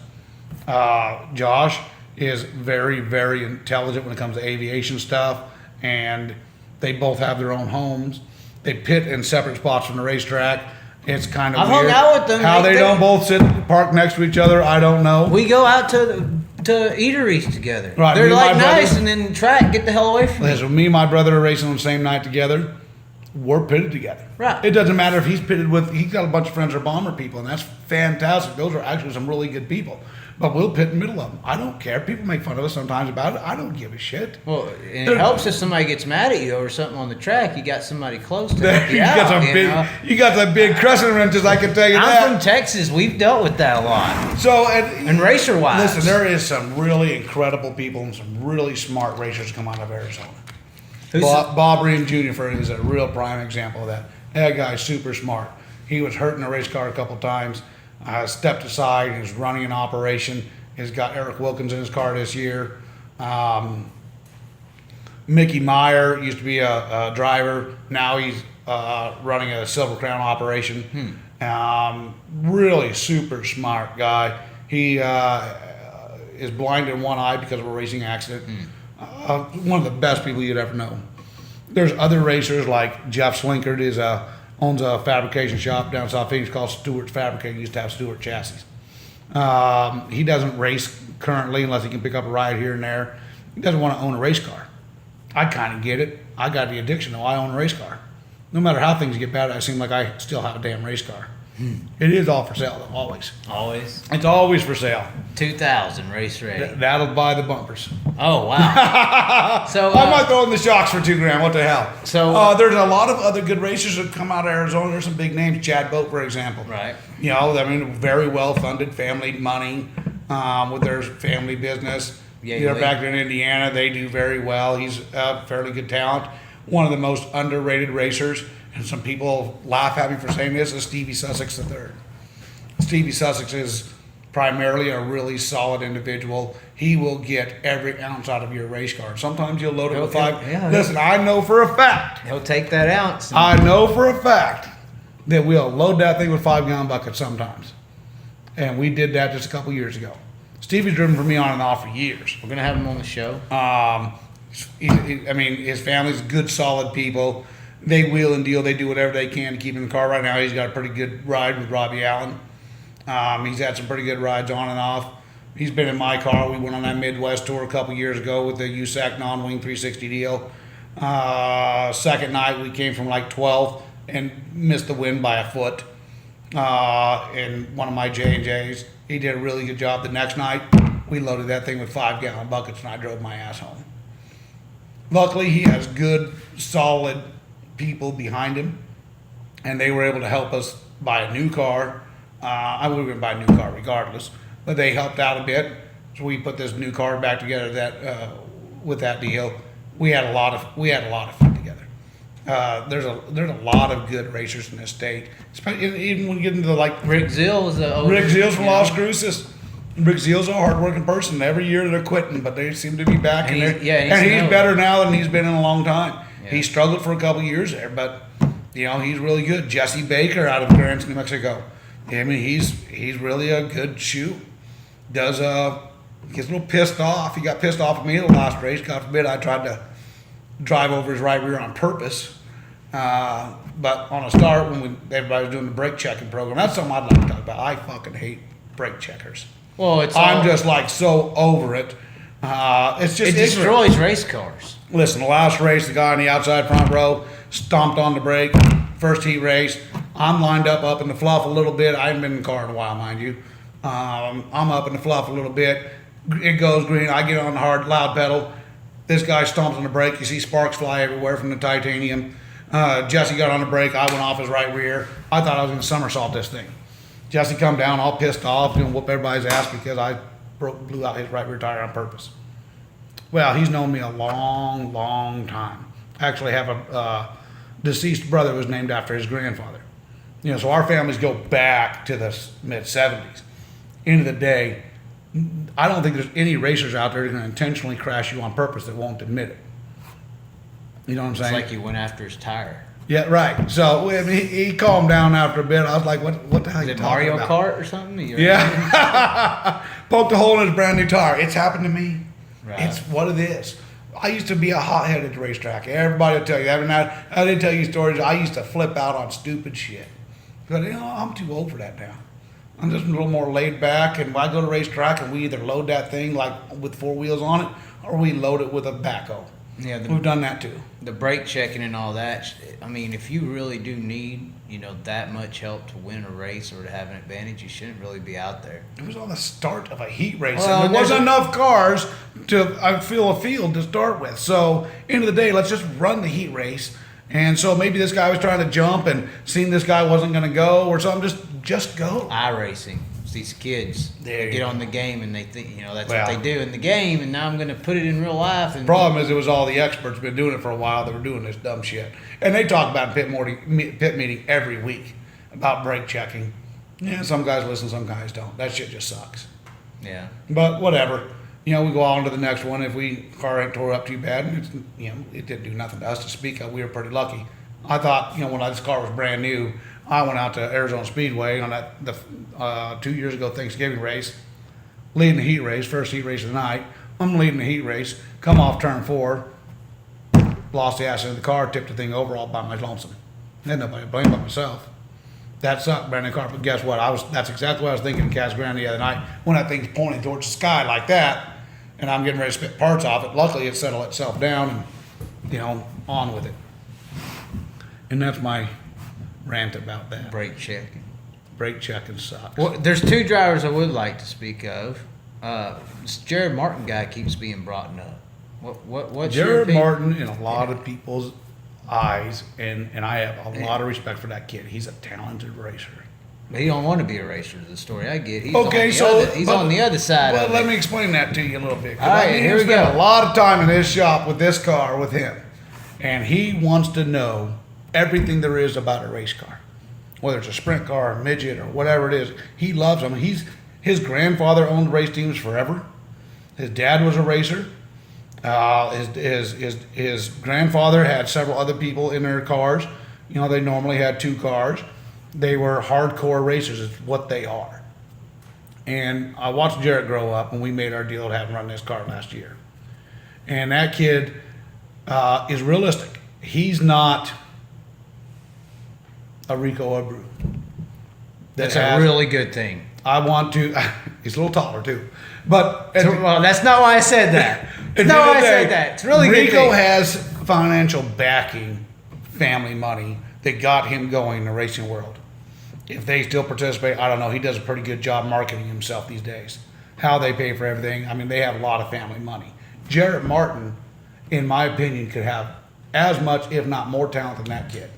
Josh is very, very intelligent when it comes to aviation stuff, and they both have their own homes. They pit in separate spots from the racetrack. It's kind of I've weird. hung out with them. How they don't both park next to each other, I don't know. We go out to eateries together. Right, They're me and like my brother- nice, and then track, get the hell away from me. Listen, me and my brother are racing on the same night together. We're pitted together. Right. It doesn't matter if he's pitted with, he's got a bunch of friends who are bomber people, and that's fantastic. Those are actually some really good people. But we'll pit in the middle of them. I don't care. People make fun of us sometimes about it. I don't give a shit. Well, and it helps if somebody gets mad at you over something on the track. You got somebody close to help you got out. some you big, know? you got some big crescent wrenches, I can tell you I'm from that. Texas. We've dealt with that a lot. So, And racer-wise. listen, there is some really incredible people and some really smart racers come out of Arizona. Bob Wheaton Jr. is a real prime example of that. That guy's super smart. He was hurt in a race car a couple times. Stepped aside and is running an operation. He's got Eric Wilkins in his car this year. Mickey Meyer used to be a driver. Now he's running a Silver Crown operation. Really super smart guy. He is blind in one eye because of a racing accident. One of the best people you'd ever know. There's other racers like Jeff Slinkard owns a fabrication shop down South Phoenix called Stewart's Fabricating. He used to have Stewart chassis. He doesn't race currently unless he can pick up a ride here and there. He doesn't want to own a race car. I kind of get it. I got the addiction though. I own a race car. No matter how things get bad, I seem like I still have a damn race car. It is all for sale though, always. Always. It's always for sale. 2000 race ready. That'll buy the bumpers. Oh, wow. So, I might throw in the shocks for $2,000. What the hell? So- there's a lot of other good racers that come out of Arizona. There's some big names. Chad Boat, for example. Right. Very well funded, family money with their family business. Yeah, Back there in Indiana, they do very well. He's a fairly good talent. One of the most underrated racers, and some people laugh at me for saying this, is Stevie Sussex III. Stevie Sussex is primarily a really solid individual. He will get every ounce out of your race car. Sometimes you'll load it with five. Yeah. Listen, I know for a fact. He'll take that ounce. I know for a fact that we'll load that thing with 5-gallon buckets sometimes. And we did that just a couple years ago. Stevie's driven for me on and off for years. We're gonna have him on the show. I mean, his family's good, solid people. They wheel and deal. They do whatever they can to keep him in the car. Right now, he's got a pretty good ride with Robbie Allen. He's had some pretty good rides on and off. He's been in my car. We went on that Midwest tour a couple years ago with the USAC non-wing 360 deal. Second night, we came from like 12th and missed the win by a foot in one of my J&Js. He did a really good job. The next night, we loaded that thing with 5-gallon buckets, and I drove my ass home. Luckily, he has good, solid people behind him, and they were able to help us buy a new car. I would have been buy a new car regardless, but they helped out a bit. So we put this new car back together with that deal. We had a lot of fun together. There's a lot of good racers in this state, especially even when you get into like Rick Zill is Rick Zill's from Las Cruces. Rick Zill's a hardworking person. Every year they're quitting, but they seem to be back. And he's better now than he's been in a long time. Yeah. He struggled for a couple years there, but he's really good. Jesse Baker out of Grants, New Mexico. I mean, he's really a good shoe. Gets a little pissed off. He got pissed off at me in the last race. God forbid I tried to drive over his right rear on purpose. But on a start, when everybody was doing the brake checking program, that's something I'd like to talk about. I fucking hate brake checkers. Well, I'm just like so over it. It's just it destroys race cars. Listen, the last race, the guy in the outside front row stomped on the brake. First heat race, I'm lined up in the fluff a little bit. I haven't been in the car in a while, mind you. I'm up in the fluff a little bit. It goes green. I get on the hard, loud pedal. This guy stomps on the brake. You see sparks fly everywhere from the titanium. Jesse got on the brake. I went off his right rear. I thought I was going to somersault this thing. Jesse come down all pissed off, going to whoop everybody's ass because I blew out his right rear tire on purpose. Well, he's known me a long, long time. I actually have a deceased brother who was named after his grandfather. So our families go back to the mid-'70s. End of the day, I don't think there's any racers out there that are going to intentionally crash you on purpose that won't admit it. You know what I'm saying? It's like you went after his tire. Yeah, right. So I mean, he calmed down after a bit. I was like, what the hell are you Is it talking Mario about? Kart or something? Yeah. Poked a hole in his brand new tire. It's happened to me. Right. It's what it is. I used to be a hothead at the racetrack. Everybody will tell you. I didn't tell you stories. I used to flip out on stupid shit. But I'm too old for that now. I'm just a little more laid back. And when I go to racetrack and we either load that thing like with 4 wheels on it, or we load it with a backhoe. Yeah, We've done that too. The brake checking and all that. I mean, if you really do need, that much help to win a race or to have an advantage, you shouldn't really be out there. It was on the start of a heat race. Well, and there wasn't enough cars to fill a field to start with. So, end of the day, let's just run the heat race. And so maybe this guy was trying to jump and seen this guy wasn't going to go or something. Just go. iRacing. It's these kids There you get go. on the game and they think, that's Well, what they do in the game. And now I'm going to put it in real life. And Problem is, it was all the experts been doing it for a while that were doing this dumb shit. And they talk about pit meeting every week about brake checking. Yeah, some guys listen, some guys don't. That shit just sucks. Yeah. But whatever. We go on to the next one. If car ain't tore up too bad, and it didn't do nothing to us to speak of. We were pretty lucky. I thought, when this car was brand new, I went out to Arizona Speedway on the 2 years ago Thanksgiving race, leading the heat race, first heat race of the night. I'm leading the heat race, come off turn 4, lost the ass in the car, tipped the thing over all by my lonesome. Had nobody to blame but myself. That sucked, brand new car. But guess what? That's exactly what I was thinking in Casa Grande the other night when that thing's pointing towards the sky like that, and I'm getting ready to spit parts off it. Luckily, it settled itself down and, on with it. And that's my rant about that. Brake checking. Brake checking sucks. Well, there's 2 drivers I would like to speak of. This Jared Martin guy keeps being brought up. What's your Jared opinion? Martin, in a lot of people's eyes, and I have a lot of respect for that kid. He's a talented racer. He don't want to be a racer. The story I get. He's Okay, he's on the other side Well, of let it. me explain that to you a little bit. 'Cause All right, I mean, here we spent go. a lot of time in his shop with this car with him, and he wants to know everything there is about a race car, whether it's a sprint car, a midget, or whatever it is. He loves them. His grandfather owned race teams forever. His dad was a racer. His grandfather had several other people in their cars. You know, they normally had 2 cars. They were hardcore racers, is what they are. And I watched Jarrett grow up, and we made our deal to have him run this car last year. And that kid is realistic. He's not a Rico Abreu. That's a really good thing. I want to. He's a little taller too, but Well, that's not why I said that. That's not why I said that. It's really good Rico thing. has financial backing, family money that got him going in the racing world. If they still participate, I don't know. He does a pretty good job marketing himself these days. How they pay for everything. I mean, they have a lot of family money. Jarrett Martin, in my opinion, could have as much, if not more, talent than that kid.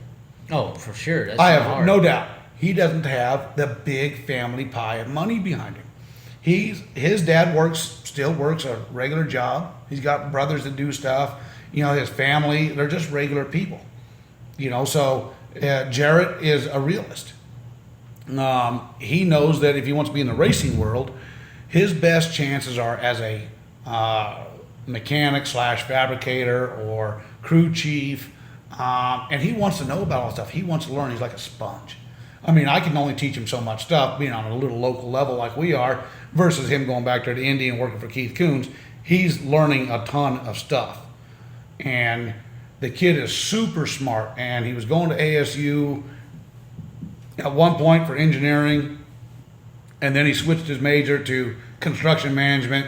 Oh, for sure. That's I not have hard. no doubt. He doesn't have the big family pie of money behind him. His dad still works a regular job. He's got brothers that do stuff. You know, his family, they're just regular people. You know, so Jarrett is a realist. He knows that if he wants to be in the racing world, his best chances are as a mechanic / fabricator or crew chief. And he wants to know about all that stuff. He wants to learn. He's like a sponge. I mean, I can only teach him so much stuff, being on a little local level like we are, versus him going back there to Indy and working for Keith Coons. He's learning a ton of stuff. And the kid is super smart. And he was going to ASU at one point for engineering. And then he switched his major to construction management,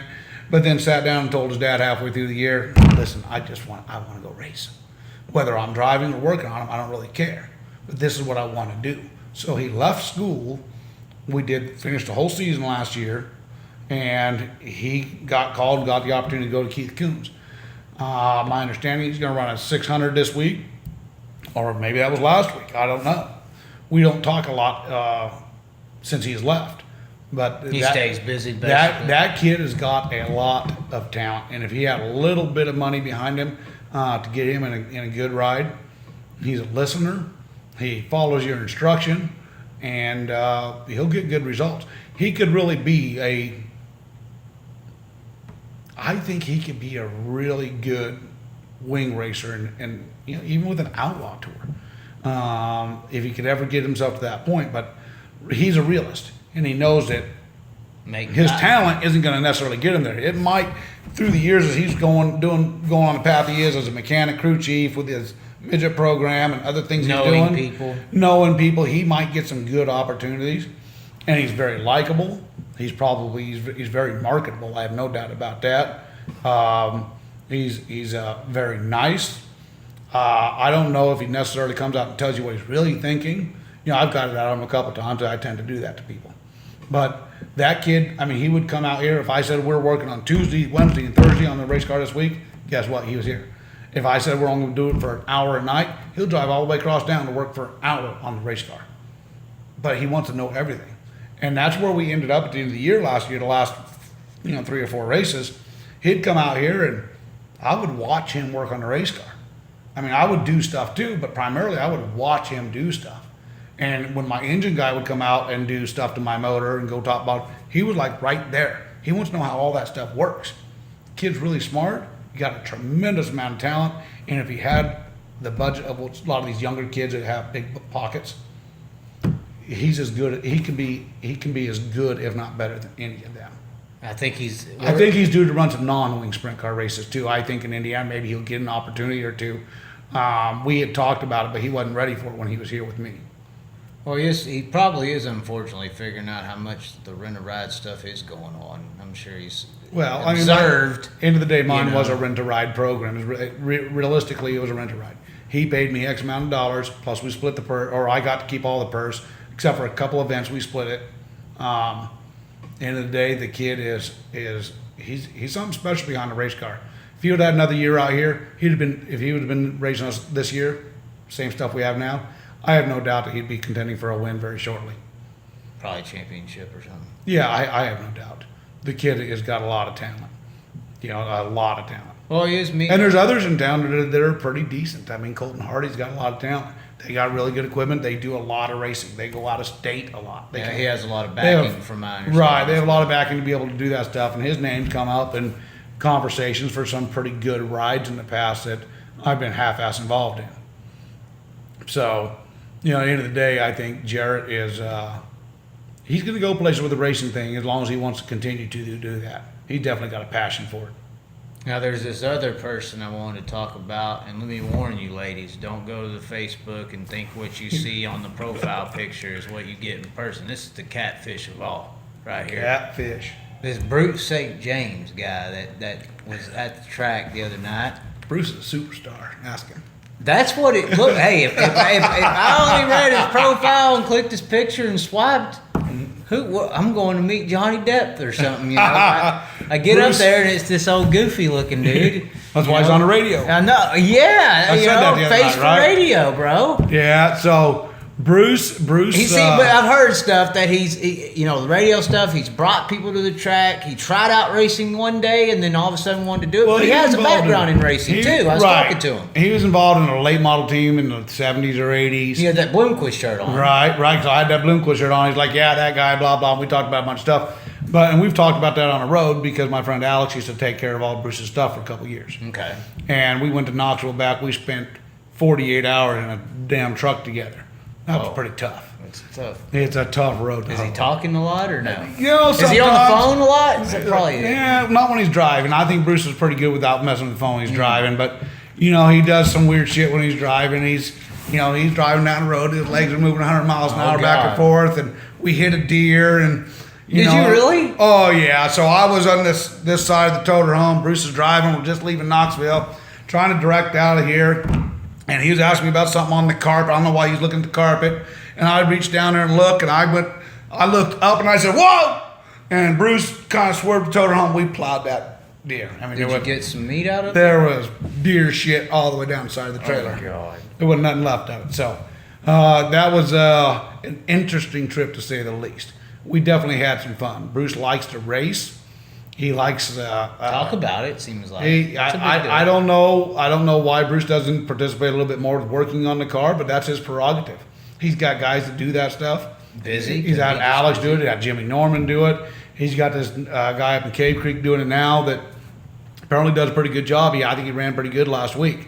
but then sat down and told his dad halfway through the year, listen, I want to go racing. Whether I'm driving or working on them, I don't really care. But this is what I want to do. So he left school. We finished the whole season last year, and he got called, got the opportunity to go to Keith Coons. My understanding, he's going to run a 600 this week, or maybe that was last week. I don't know. We don't talk a lot since he's left. But He stays busy, basically. that kid has got a lot of talent, and if he had a little bit of money behind him to get him in a good ride, he's a listener. He follows your instruction, and he'll get good results. He could really be I think he could be a really good wing racer, and you know, even with an outlaw tour, if he could ever get himself to that point. But he's a realist, and he knows that his talent isn't going to necessarily get him there. It might, through the years as he's going on the path he is as a mechanic crew chief with his midget program and other things knowing people, he might get some good opportunities. And he's very likable. He's very marketable. I have no doubt about that. He's very nice. I don't know if he necessarily comes out and tells you what he's really thinking. You know, I've got it out of him a couple times. I tend to do that to people. But that kid, I mean, he would come out here. If I said we're working on Tuesday, Wednesday, and Thursday on the race car this week, guess what? He was here. If I said we're only going to do it for an hour a night, he'll drive all the way across town to work for an hour on the race car. But he wants to know everything. And that's where we ended up at the end of the year last year, the last 3 or 4 races. He'd come out here and I would watch him work on the race car. I mean, I would do stuff too, but primarily I would watch him do stuff. And when my engine guy would come out and do stuff to my motor and go top bottom, he was like right there. He wants to know how all that stuff works. Kid's really smart. He got a tremendous amount of talent. And if he had the budget of a lot of these younger kids that have big pockets, he's as good. He can be as good, if not better, than any of them. I think he's due to run some non-wing sprint car races too. I think in Indiana maybe he'll get an opportunity or two. We had talked about it, but he wasn't ready for it when he was here with me. Well, yes, he probably is, unfortunately, figuring out how much the rent-a-ride stuff is going on. I'm sure he's observed. End of the day, mine was a rent-a-ride program. Realistically, it was a rent-a-ride. He paid me X amount of dollars, plus we split the purse, or I got to keep all the purse, except for a couple events, we split it. End of the day, the kid he's something special behind the race car. If he would have had another year out here, if he would have been racing us this year, same stuff we have now, I have no doubt that he'd be contending for a win very shortly. Probably championship or something. Yeah, I have no doubt. The kid has got a lot of talent. A lot of talent. Well, he is me. And there's others in town that are pretty decent. I mean, Colton Hardy's got a lot of talent. They got really good equipment. They do a lot of racing. They go out of state a lot. Yeah, he has a lot of backing from my understanding. Right, they have a lot of backing to be able to do that stuff, and his name's come up in conversations for some pretty good rides in the past that I've been half-ass involved in. So, you know, at the end of the day, I think Jarrett is, he's going to go places with the racing thing as long as he wants to continue to do that. He's definitely got a passion for it. Now, there's this other person I wanted to talk about, and let me warn you, ladies, don't go to the Facebook and think what you see on the profile picture is what you get in person. This is the catfish of all, right here. Catfish. This Bruce St. James guy that was at the track the other night. Bruce is a superstar. Ask him. That's what it looked. Hey, if I only read his profile and clicked his picture and swiped, I'm going to meet Johnny Depp or something. You know, I get Bruce, up there and it's this old goofy looking dude. That's why he's on the radio. I know. Yeah, I you said that know, the other face night, for right? radio, bro. Yeah. So Bruce. But I've heard stuff that you know, the radio stuff. He's brought people to the track. He tried out racing one day, and then all of a sudden wanted to do it. But he has a background in racing too. I was talking to him. He was involved in a late model team in the 70s or 80s. He had that Bloomquist shirt on. Right. So I had that Bloomquist shirt on. He's like, yeah, that guy, blah blah. And we talked about a bunch of stuff, and we've talked about that on the road because my friend Alex used to take care of all Bruce's stuff for a couple of years. Okay. And we went to Knoxville back. We spent 48 hours in a damn truck together. That was pretty tough. It's tough. It's a tough road. Is he talking a lot or no? You know, is he on the phone a lot? Is that probably it? Yeah, not when he's driving. I think Bruce is pretty good without messing with the phone when he's driving. But, you know, he does some weird shit when he's driving. He's driving down the road. His legs are moving 100 miles an hour back and forth. And we hit a deer. And Did you really? Oh, yeah. So I was on this side of the toter home. Bruce is driving. We're just leaving Knoxville, trying to direct out of here. And he was asking me about something on the carpet. I don't know why he was looking at the carpet. And I reached down there and looked, and I looked up and I said, "Whoa!" And Bruce kind of swerved the toter home. We plowed that deer. I mean, Did you get some meat out of it? There was deer shit all the way down the side of the trailer. Oh, God. There wasn't nothing left of it. So that was an interesting trip to say the least. We definitely had some fun. Bruce likes to race. He likes talk about it. Seems like I don't know why Bruce doesn't participate a little bit more with working on the car, but that's his prerogative. He's got guys that do that stuff. Busy. He's had Alex do it. He's had Jimmy Norman do it. He's got this guy up in Cave Creek doing it now that apparently does a pretty good job. I think he ran pretty good last week.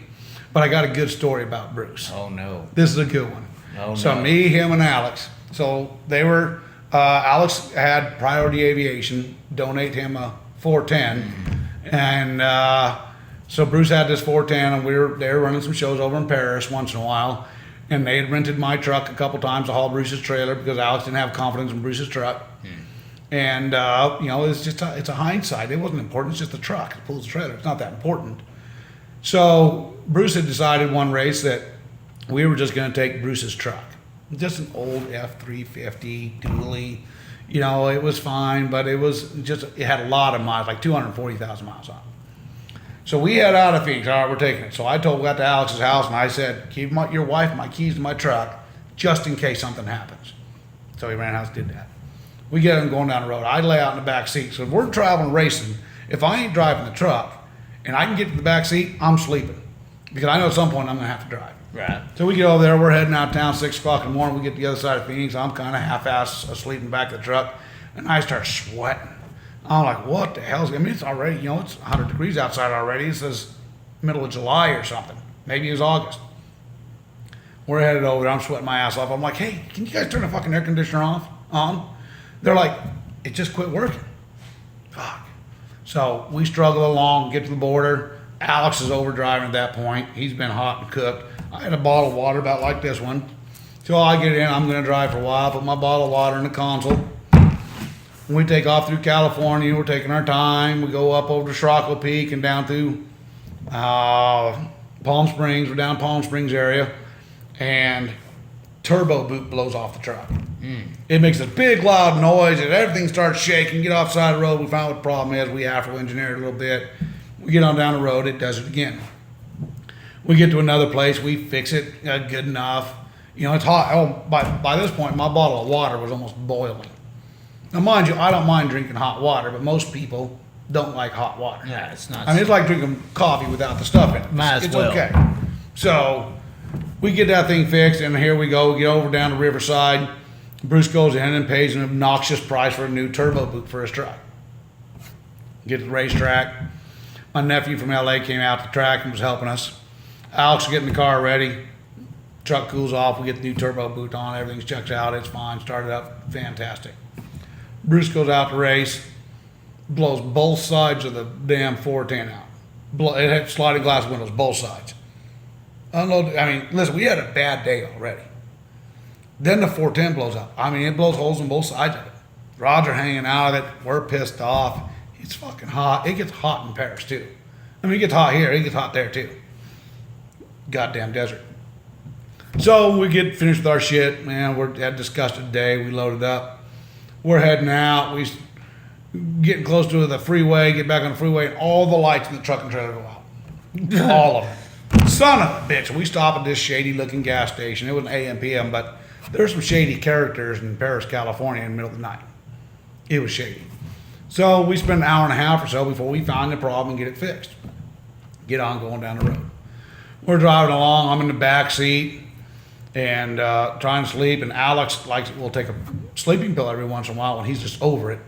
But I got a good story about Bruce. Oh no. This is a good one. Oh so no. Me, him, and Alex. So they were. Alex had Priority Aviation donate him a 410, and so Bruce had this 410, and they were running some shows over in Paris once in a while, and they had rented my truck a couple times to haul Bruce's trailer because Alex didn't have confidence in Bruce's truck. And you know, it's a hindsight. It wasn't important. It's just the truck. It pulls the trailer. It's not that important. So Bruce had decided one race that we were just going to take Bruce's truck, just an old F350 dually. You know, it was fine, but it had a lot of miles, like 240,000 miles on it. So we head out of Phoenix. All right, we're taking it. So I got to Alex's house and I said, keep your wife my keys to my truck just in case something happens. So he ran out and did that. We get him going down the road. I lay out in the back seat. So if we're traveling racing, if I ain't driving the truck and I can get to the back seat, I'm sleeping. Because I know at some point I'm going to have to drive. Right. So we get over there, we're heading out of town, 6 o'clock in the morning, we get to the other side of Phoenix, I'm kind of half-ass asleep in the back of the truck, and I start sweating. I'm like, what the hell's, I mean, it's already, you know, it's 100 degrees outside already, it says middle of July or something, maybe it was August. We're headed over there, I'm sweating my ass off, I'm like, hey, can you guys turn the fucking air conditioner on? They're like, it just quit working. Fuck. So we struggle along, get to the border, Alex is over driving at that point, he's been hot and cooked. I had a bottle of water about like this one. So I get in, I'm going to drive for a while, put my bottle of water in the console. We take off through California, we're taking our time. We go up over to Scirocco Peak and down through Palm Springs. We're down Palm Springs area. And turbo boot blows off the truck. It makes a big loud noise and everything starts shaking. Get off the side of the road, we found what the problem is. We Afro-engineered a little bit. We get on down the road, it does it again. We get to another place, we fix it good enough. You know, it's hot. Oh, by this point, my bottle of water was almost boiling. Now, mind you, I don't mind drinking hot water, but most people don't like hot water. Yeah, it's not. I mean, it's like drinking coffee without the stuff in it. Might as it's well. okay. So We get that thing fixed, and here we go. We get over down to Riverside. Bruce goes in and pays an obnoxious price for a new turbo boot for his truck. Get to the racetrack. My nephew from LA came out to the track and was helping us. Alex is getting the car ready. Truck cools off. We get the new turbo boot on. Everything checks out. It's fine. Started up. Fantastic. Bruce goes out to race. Blows both sides of the damn 410 out. It had sliding glass windows, both sides. Unload. I mean, listen, we had a bad day already. Then the 410 blows up. I mean, it blows holes on both sides of it. Rods are hanging out of it. We're pissed off. It's fucking hot. It gets hot in Paris, too. I mean, it gets hot here. It gets hot there, too. Goddamn desert. So we get finished with our shit. Man, we're had a disgusted day. We loaded up. We're heading out. We getting close to the freeway, get back on the freeway, and all the lights in the truck and trailer go out. All of them. Son of a bitch. We stop at this shady-looking gas station. It was an AM, PM, but there's some shady characters in Paris, California in the middle of the night. It was shady. So we spent an hour and a half or so before we find the problem and get it fixed. Get on going down the road. We're driving along. I'm in the back seat and trying to sleep. And Alex will take a sleeping pill every once in a while when he's just over it.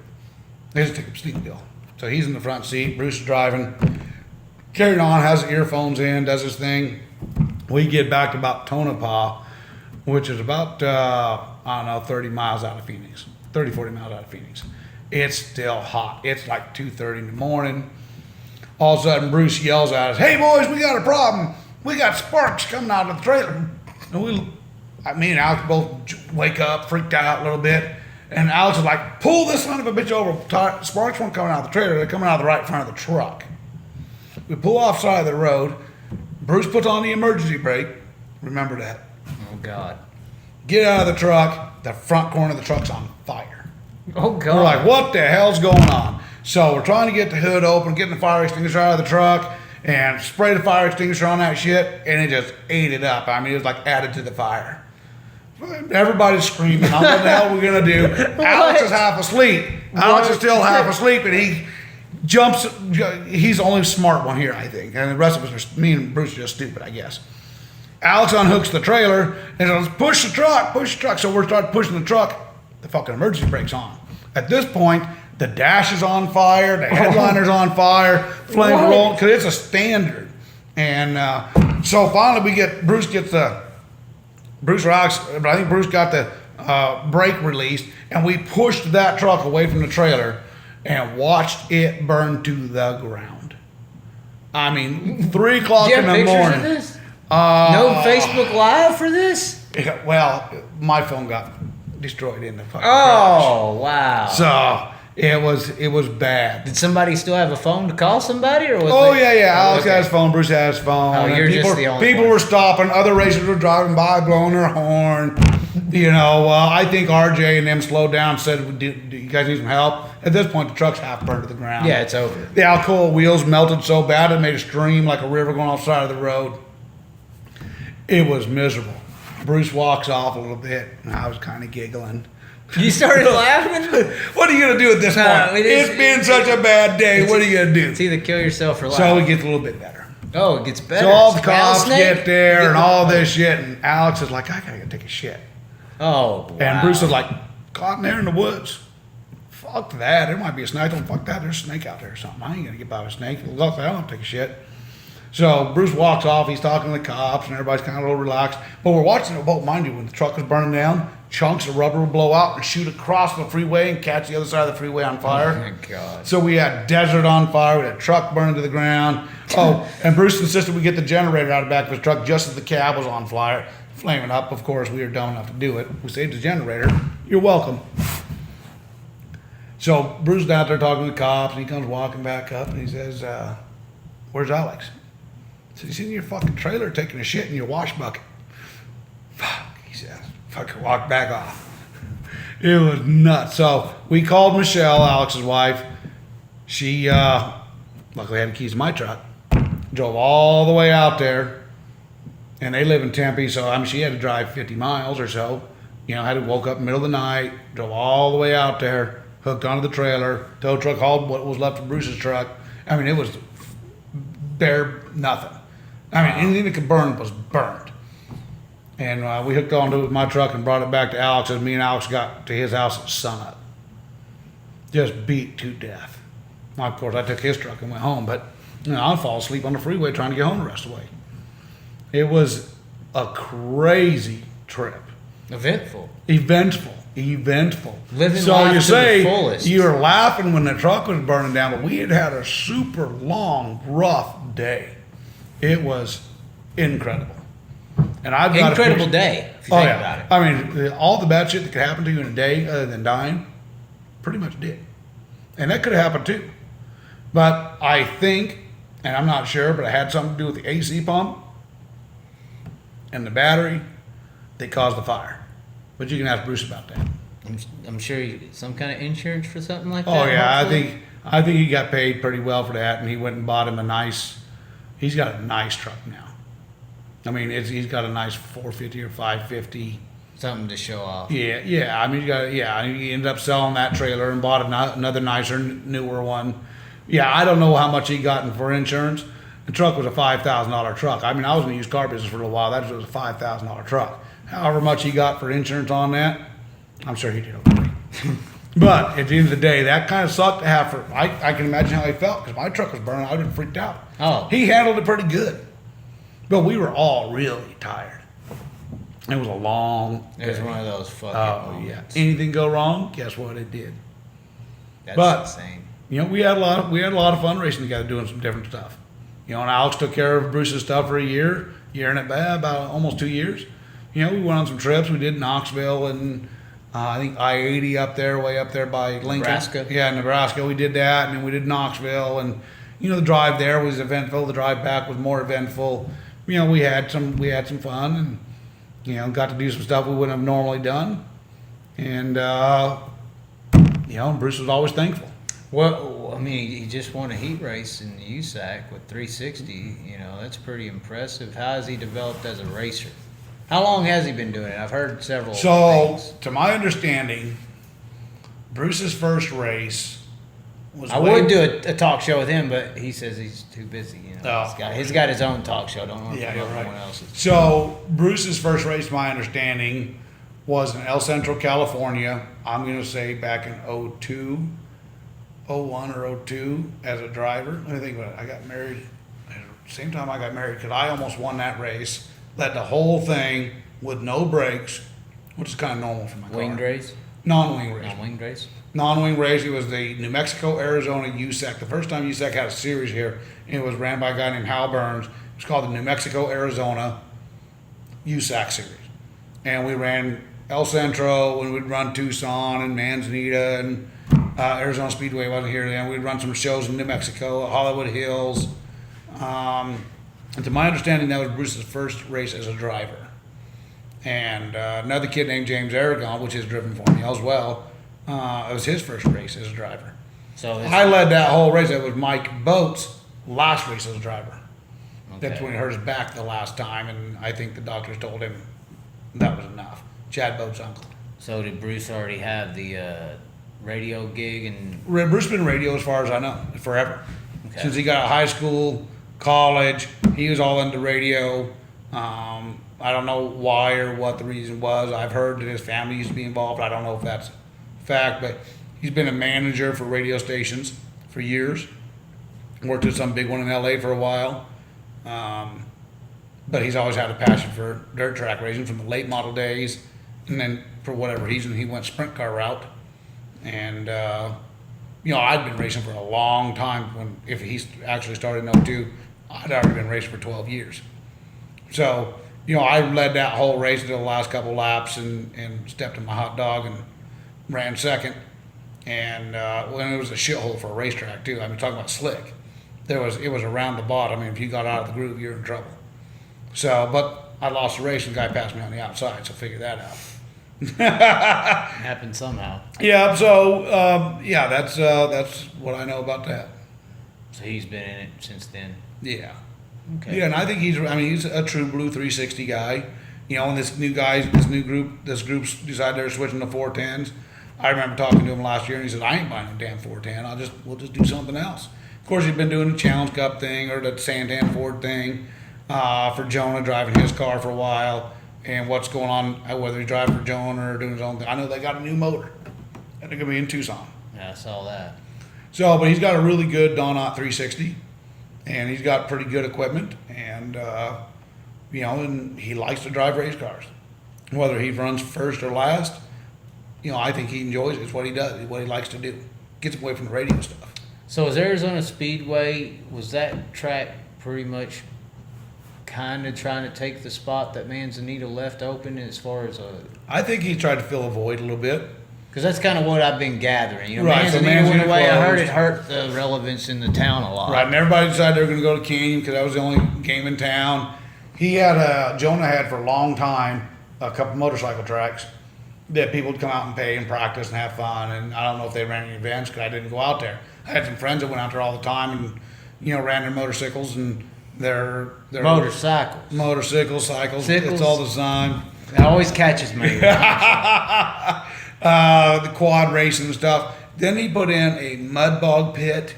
He doesn't take a sleeping pill. So he's in the front seat. Bruce is driving. Carrying on, has the earphones in, does his thing. We get back to about Tonopah, which is about, 30 miles out of Phoenix. 30, 40 miles out of Phoenix. It's still hot. It's like 2:30 in the morning. All of a sudden, Bruce yells at us, "Hey, boys, we got a problem. We got sparks coming out of the trailer." And me and Alex both wake up, freaked out a little bit. And Alex is like, "Pull this son of a bitch over. Sparks weren't coming out of the trailer. They're coming out of the right front of the truck." We pull off side of the road. Bruce puts on the emergency brake. Remember that. Oh, God. Get out of the truck. The front corner of the truck's on fire. Oh, God. We're like, what the hell's going on? So we're trying to get the hood open, getting the fire extinguisher out of the truck, and spray the fire extinguisher on that shit, and it just ate it up. I mean, it was like added to the fire. Everybody's screaming. What the hell are we going to do? Alex is half asleep. Alex is still half asleep, and he jumps. He's the only smart one here, I think. And the rest of us, me and Bruce, are just stupid, I guess. Alex unhooks the trailer and says, push the truck. So we're starting pushing the truck. The fucking emergency brake's on. At this point, the dash is on fire, the headliner's on fire, flames are rolling, because it's a standard. And so finally Bruce rocks, but I think Bruce got the brake released, and we pushed that truck away from the trailer and watched it burn to the ground. I mean, 3 o'clock in the morning. Of this? No Facebook Live for this? Well, my phone got destroyed in the fucking crash. Oh, wow. So it was bad. Did somebody still have a phone to call somebody, or was Yeah. Alex had his phone. Bruce had his phone. Oh, you're just the only people one. were stopping. Other racers were driving by, blowing their horn. I think RJ and them slowed down and said, do you guys need some help? At this point, the truck's half burned to the ground. Yeah, it's over. The Alcoa wheels melted so bad it made a stream like a river going off the side of the road. It was miserable. Bruce walks off a little bit, and I was kind of giggling. You started laughing? What are you going to do at this point? It's been such a bad day. What are you going to do? It's either kill yourself or laugh. So it gets a little bit better. Oh, it gets better. So all the cops get there and all this shit, and Alex is like, I got to go take a shit. Oh, wow. And Bruce is like, caught in there in the woods. Fuck that. There might be a snake. Don't fuck that. There's a snake out there or something. I ain't going to get by with a snake. Look, I don't have to take a shit. So Bruce walks off. He's talking to the cops, and everybody's kind of a little relaxed. But we're watching the boat, mind you, when the truck was burning down, chunks of rubber would blow out and shoot across the freeway and catch the other side of the freeway on fire. Oh, my God. So we had desert on fire. We had a truck burning to the ground. Oh, and Bruce insisted we get the generator out of the back of his truck just as the cab was on fire, flaming up. Of course, we were dumb enough to do it. We saved the generator. You're welcome. So Bruce is out there talking to the cops, and he comes walking back up, and he says, where's Alex? So he's in your fucking trailer taking a shit in your wash bucket. Fuck, he says. Fucking walk back off. It was nuts. So we called Michelle, Alex's wife. She luckily had the keys to my truck. Drove all the way out there. And they live in Tempe, so I mean she had to drive 50 miles or so. Had to woke up in the middle of the night, drove all the way out there, hooked onto the trailer, tow truck hauled what was left of Bruce's truck. I mean, it was bare nothing. I mean, anything that could burn was burned. And we hooked onto it with my truck and brought it back to Alex. As me and Alex got to his house at sunup. Just beat to death. Well, of course, I took his truck and went home, but I'd fall asleep on the freeway trying to get home the rest of the way. It was a crazy trip. Eventful. Eventful. Living so life you to say the fullest. you were laughing when the truck was burning down, but we had a super long, rough day. It was incredible. And I've got Incredible day, if you think about it. I mean, all the bad shit that could happen to you in a day other than dying, pretty much did. And that could have happened too. But I think, and I'm not sure, but it had something to do with the AC pump and the battery that caused the fire. But you can ask Bruce about that. I'm sure you get some kind of insurance for something like that. Oh yeah, hopefully? I think he got paid pretty well for that, and he went and bought him he's got a nice truck now. I mean, he's got a nice 450 or 550. Something to show off. Yeah. I mean, he ended up selling that trailer and bought another nicer, newer one. Yeah, I don't know how much he got for insurance. The truck was a $5,000 truck. I mean, I was in the used car business for a little while. That was a $5,000 truck. However much he got for insurance on that, I'm sure he did okay. But at the end of the day, that kind of sucked to have for. I can imagine how he felt because my truck was burning. I'd been freaked out. Oh. He handled it pretty good. But we were all really tired. It was a long It was day. one of those fucking Oh, moments. yeah. Anything go wrong? Guess what? It did. That's But- insane. You know, we had a lot of fun racing together, doing some different stuff. You know, and Alex took care of Bruce's stuff for a year and about almost 2 years. You know, we went on some trips. We did Knoxville and I think I-80 up there, way up there by Lincoln. Nebraska. Yeah, Nebraska. We did that, and then we did Knoxville, and you know, the drive there was eventful. The drive back was more eventful. You know, we had some fun, and you know, got to do some stuff we wouldn't have normally done, and you know, Bruce was always thankful. Well, I mean, he just won a heat race in the USAC with 360. You know, that's pretty impressive. How has he developed as a racer? How long has he been doing it? I've heard several So, things. to my understanding, Bruce's first race was. I would do a talk show with him, but he says he's too busy. You know, Oh. he's got his own talk show. Don't want to Yeah, promote you're right. anyone else's. So Bruce's first race, my understanding, was in El Centro, California. I'm going to say back in 02, 01 or 02 as a driver. Let me think about it. I got married at the same time I got married because I almost won that race. Led the whole thing with no brakes, which is kind of normal for my car. Winged race? Non-wing race. Non-winged race? Non-wing race. It was the New Mexico, Arizona USAC. The first time USAC had a series here, and it was ran by a guy named Hal Burns. It was called the New Mexico, Arizona USAC series. And we ran El Centro, and we'd run Tucson and Manzanita, and Arizona Speedway wasn't here then. We'd run some shows in New Mexico, Hollywood Hills. And to my understanding, that was Bruce's first race as a driver. And another kid named James Aragon, which has driven for me as well, it was his first race as a driver. So I led that whole race. That was Mike Boat's last race as a driver. That's Okay. when he hurt his back the last time, and I think the doctors told him that was enough. Chad Boat's uncle. So did Bruce already have the radio gig and Bruce's been radio as far as I know, forever. Okay. Since he got out of high school, college, he was all into radio. I don't know why or what the reason was. I've heard that his family used to be involved. I don't know if that's a fact, but he's been a manager for radio stations for years. Worked at some big one in LA for a while. But he's always had a passion for dirt track racing from the late model days. And then for whatever reason, he went sprint car route. And, you know, I'd been racing for a long time. If he actually started in 02, I'd already been racing for 12 years. So, you know, I led that whole race until the last couple laps and stepped in my hot dog and ran second. And when it was a shithole for a racetrack too. I mean, talking about slick. It was around the bottom. I mean, if you got out of the groove, you're in trouble. So, but I lost the race and the guy passed me on the outside, so figure that out. happened somehow? Yeah, so, yeah, that's what I know about that. So he's been in it since then. Yeah. Okay. Yeah, and I think he's a true blue 360 guy. You know, and this group's decided they're switching to 410s. I remember talking to him last year, and he said, "I ain't buying a damn 410. We'll just do something else." Of course, he's been doing the Challenge Cup thing or the Santan Ford thing for Jonah, driving his car for a while, and what's going on, whether he's driving for Jonah or doing his own thing. I know they got a new motor, and they're going to be in Tucson. Yeah, I saw that. So, but he's got a really good Donut 360, and he's got pretty good equipment, and and he likes to drive race cars. Whether he runs first or last, I think he enjoys it. It's what he does. It's what he likes to do. Gets away from the radio stuff. So is Arizona Speedway, was that track pretty much kind of trying to take the spot that Manzanita left open as far as I think he tried to fill a void a little bit. because that's kind of what I've been gathering. Right, so Manzanita went Manzanita away. I heard closed. it hurt the relevance in the town a lot. Right, and everybody decided they were going to go to Canyon because that was the only game in town. Jonah had for a long time a couple motorcycle tracks that people would come out and pay and practice and have fun. And I don't know if they ran any events because I didn't go out there. I had some friends that went out there all the time and ran their motorcycles and their Motorcycles. cycles. Sickles. It's all the time. That always catches me. The quad racing and stuff. Then he put in a mud bog pit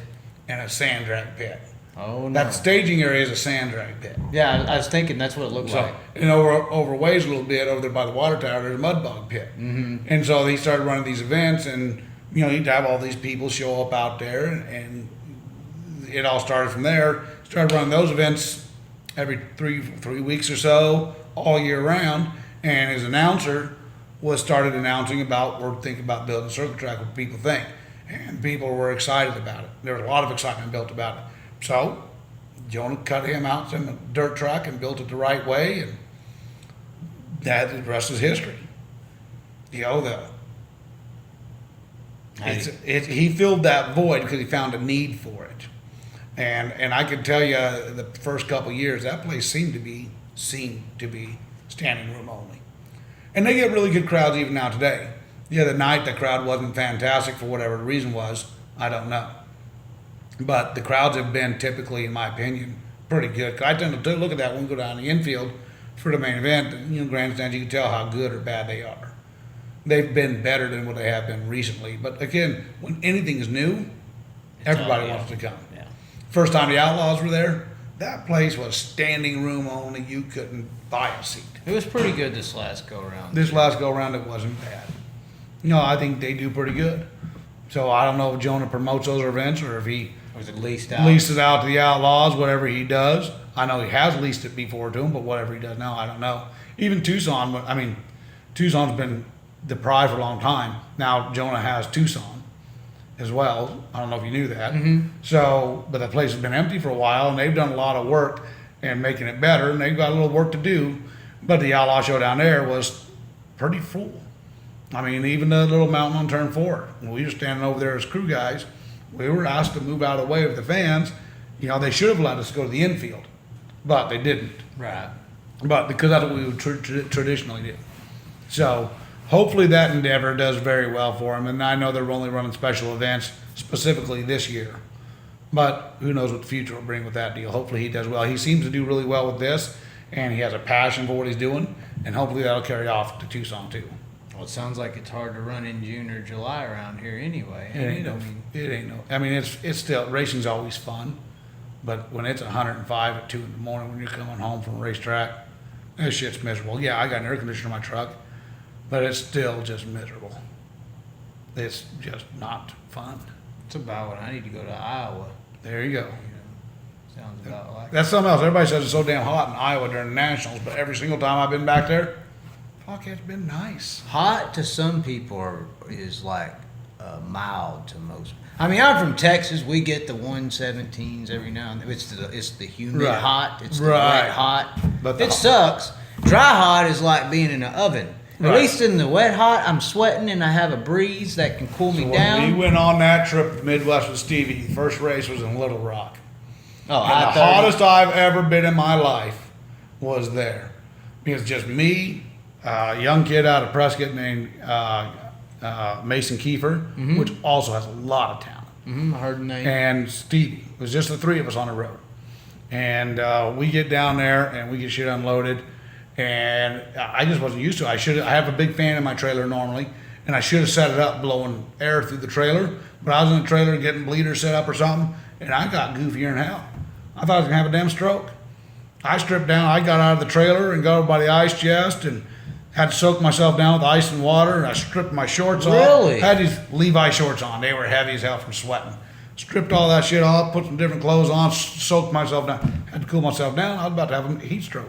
and a sand drag pit. Oh, no. That staging area is a sand drag pit. Yeah, I was thinking that's what it looked like. And over ways a little bit over there by the water tower, there's a mud bog pit. Mm-hmm. And so he started running these events, and he'd have all these people show up out there, and it all started from there. Started running those events every three weeks or so, all year round. And his announcer started announcing about we're thinking about building a circle track. What people think, and people were excited about it. There was a lot of excitement built about it. So Jonah cut him out in a dirt truck and built it the right way, and the rest is history. He filled that void because he found a need for it, and I can tell you the first couple of years that place seemed to be standing room only, and they get really good crowds even now today. The other night the crowd wasn't fantastic for whatever the reason was. I don't know. But the crowds have been typically, in my opinion, pretty good. I tend to look at that when we go down the infield for the main event. Grandstands, you can tell how good or bad they are. They've been better than what they have been recently. But again, when anything is new, everybody wants to come. Yeah. First time the Outlaws were there, that place was standing room only. You couldn't buy a seat. It was pretty good this last go around. This last go around, it wasn't bad. I think they do pretty good. So I don't know if Jonah promotes those events or if he Was it leased out? leases it out to the Outlaws, whatever he does. I know he has leased it before to them, but whatever he does now, I don't know. Even Tucson, Tucson's been the pride for a long time. Now Jonah has Tucson as well. I don't know if you knew that. Mm-hmm. So, but the place has been empty for a while, and they've done a lot of work and making it better, and they've got a little work to do. But the Outlaw Show down there was pretty full. Even the little mountain on turn 4, when we were standing over there as crew guys, we were asked to move out of the way of the fans. They should have let us go to the infield, but they didn't. Right. But because that's what we would traditionally do. So hopefully that endeavor does very well for him. And I know they're only running special events specifically this year. But who knows what the future will bring with that deal. Hopefully he does well. He seems to do really well with this, and he has a passion for what he's doing. And hopefully that'll carry off to Tucson too. Well, it sounds like it's hard to run in June or July around here anyway. It's still, racing's always fun, but when it's 105 at 2 in the morning when you're coming home from a racetrack, that shit's miserable. Yeah, I got an air conditioner in my truck, but it's still just miserable. It's just not fun. It's about what I need to go to Iowa. There you go. Sounds about like That's something else. Everybody says it's so damn hot in Iowa during the Nationals, but every single time I've been back there, fuck, it's been nice. hot to some people is like mild to most. I'm from Texas. We get the 117s every now and then. It's the humid Right. hot. It's the Right. wet hot. But It sucks. Dry hot is like being in an oven. At Right. least in the wet hot, I'm sweating and I have a breeze that can cool me When down. we went on that trip to the Midwest with Stevie, the first race was in Little Rock. Oh, And the I-30. hottest I've ever been in my life was there. Because just me, a young kid out of Prescott named Mason Kiefer, which also has a lot of talent, I heard the name. and Stevie. It was just the three of us on the road. And we get down there and we get shit unloaded. And I just wasn't used to it. I have a big fan in my trailer normally, and I should have set it up blowing air through the trailer. But I was in the trailer getting bleeders set up or something, and I got goofier than hell. I thought I was gonna have a damn stroke. I stripped down. I got out of the trailer and got over by the ice chest and had to soak myself down with ice and water. And I stripped my shorts off. Really? Had these Levi shorts on. They were heavy as hell from sweating. Stripped all that shit off, put some different clothes on, soaked myself down. Had to cool myself down. I was about to have a heat stroke.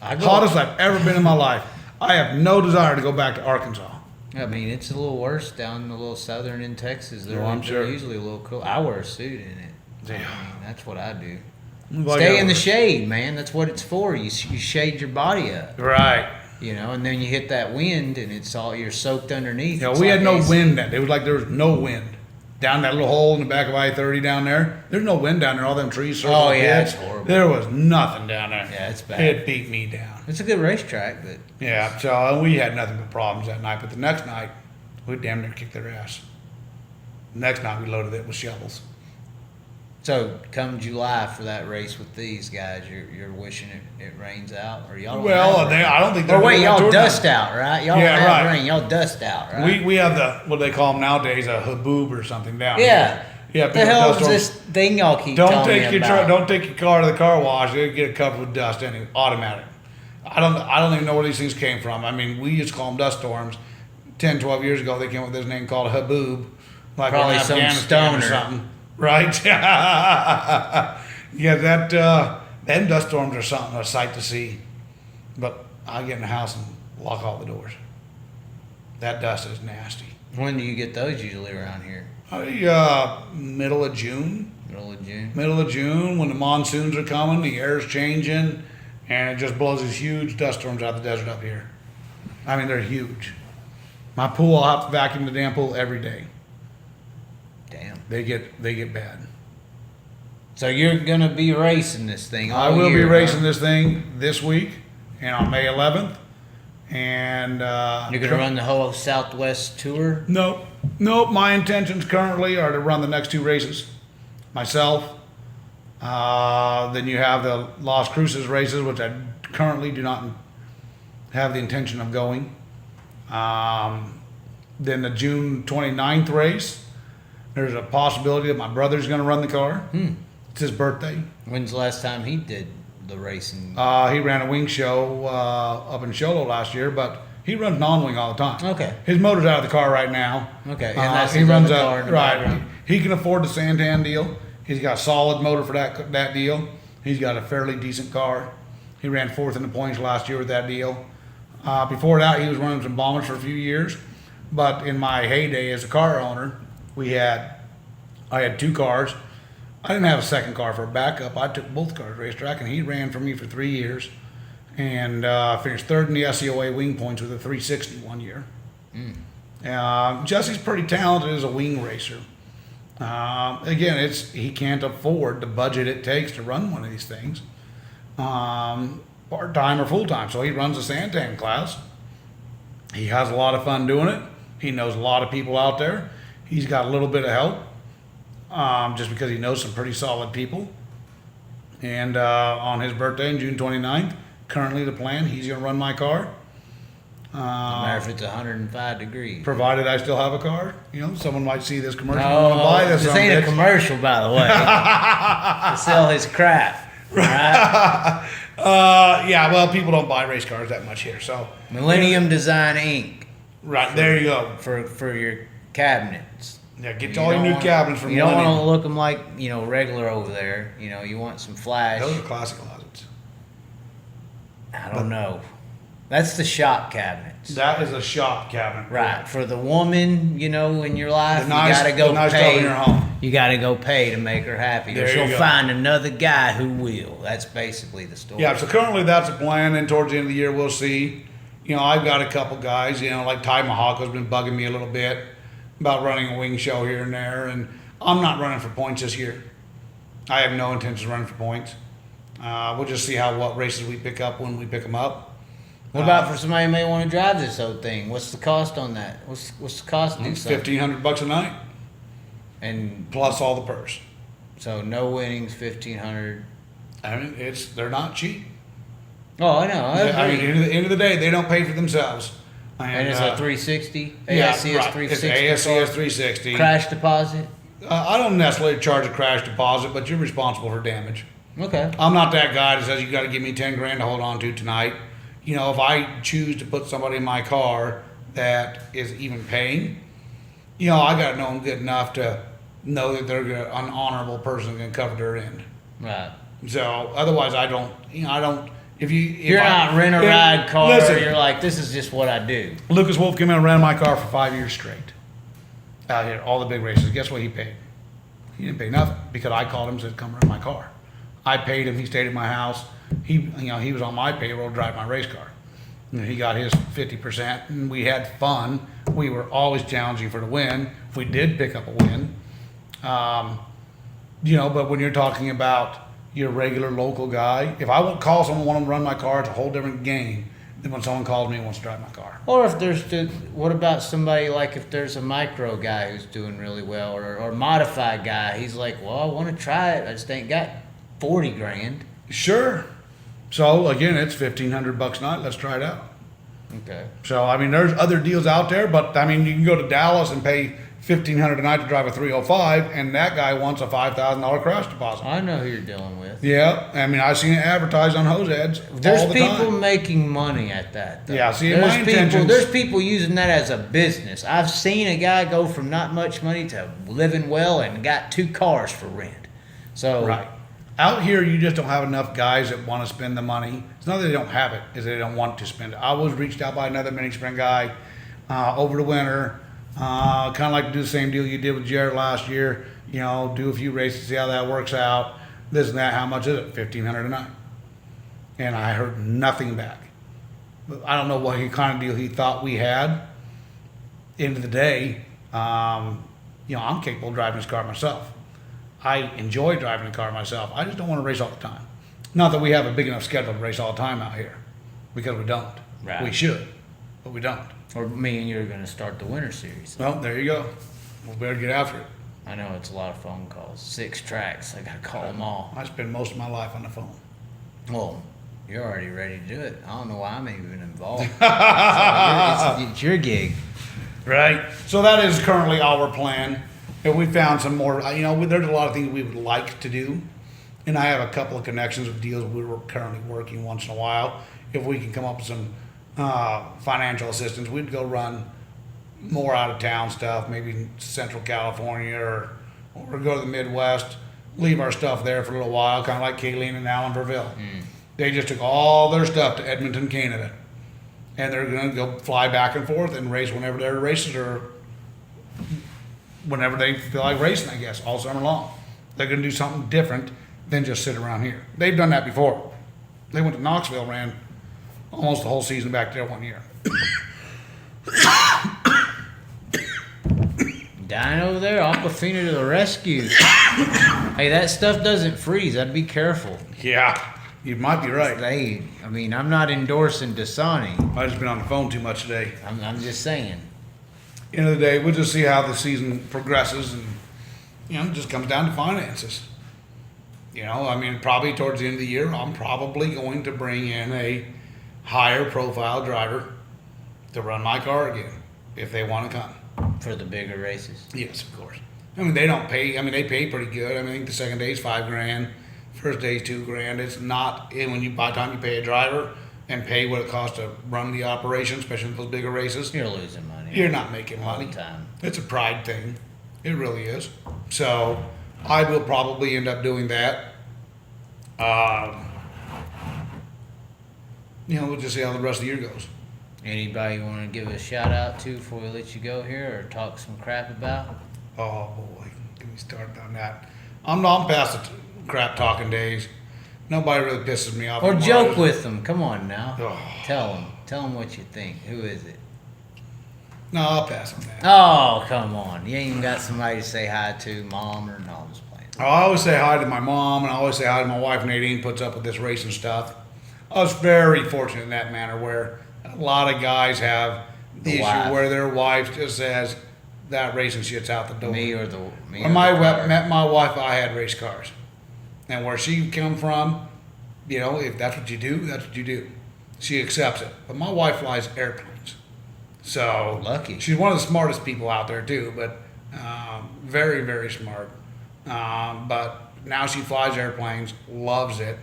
Hottest I've ever been in my life. I have no desire to go back to Arkansas. I mean, it's a little worse down a little southern in Texas. They're, I'm sure. they're usually a little cool. I wear a suit in it. Yeah. I mean, that's what I do. Well, Stay yeah. in the shade, man. That's what it's for. You shade your body up, Right. you know, and then you hit that wind and it's all, you're soaked underneath. Yeah, It's we had like no AC. wind then. It was like there was no wind. Down that little hole in the back of I-30 down there, there's no wind down there. All them trees circling. Oh, yeah, pits. it's horrible. There was nothing down there. Yeah, it's bad. It beat me down. It's a good racetrack, but Yeah, so we had nothing but problems that night. But the next night, we damn near kicked their ass. Next night, we loaded it with shovels. so come July for that race with these guys, you're wishing it rains out, or y'all don't Well, have rain? I don't think they're Or wait, doing that y'all tour dust now. out, right? Y'all Yeah, don't have right. rain, y'all dust out, right? We have the, what they call them nowadays, a haboob or something down Yeah. here. Yeah, The people hell dust is on- this thing y'all keep Don't telling take me your about? don't take your car to the car wash. It'll get it covered with dust anyway, automatic. I don't even know where these things came from. I mean, we used to call them dust storms. 10, 12 years ago, they came up with this name called haboob, like Probably in some Afghanistan or stoner. something, right? Yeah, that them dust storms are something, a sight to see. But I get in the house and lock all the doors. That dust is nasty. When do you get those usually around here? Middle of June. Middle of June? Middle of June, when the monsoons are coming, the air's changing, and it just blows these huge dust storms out of the desert up here. I mean, they're huge. My pool, I'll have to vacuum the damn pool every day. Damn. They get bad. So you're going to be racing this thing all I will year, be racing huh? this thing this week, and on May 11th, and You're going to run the whole Southwest tour? Nope. My intentions currently are to run the next two races myself. Then you have the Las Cruces races, which I currently do not have the intention of going. Then the June 29th race, there's a possibility that my brother's going to run the car. It's his birthday. When's the last time he did the racing? He ran a wing show up in Sholo last year, but he runs non-wing all the time. Okay. His motor's out of the car right now. Okay, and that's he his runs other a car in the right. background. He can afford the Santan deal. He's got a solid motor for that deal. He's got a fairly decent car. He ran fourth in the points last year with that deal. Before that, he was running some bombers for a few years. But in my heyday as a car owner, I had two cars. I didn't have a second car for a backup. I took both cars racetrack, and he ran for me for 3 years, and finished third in the SCOA wing points with a 360 one year. Jesse's pretty talented as a wing racer. Again, he can't afford the budget it takes to run one of these things, part-time or full-time. So he runs a Santan class. He has a lot of fun doing it. He knows a lot of people out there. He's got a little bit of help, just because he knows some pretty solid people. And on his birthday on June 29th, currently the plan, he's going to run my car. No matter if it's 105 degrees. Provided I still have a car. You know, someone might see this commercial and No, want to buy this. this son of ain't a bitch. commercial, by the way. To sell his crap. Right? Yeah, well, people don't buy race cars that much here. So, Millennium Design Inc. right, there you go. for your cabinets. Yeah, get You all your don't new want- cabinets from You don't want to Millennium. look them like, regular over there. You want some flash. Those are classic closets. I don't know. That's the shop cabinets. That is a shop cabinet. Right. For the woman, in your life, The nice- you gotta go the nice stuff pay. in your home. You gotta go pay to make her happy. There Or you she'll go. find another guy who will. That's basically the story. Yeah, so currently that's a plan, and towards the end of the year we'll see. I've got a couple guys, like Ty Mahako's been bugging me a little bit about running a wing show here and there, and I'm not running for points this year. I have no intention of running for points. We'll just see what races we pick up when we pick them up. What about for somebody who may want to drive this whole thing? What's the cost on that? What's the cost to do something? $1,500 a night, And plus all the purse. so no winnings, 1,500. I mean, they're not cheap. Oh, I know. I mean, at the end of the day, they don't pay for themselves. And it's a 360, yeah, ASCS right. 360. It's ASCS 360. Crash deposit. I don't necessarily charge a crash deposit, but you're responsible for damage. Okay. I'm not that guy that says you got to give me 10 grand to hold on to tonight. You know, if I choose to put somebody in my car that is even paying, you know, I got to know them good enough to know that they're an honorable person going to cover their end. Right. So otherwise, I don't. If You're not rent a ride car. Listen, You're like, this is just what I do. Lucas Wolf came in and ran my car for 5 years straight. Out here, all the big races. Guess what he paid? He didn't pay nothing because I called him and said, "Come run my car." I paid him. He stayed at my house. He was on my payroll to drive my race car. And he got his 50%, and we had fun. We were always challenging for the win. If we did pick up a win, but when you're talking about your regular local guy, if I won't call someone want to run my car, it's a whole different game than when someone calls me and wants to drive my car. Or if what about somebody like if there's a micro guy who's doing really well, or modified guy, he's like, well, I want to try it, I just ain't got 40 grand. Sure. So again, it's $1,500 a night. Let's try it out. Okay. So I mean, there's other deals out there, but I mean, you can go to Dallas and pay $1,500 a night to drive a 305, and that guy wants a $5,000 crash deposit. I know who you're dealing with. Yeah, I mean, I've seen it advertised on hose ads There's all the people time. making money at that, though. Yeah, see, my intentions. There's people using that as a business. I've seen a guy go from not much money to living well and got 2 cars for rent. So Right. Out here, you just don't have enough guys that want to spend the money. It's not that they don't have it, it's that they don't want to spend it. I was reached out by another mini sprint guy over the winter. Kind of like to do the same deal you did with Jared last year. You know, do a few races, see how that works out. This and that. How much is it? $1,500 a night. And I heard nothing back. I don't know what kind of deal he thought we had. End of the day, I'm capable of driving this car myself. I enjoy driving the car myself. I just don't want to race all the time. Not that we have a big enough schedule to race all the time out here, because we don't. Right. We should, but we don't. Or me and you are going to start the winter series. Well, there you go. We'll better get after it. I know it's a lot of phone calls. 6 tracks. I got to call them all. I spend most of my life on the phone. Well, you're already ready to do it. I don't know why I'm even involved. It's your gig. Right. So that is currently our plan. And we found some more, there's a lot of things we would like to do. And I have a couple of connections with deals we're currently working once in a while. If we can come up with some financial assistance, we'd go run more out of town stuff, maybe in Central California or go to the Midwest, leave our stuff there for a little while, kind of like Kayleen and Alan Verville. They just took all their stuff to Edmonton, Canada. And they're going to go fly back and forth and race whenever their races are, whenever they feel like racing, I guess, all summer long. They're going to do something different than just sit around here. They've done that before. They went to Knoxville, ran almost the whole season back there one year. Dying over there, Aquafina to the rescue. Hey, that stuff doesn't freeze. I'd be careful. Yeah, you might be right. I'm not endorsing Dasani. I've just been on the phone too much today. I'm just saying. End of the day, we'll just see how the season progresses, and it just comes down to finances. Probably towards the end of the year, I'm probably going to bring in a higher profile driver to run my car again if they want to come. For the bigger races. Yes, of course. They don't pay. They pay pretty good. I think the second day is $5,000, first day is $2,000. It's not, and by the time you pay a driver and pay what it costs to run the operation, especially with those bigger races, You're losing money. you're not making money. All the time. It's a pride thing. It really is. So I will probably end up doing that. We'll just see how the rest of the year goes. Anybody you want to give a shout out to before we let you go here, or talk some crap about? Oh boy, get me started on that. I'm past the crap talking days. Nobody really pisses me off. Or anymore. joke with them. Come on now. Oh. Tell them what you think. Who is it? No, I'll pass on that. Oh, come on. You ain't even got somebody to say hi to, mom, or no, I'm just playing. I always say hi to my mom, and I always say hi to my wife. Nadine puts up with this racing stuff. I was very fortunate in that manner, where a lot of guys have the issue wife. where their wife just says that racing shit's out the door. When Met my wife, I had race cars, and where she come from, if that's what you do, that's what you do. She accepts it. But my wife flies airplanes, so Lucky. She's one of the smartest people out there too, but very, very smart. But now she flies airplanes, loves it,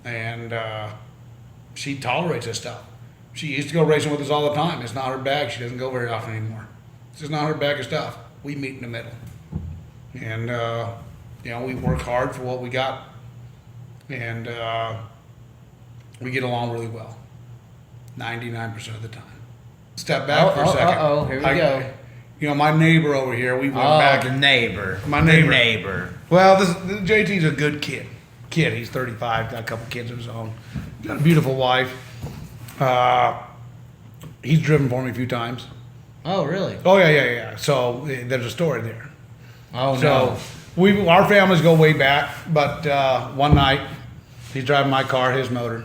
and she tolerates this stuff. She used to go racing with us all the time. It's not her bag. She doesn't go very often anymore. It's just not her bag of stuff. We meet in the middle. And, we work hard for what we got. And we get along really well. 99% of the time. Step back for a second. Here we go. My neighbor over here, we went back. The neighbor. My neighbor. The neighbor. Well, JT's a good kid. He's 35, got a couple kids of his own. Got a beautiful wife. He's driven for me a few times. Oh, really? Oh, yeah. So there's a story there. Oh, So no. our families go way back, but one night he's driving my car, his motor.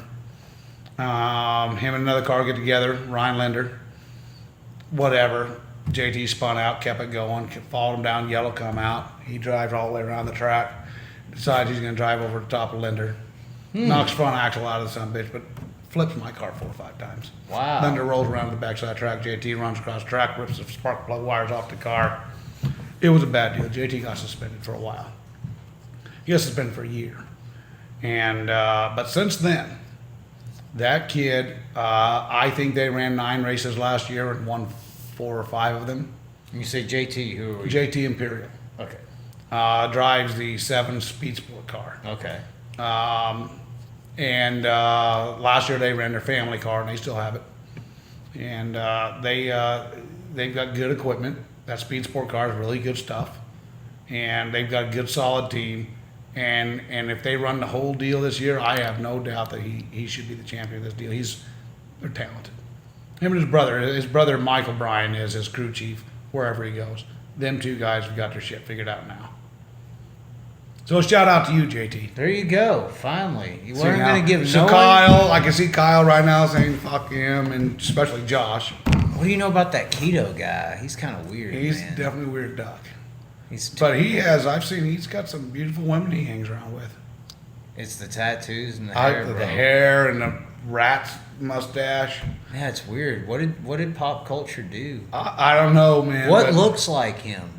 Him and another car get together, Ryan Linder, whatever. JT spun out, kept it going, followed him down, yellow come out. He drives all the way around the track, decides he's going to drive over the top of Linder. Knocks front axle out of the son of a bitch, but flips my car 4 or 5 times. Wow. Linder rolls around the backside of the track. JT runs across the track, rips the spark plug wires off the car. It was a bad deal. JT got suspended for a while. He got suspended for a year. And but since then, that kid, I think they ran 9 races last year and won 4 or 5 of them. You say JT, who are you? JT Imperial. Okay. Drives the 7 Speed Sport car. Okay. And last year they ran their family car and they still have it. And they've got good equipment. That Speed Sport car is really good stuff. And they've got a good solid team. And if they run the whole deal this year, I have no doubt that he should be the champion of this deal. They're talented. Him and his brother Michael Bryan is his crew chief wherever he goes. Them 2 guys have got their shit figured out now. So shout out to you, JT. There you go. Finally. You weren't going to give so no Kyle, I can see Kyle right now saying fuck him, and especially Josh. What do you know about that Kitto guy? He's kind of weird, He's man. definitely a weird duck. But He's got some beautiful women he hangs around with. It's the tattoos and the hair, bro. The hair and the rat's mustache. Yeah, it's weird. What did pop culture do? I don't know, man. What looks like him?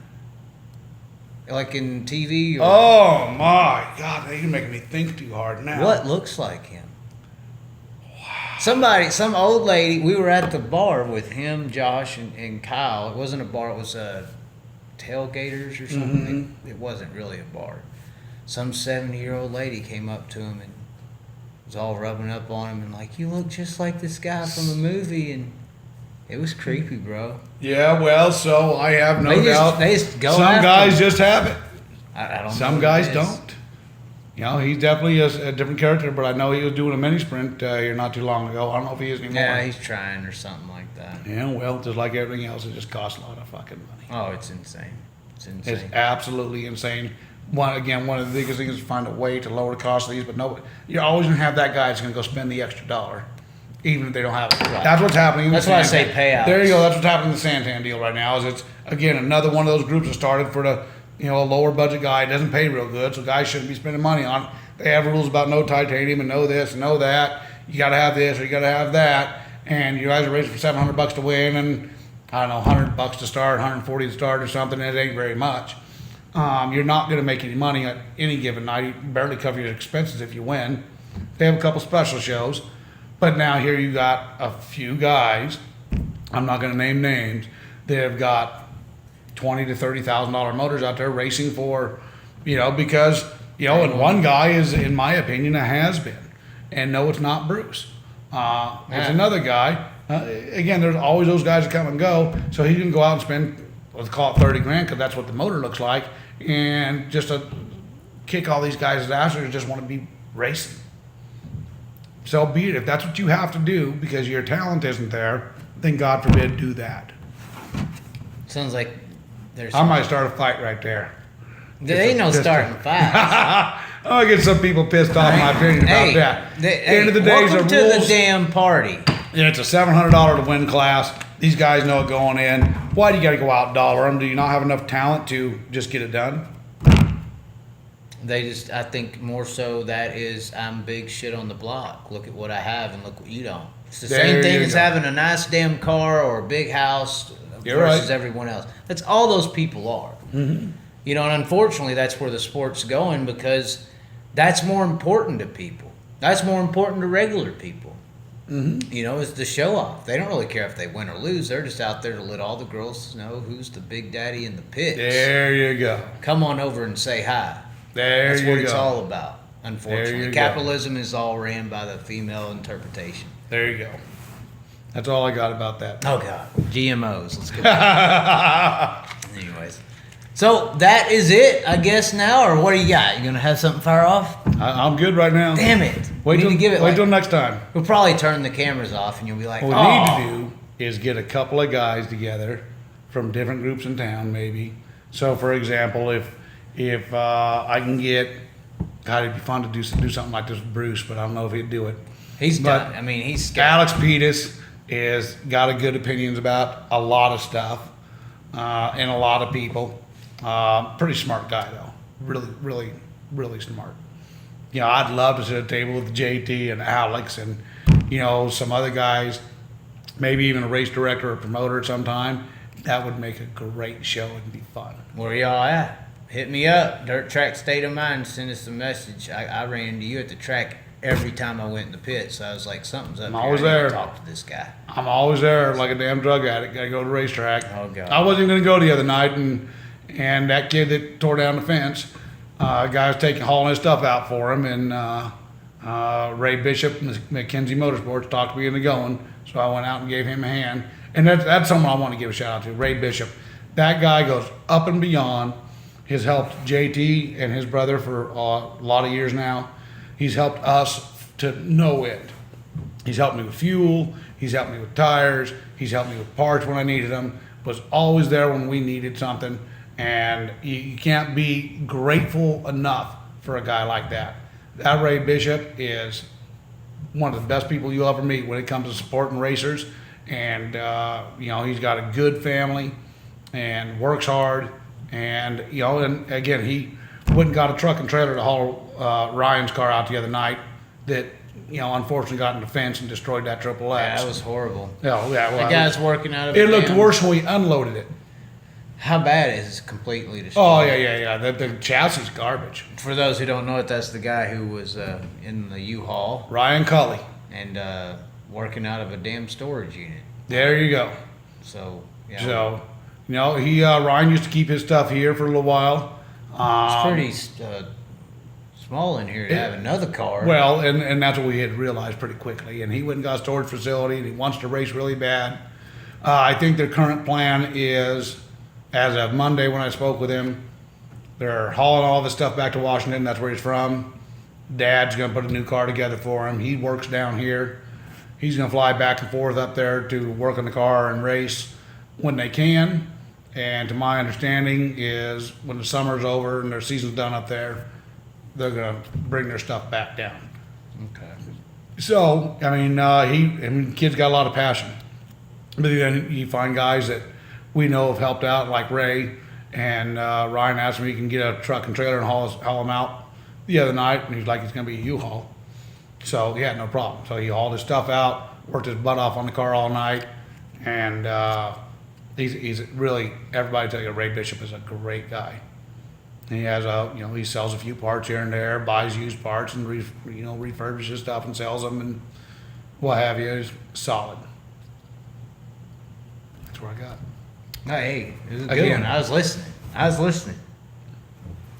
Like in TV? Or Oh my God, you're making me think too hard now. what looks like him? Some old lady, we were at the bar with him, Josh, and Kyle. It wasn't a bar, it was a tailgaters or something. It wasn't really a bar. Some 70-year-old lady came up to him and was all rubbing up on him and like, you look just like this guy from the movie, and it was creepy, bro. Yeah, well, so I have no doubt. They just go Some after guys him. just have it. I don't know Some what guys it is. don't. He's definitely a different character, but I know he was doing a mini sprint here not too long ago. I don't know if he is anymore. Yeah, he's trying or something like that. Yeah, well, just like everything else, it just costs a lot of fucking money. Oh, it's insane. It's insane. It's absolutely insane. One of the biggest things is to find a way to lower the cost of these, but you're always going to have that guy that's going to go spend the extra $1, even if they don't have it. Right. That's what's happening. In That's the why I Santan. say payouts. There you go. That's what's happening in the Santan deal right now. Is it's again another one of those groups that started for the a lower budget guy. It doesn't pay real good, so guys shouldn't be spending money on it. They have rules about no titanium and no this and no that. You got to have this or you got to have that, and you guys are racing for $700 to win, and I don't know, $100 to start, $140 to start or something. It ain't very much. You're not going to make any money at any given night. You barely cover your expenses if you win. They have a couple special shows, but now here you got a few guys. I'm not going to name names. They have got $20,000 to $30,000 motors out there racing for, because and one guy is, in my opinion, a has-been, and no, it's not Bruce. There's another guy. Again, there's always those guys that come and go. So he can go out and spend, let's call it $30,000, because that's what the motor looks like, and just to kick all these guys' asses, just want to be racing. So be it. If that's what you have to do because your talent isn't there, then God forbid do that. Sounds like there's. I might start a fight right there. There ain't no starting fast. I get some people pissed off my opinion about that. End of the day, welcome to the damn party. Yeah, it's a $700 to win class. These guys know it going in. Why do you got to go out dollar them? Do you not have enough talent to just get it done? I think more so that is, I'm big shit on the block. Look at what I have and look what you don't. It's the same thing as having a nice damn car or a big house versus everyone else. That's all those people are. Mm-hmm. You know, and unfortunately, that's where the sport's going because that's more important to people. That's more important to regular people. Mm-hmm. You know, is the show off. They don't really care if they win or lose. They're just out there to let all the girls know who's the big daddy in the pits. There you go. Come on over and say hi. There you go. That's what it's all about, unfortunately. There you Capitalism is all ran by the female interpretation. There you go. That's all I got about that. Oh, God. GMOs. Let's go. Anyways. So that is it, I guess, now, or what do you got? You going to have something fire off? I'm good right now. Damn it. Wait Wait till next time. We'll probably turn the cameras off and you'll be like, What we need to do is get a couple of guys together from different groups in town, maybe. So, for example, if I can get, God, it'd be fun to do something like this with Bruce, but I don't know if he'd do it. He's But done. I mean, he's scared. Alex Pettis is got a good opinions about a lot of stuff and a lot of people. Pretty smart guy though, really smart. You know, I'd love to sit at a table with JT and Alex and some other guys, maybe even a race director or promoter at some time. That would make a great show and be fun. Where y'all at? Hit me up. Dirt Track State of Mind. Send us a message. I ran into you at the track every time I went in the pit, so I was like, something's up I'm here. always I need to there. Talk to this guy. I'm always there like a damn drug addict. Gotta go to the racetrack. Oh, God. I wasn't going to go the other night, and that kid that tore down the fence, guy was hauling his stuff out for him, and Ray Bishop, McKenzie Motorsports, talked me into going, so I went out and gave him a hand. And that's someone I want to give a shout out to, Ray Bishop. That guy goes up and beyond. He's helped JT and his brother for a lot of years now. He's helped us to no end. He's helped me with fuel. He's helped me with tires. He's helped me with parts when I needed them. Was always there when we needed something. And you can't be grateful enough for a guy like that. That Ray Bishop is one of the best people you'll ever meet when it comes to supporting racers. And, he's got a good family and works hard. And, and again, he went and got a truck and trailer to haul Ryan's car out the other night that, unfortunately got in the fence and destroyed that Triple X. Yeah, that was horrible. Oh, yeah, well, The guy's working out of it looked damn- worse when we unloaded it. How bad is it completely destroyed? Oh, yeah. The chassis is garbage. For those who don't know it, that's the guy who was in the U-Haul Ryan Cully. and working out of a damn storage unit. There you go. So, yeah. So, Ryan used to keep his stuff here for a little while. It's pretty small in here to have another car. Well, and that's what we had realized pretty quickly. And he went and got a storage facility, and he wants to race really bad. I think their current plan is, as of Monday when I spoke with him, they're hauling all of his stuff back to Washington. That's where he's from. Dad's going to put a new car together for him. He works down here. He's going to fly back and forth up there to work on the car and race when they can. And to my understanding is when the summer's over and their season's done up there, they're going to bring their stuff back down. Okay. So, kid's got a lot of passion. But then you find guys that we know have helped out, like Ray, and Ryan asked me if he can get a truck and trailer and haul them out the other night, and he's like, it's going to be a U-Haul. So, yeah, no problem. So he hauled his stuff out, worked his butt off on the car all night, and he's really, everybody tell you, Ray Bishop is a great guy. He has he sells a few parts here and there, buys used parts and refurbishes stuff and sells them and what have you. He's solid. That's what I got. Hey, it was a good one. I was listening.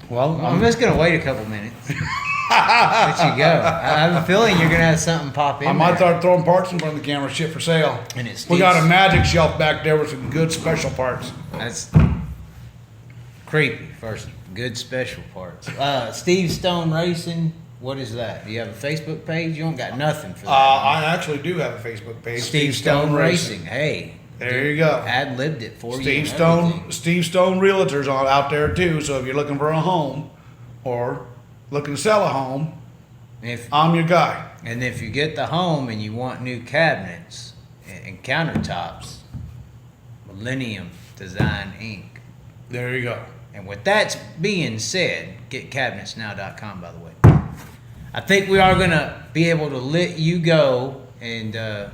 Well, I'm just going to wait a couple minutes. Let you go. I have a feeling you're going to have something pop in I might there. start throwing parts in front of the camera, shit for sale. And it's We got a magic shelf back there with some good special parts. That's creepy. First, good special parts. Steve Stone Racing. What is that? Do you have a Facebook page? You don't got nothing for that. I actually do have a Facebook page. Steve Stone Racing. Hey. There you go. Ad-libbed it for you. Steve and Stone, everything. Steve Stone Realtors out there too. So if you're looking for a home or looking to sell a home, I'm your guy. And if you get the home and you want new cabinets and countertops, Millennium Design Inc. There you go. And with that being said, getcabinetsnow.com, by the way. I think we are going to be able to let you go, and it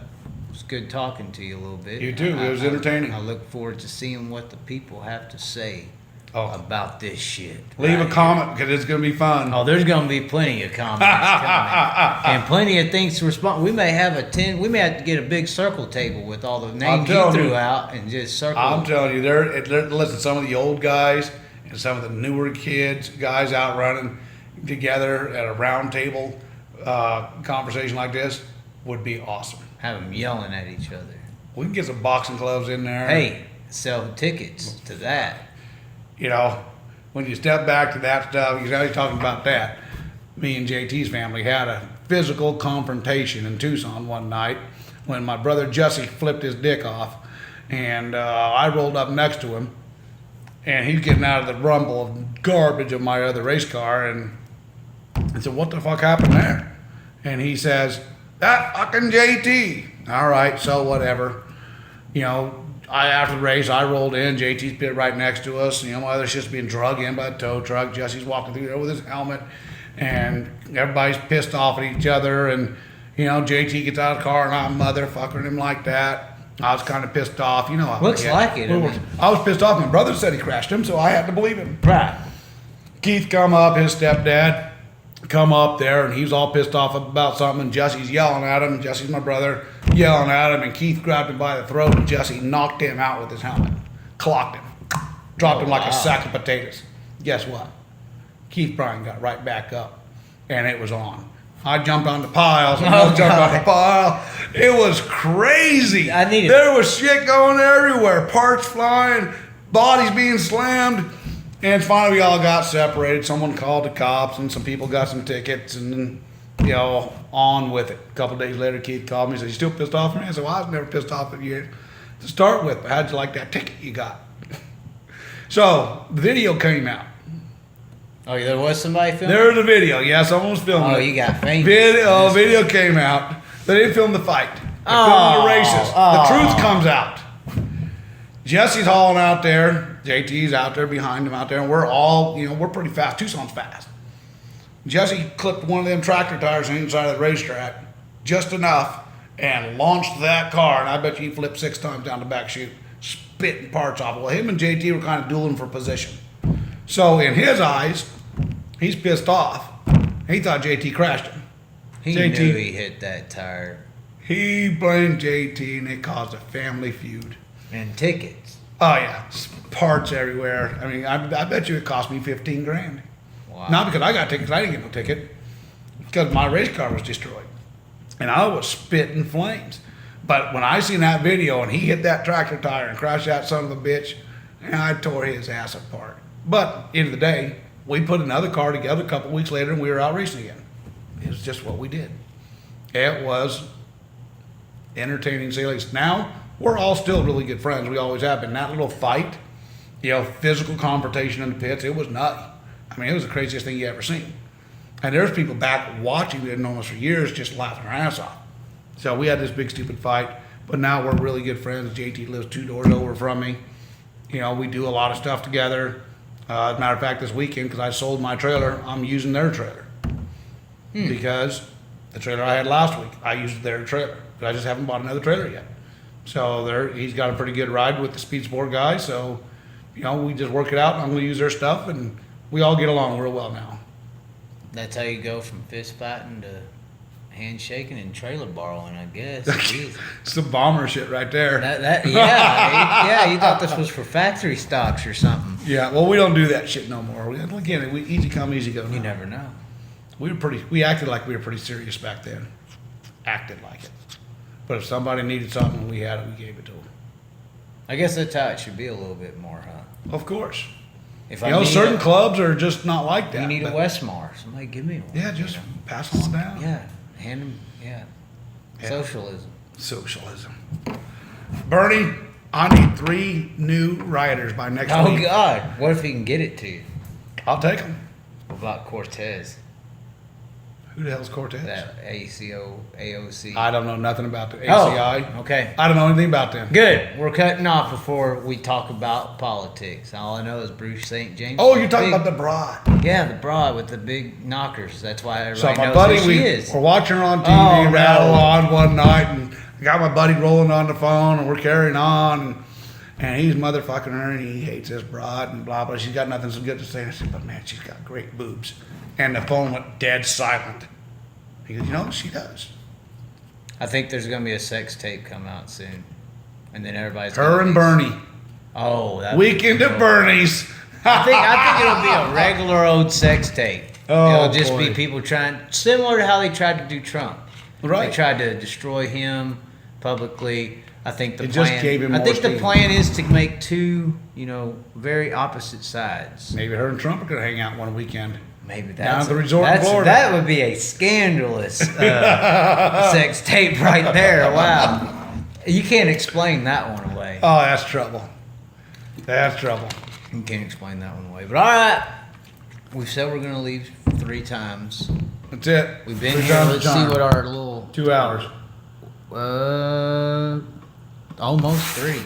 was good talking to you a little bit. You too. It was entertaining. I look forward to seeing what the people have to say about this shit. Leave right a comment because it's going to be fun. Oh, there's going to be plenty of comments coming, and plenty of things to respond. We may have we may have to get a big circle table with all the names you threw out and just circle. I'm telling you, listen, some of the old guys and some of the newer guys out running together at a round table conversation like this would be awesome. Have them yelling at each other. We can get some boxing gloves in there. Hey, sell tickets to that. You know, when you step back to that stuff, you're talking about that. Me and JT's family had a physical confrontation in Tucson one night when my brother Jesse flipped his dick off, and I rolled up next to him, and he's getting out of the rumble of garbage of my other race car, and I said, "What the fuck happened there?" And he says, "That fucking JT." All right, so whatever. You know, after the race, I rolled in. JT's pit right next to us. You know, my other shit's being drug in by a tow truck. Jesse's walking through there with his helmet, and everybody's pissed off at each other. And you know, JT gets out of the car, and I'm motherfuckering him like that. I was kind of pissed off. You know how Looks like it. I was pissed off. My brother said he crashed him, so I had to believe him. Right. Keith come up, his stepdad come up there, and he's all pissed off about something, and Jesse's yelling at him, and Jesse's my brother, yelling at him, and Keith grabbed him by the throat, and Jesse knocked him out with his helmet. Clocked him. Dropped him like a sack of potatoes. Guess what? Keith Bryan got right back up, and it was on. I jumped on the piles, and I jumped on the pile. It was crazy. There was shit going everywhere. Parts flying, bodies being slammed. And finally, we all got separated. Someone called the cops, and some people got some tickets, and then, you know, on with it. A couple days later, Keith called me and said, "You still pissed off at me?" I said, "Well, I was never pissed off at you to start with, but how'd you like that ticket you got?" So, the video came out. Oh, there was somebody filming? There's a video. Yeah, someone was filming. Oh, you got famous. Video came out. They didn't film the fight. They filmed the races. The truth comes out. Jesse's hauling out there. JT's out there behind him out there, and we're all, you know, we're pretty fast. Tucson's fast. Jesse clipped one of them tractor tires on the inside of the racetrack just enough and launched that car, and I bet you he flipped 6 times down the back chute, spitting parts off. Well, him and JT were kind of dueling for position. So in his eyes, he's pissed off. He thought JT crashed him. He knew he hit that tire. He blamed JT, and it caused a family feud. And tickets. Oh yeah, parts everywhere. I mean, I bet you it cost me $15,000. Wow. Not because I got tickets. I didn't get no ticket. Because my race car was destroyed, and I was spitting flames. But when I seen that video and he hit that tractor tire and crashed that son of a bitch, and I tore his ass apart. But end of the day, we put another car together a couple weeks later, and we were out racing again. It was just what we did. It was entertaining, say like now. We're all still really good friends. We always have been. That little fight, you know, physical confrontation in the pits, it was nutty. I mean, it was the craziest thing you ever seen. And there's people back watching that had known us for years just laughing our ass off. So we had this big stupid fight, but now we're really good friends. JT lives 2 doors over from me. You know, we do a lot of stuff together. As a matter of fact, this weekend, because I sold my trailer, I'm using their trailer. Because the trailer I had last week, I used their trailer. But I just haven't bought another trailer yet. So he's got a pretty good ride with the Speed Sport guy. So, you know, we just work it out. I'm going to use their stuff, and we all get along real well now. That's how you go from fist fighting to handshaking and trailer borrowing, I guess. It's the bomber shit right there. Yeah, you thought this was for factory stocks or something. Yeah, well, we don't do that shit no more. Again, we easy come, easy go. You never know. We acted like we were pretty serious back then. Acted like it. But if somebody needed something, we had it, we gave it to them. I guess that's how it should be a little bit more, huh? Of course. If certain clubs are just not like that. You need a Westmar. Somebody give me one. Yeah, just pass them on down. Yeah, hand them, yeah. Socialism. Socialism. Bernie, I need 3 new riders by next week. Oh, God. What if he can get it to you? I'll take them. What about Cortez? Who the hell's Cortez? That AOC. I don't know nothing about the ACI. Oh, okay. I don't know anything about them. Good. We're cutting off before we talk about politics. All I know is Bruce St. James. Oh, you're talking about the broad. Yeah, the broad with the big knockers. That's why everybody So my knows buddy, who she is. we're watching her on TV, rattle no. on one night, and I got my buddy rolling on the phone, and we're carrying on. And And he's motherfucking her, and he hates this broad and blah blah. She's got nothing so good to say. I said, but man, she's got great boobs. And the phone went dead silent. He goes, you know, she does. I think there's gonna be a sex tape come out soon, and then everybody's Her and Bernie. Oh, that Weekend at Bernie's. I think it'll be a regular old sex tape. Oh, it'll just boy. be people trying, similar to how they tried to do Trump. Right. They tried to destroy him publicly. I think the It plan. just gave him I more think the steam. plan is to make two, very opposite sides. Maybe her and Trump are gonna hang out one weekend. Maybe Down that's at the resort in Florida. That would be a scandalous sex tape right there. Wow, you can't explain that one away. Oh, that's trouble. That's trouble. You can't explain that one away. But all right, we said we're gonna leave 3 times. That's it. We've been Three here. times Let's the see time. what our little 2 hours. almost 3.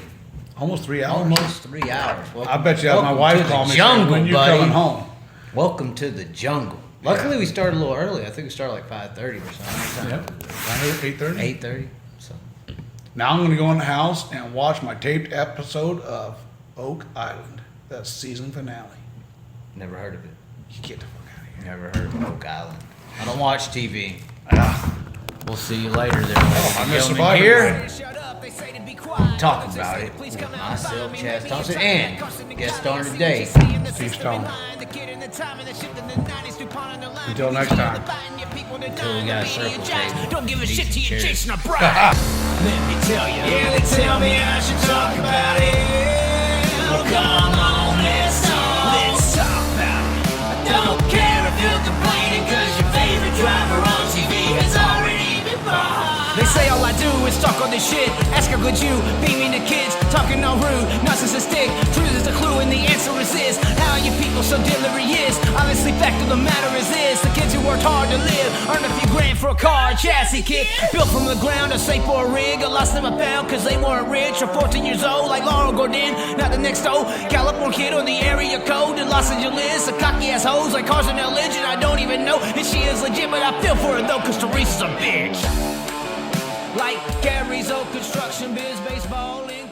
Almost 3 hours. Almost 3 hours. I bet you have my welcome wife to the call me jungle, when you're buddy. coming home. Welcome to the jungle. Luckily, we started a little early. I think we started like 5:30 or something. Yep. 8:30. 8:30. So Now I'm going to go in the house and watch my taped episode of Oak Island. That's season finale. never heard of it. You get the fuck out of here. Never heard of Oak Island. I don't watch TV. Ah, We'll see you later there. I miss Gentlemen, Survivor. here. Talk about it with myself, Chaz Thompson, and guest star today, Steve Stone. Until next time. until we got a circle tape. Don't give a shit to you Cheers. chasing a bride. Let me tell you. Yeah, they tell me I should talk about it. Well, come on, let's talk. Let's talk about it. I don't care if you're complaining, cause your favorite driver on TV has already been bought. They say all I do is talk all this shit. Ask how good you beaming the kids, talking all rude, narcissistic. Truth is the clue and the answer is this. How are you people so delirious? Honestly, fact of the matter is this: the kids who worked hard to live earned a few grand for a car, chassis kit, built from the ground, a safe for a rig. I lost them I found cause they weren't rich or 14 years old like Laurel Gordon. Not the next old California kid or the area code in Los Angeles. A cocky ass hoes like cars in L Legend. I don't even know if she is legit, but I feel for her though cause Teresa's a bitch. Like Gary's old construction biz, baseball in